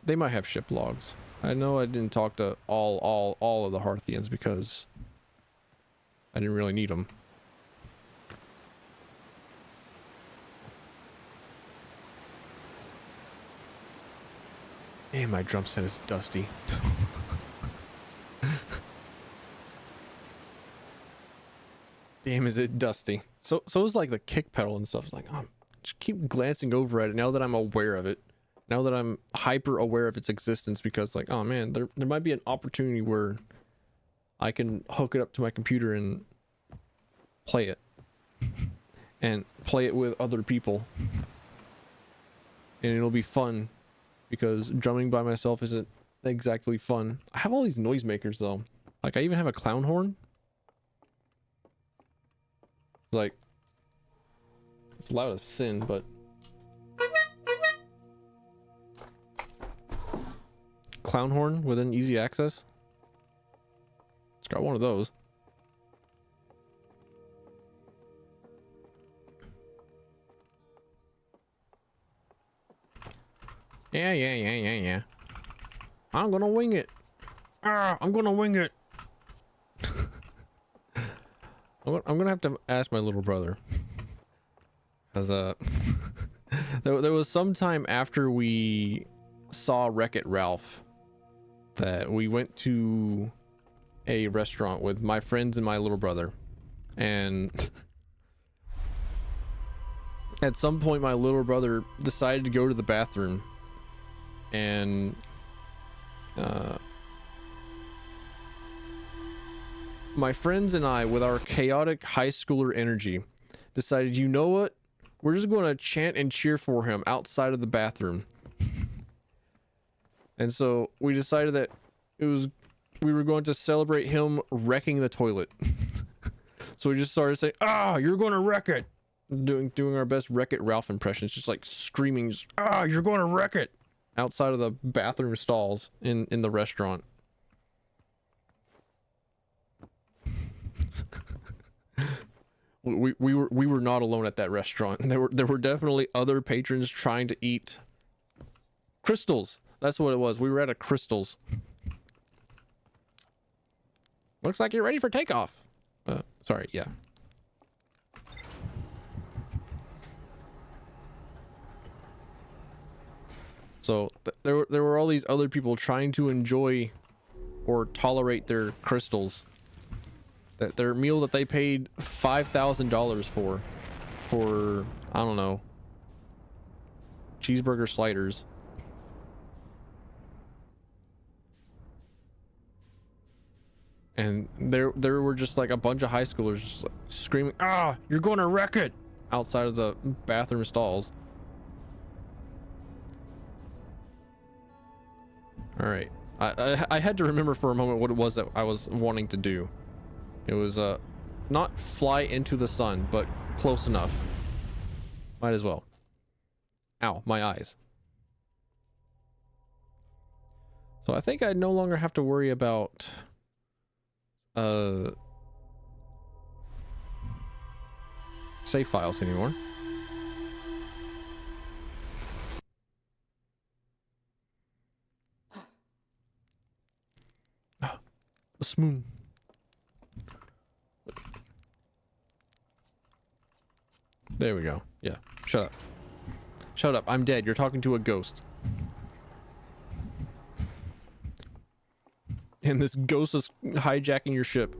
They might have ship logs. I know I didn't talk to all of the Hearthians because I didn't really need them. Damn, my drum set is dusty. Damn, is it dusty. So is like the kick pedal and stuff. It's like, oh, just keep glancing over at it now that I'm aware of it. Now that I'm hyper aware of its existence, because like, oh man, there might be an opportunity where I can hook it up to my computer and play it. And play it with other people. And it'll be fun, because drumming by myself isn't exactly fun. I have all these noisemakers though. Like I even have a clown horn. Like it's loud as sin, but clown horn within easy access. It's got one of those. Yeah. I'm gonna wing it. I'm gonna wing it. I'm gonna have to ask my little brother. Cause there was some time after we saw Wreck-It Ralph that we went to a restaurant with my friends and my little brother, and at some point my little brother decided to go to the bathroom, and my friends and I, with our chaotic high schooler energy, decided, you know what, we're just going to chant and cheer for him outside of the bathroom. And so we decided that we were going to celebrate him wrecking the toilet. So we just started saying, you're going to wreck it, doing our best Wreck-It Ralph impressions, just like screaming, you're going to wreck it, outside of the bathroom stalls in the restaurant. we were not alone at that restaurant. There were definitely other patrons trying to eat crystals. That's what it was. We were at a Crystals. Looks like you're ready for takeoff. Sorry, yeah. So there were all these other people trying to enjoy or tolerate their crystals. That their meal that they paid $5,000 for I don't know, cheeseburger sliders. And there were just like a bunch of high schoolers just like screaming, you're going to wreck it, outside of the bathroom stalls. All right, I had to remember for a moment what it was that I was wanting to do. It was not fly into the sun, but close enough. Might as well. Ow, my eyes. So I think I no longer have to worry about save files anymore. The swoon. There we go. Yeah. Shut up. Shut up. I'm dead. You're talking to a ghost. And this ghost is hijacking your ship.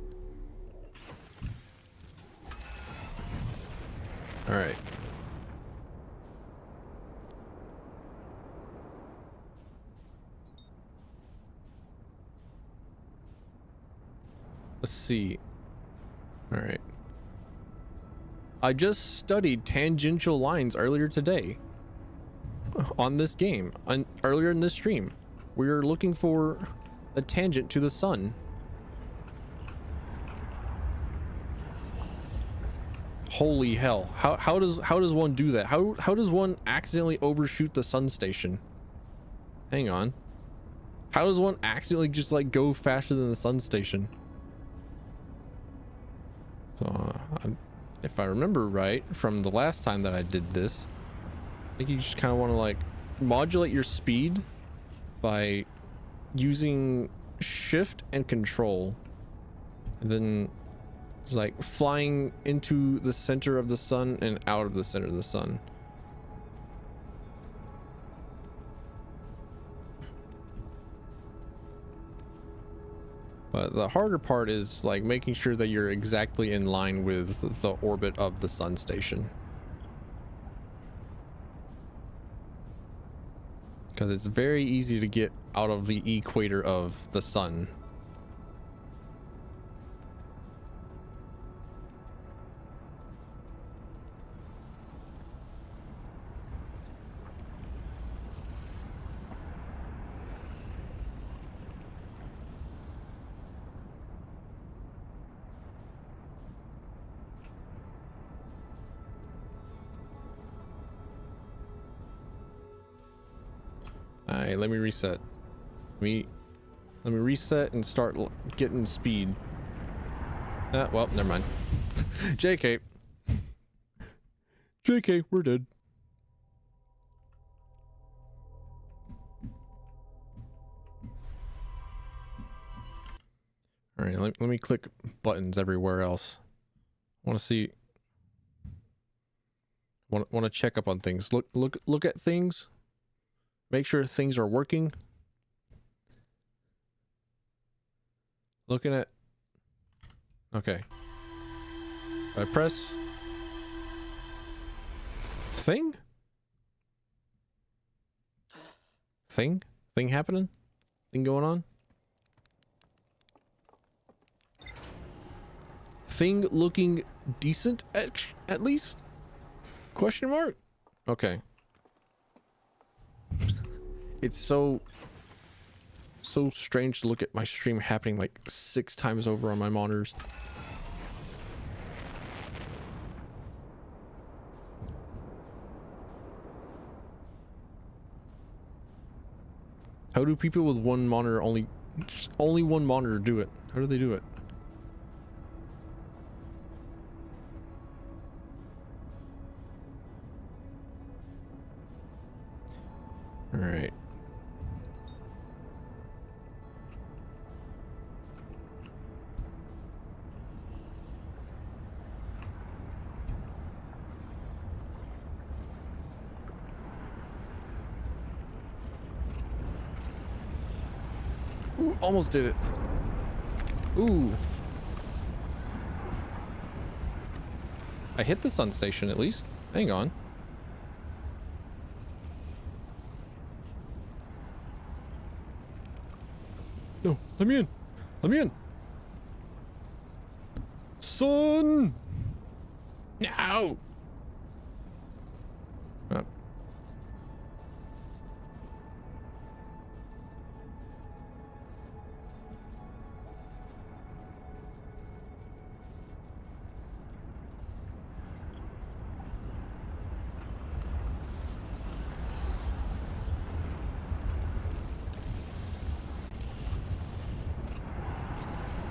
All right. Let's see. All right. I just studied tangential lines earlier today on this game. Earlier in this stream, we were looking for a tangent to the sun. Holy hell! How does one do that? How does one accidentally overshoot the sun station? Hang on. How does one accidentally just like go faster than the sun station? So if I remember right from the last time that I did this, I think you just kind of want to like modulate your speed by using shift and control, and then it's like flying into the center of the sun and out of the center of the sun. But the harder part is like making sure that you're exactly in line with the orbit of the sun station, because it's very easy to get out of the equator of the sun. Alright, let me reset. Let me reset and start getting speed. Well, never mind. JK. JK, we're dead. Alright, let me click buttons everywhere else. Want to see... Want to check up on things. Look at things. Make sure things are working. Looking at... Okay. I press... Thing? Thing? Thing happening? Thing going on? Thing looking decent at least? Question mark? Okay. It's so strange to look at my stream happening like 6 times over on my monitors. How do people with one monitor only one monitor do it? How do they do it? All right. Ooh, almost did it. Ooh. I hit the sun station at least. Hang on. No, let me in. Let me in. Sun! No!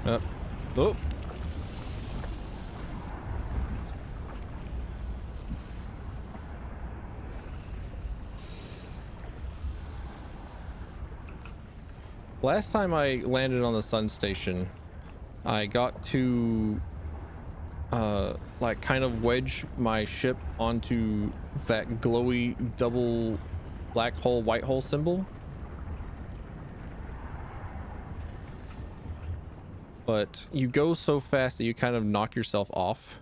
Oh. Oh. Last time I landed on the sun station, I got to like kind of wedge my ship onto that glowy double black hole white hole symbol. But you go so fast that you kind of knock yourself off.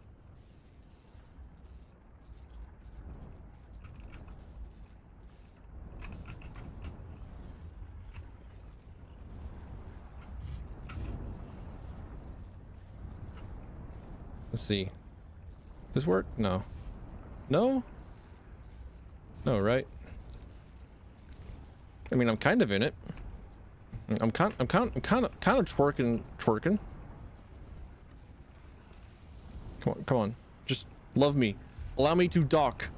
Let's see. Does this work? No. No? No, right? I mean, I'm kind of in it. I'm kind of twerking. Come on. Just love me. Allow me to dock.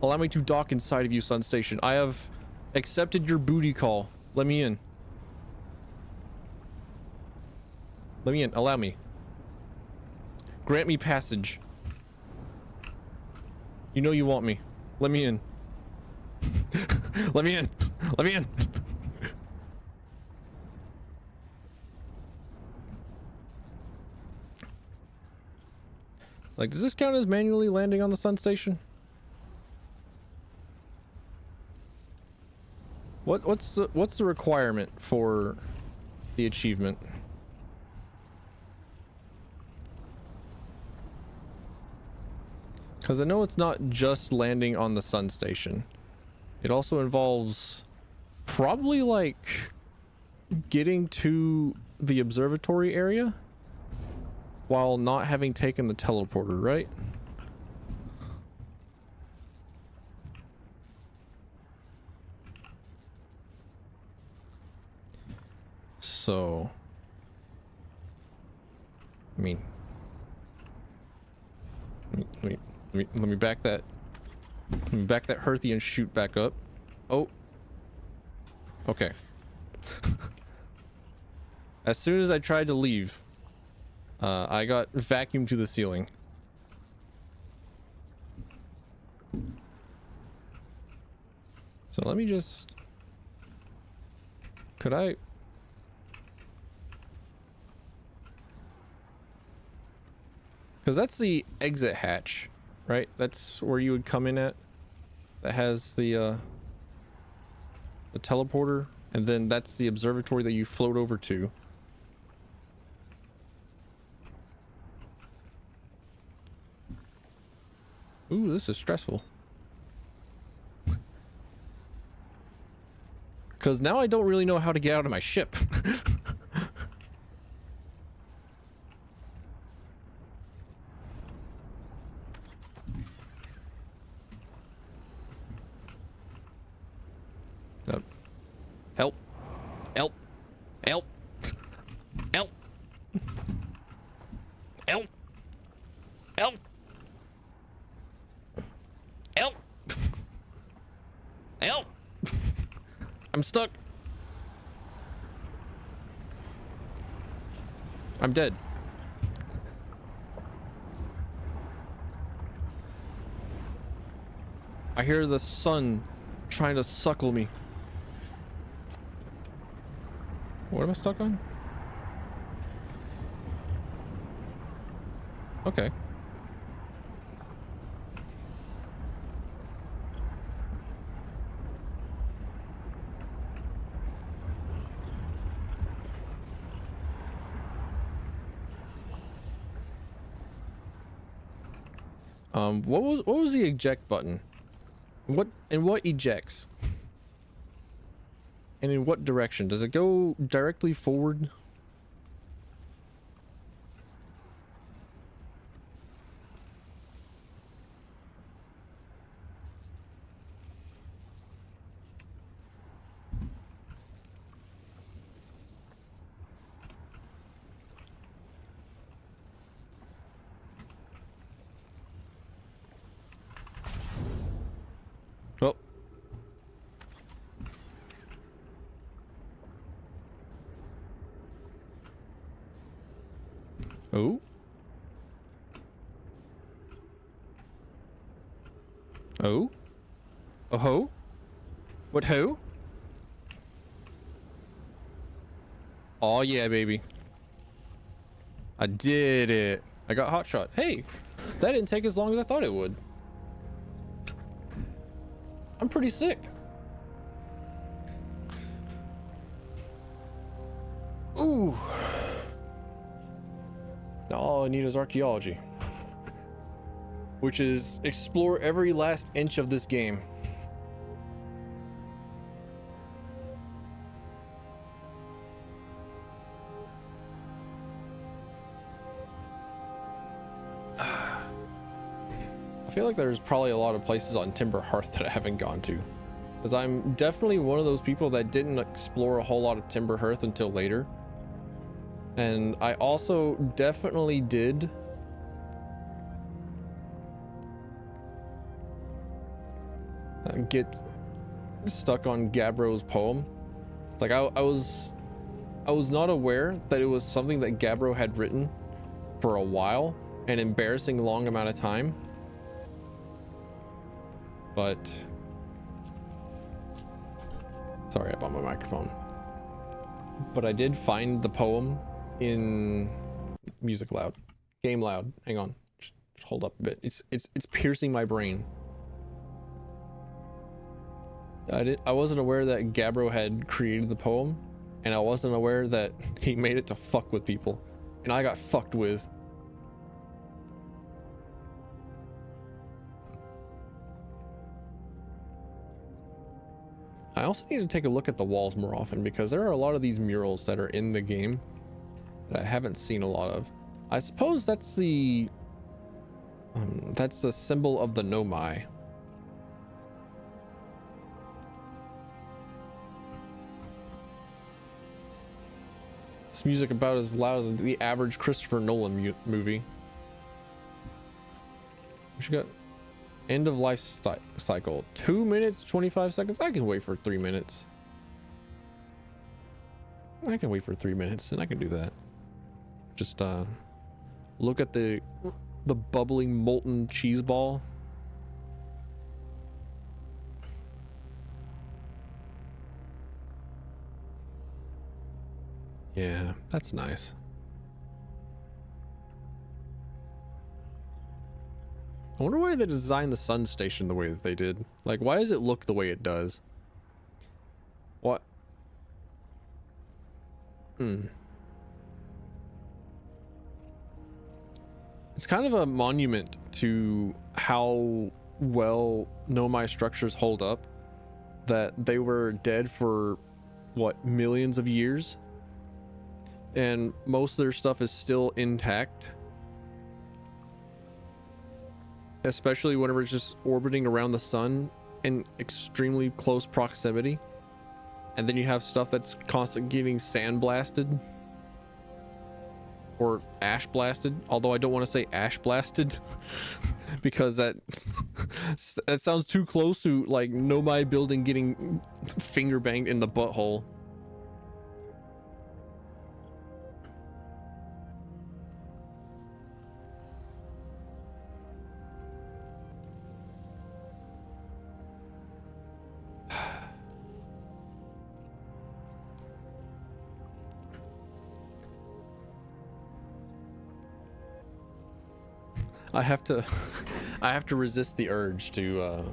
Allow me to dock inside of you, Sun Station. I have accepted your booty call. Let me in. Let me in. Allow me. Grant me passage. You know you want me. Let me in. Let me in. Let me in. Like, does this count as manually landing on the sun station? What's the requirement for the achievement? Because I know it's not just landing on the sun station. It also involves probably like getting to the observatory area while not having taken the teleporter, right? So, I mean, let me back that. Let me back that Herthy and shoot back up. Oh. Okay. As soon as I tried to leave, I got vacuumed to the ceiling. So let me just... Could I... Because that's the exit hatch, right? That's where you would come in at. That has the teleporter, and then that's the observatory that you float over to. Ooh, this is stressful. Because now I don't really know how to get out of my ship. Help. Help. Help. Help. Help. Help. Help. Help. I'm stuck. I'm dead. I hear the sun trying to suckle me. What am I stuck on? Okay. What was the eject button? What ejects? And in what direction? Does it go directly forward? Oh. Oh. Oh. Oh ho? What ho? Oh yeah, baby. I did it. I got hot shot. Hey, that didn't take as long as I thought it would. I'm pretty sick. Ooh. Now all I need is archaeology, which is explore every last inch of this game. I feel like there's probably a lot of places on Timber Hearth that I haven't gone to, because I'm definitely one of those people that didn't explore a whole lot of Timber Hearth until later. And I also definitely did get stuck on Gabbro's poem. Like I was not aware that it was something that Gabbro had written for a while, an embarrassing long amount of time. But sorry about my microphone. But I did find the poem in music loud, game loud. Hang on, just hold up a bit. It's piercing my brain. I wasn't aware that Gabbro had created the poem, and I wasn't aware that he made it to fuck with people, and I got fucked with. I also need to take a look at the walls more often, because there are a lot of these murals that are in the game that I haven't seen a lot of. I suppose that's the symbol of the Nomai. This music about as loud as the average Christopher Nolan movie. What you got? End of life cycle. 2 minutes 25 seconds. I can wait for 3 minutes. I can wait for 3 minutes and I can do that. Just look at the bubbling molten cheese ball. Yeah, that's nice. I wonder why they designed the sun station the way that they did. Like, why does it look the way it does? What? It's kind of a monument to how well Nomai structures hold up, that they were dead for what, millions of years, and most of their stuff is still intact, especially whenever it's just orbiting around the sun in extremely close proximity. And then you have stuff that's constantly getting sandblasted or ash blasted, although I don't want to say ash blasted because that sounds too close to like Nomai building getting finger banged in the butthole. I have to resist the urge to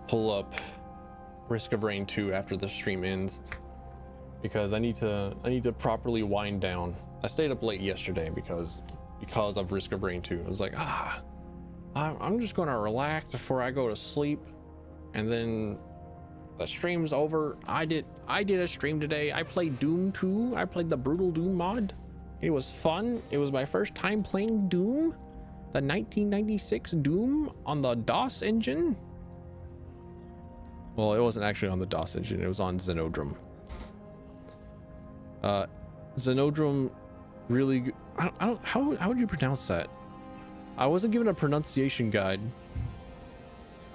pull up Risk of Rain 2 after the stream ends, because I need to properly wind down. I stayed up late yesterday because of Risk of Rain 2. I was like, I'm just gonna relax before I go to sleep, and then the stream's over. I did a stream today. I played Doom 2. I played the Brutal Doom mod. It was fun. It was my first time playing Doom. The 1996 Doom on the DOS engine. Well, it wasn't actually on the DOS engine. It was on Xenodrum. Xenodrum really... I don't... How would you pronounce that? I wasn't given a pronunciation guide.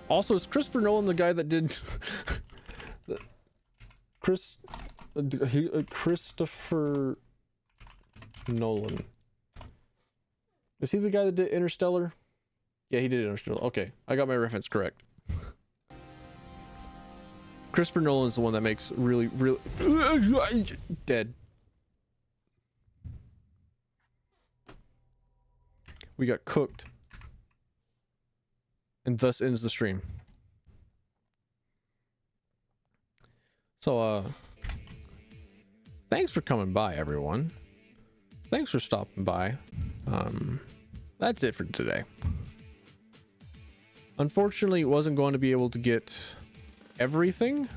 Also, is Christopher Nolan the guy that did... Christopher Nolan. Is he the guy that did Interstellar? Yeah, he did Interstellar. Okay, I got my reference correct. Christopher Nolan's the one that makes really dead. We got cooked. And thus ends the stream. So, thanks for coming by, everyone. Thanks for stopping by. That's it for today. Unfortunately, wasn't going to be able to get everything,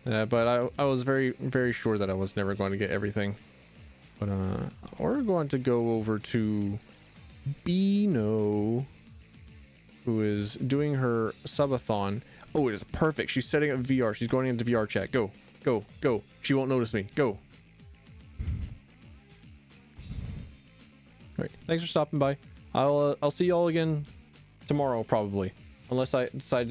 but I was very, very sure that I was never going to get everything. But we're going to go over to Bino, who is doing her subathon. Oh, it is perfect. She's setting up VR. She's going into VR chat. Go, go, go. She won't notice me. Go. All right. Thanks for stopping by. I'll see y'all again tomorrow, probably, unless I decide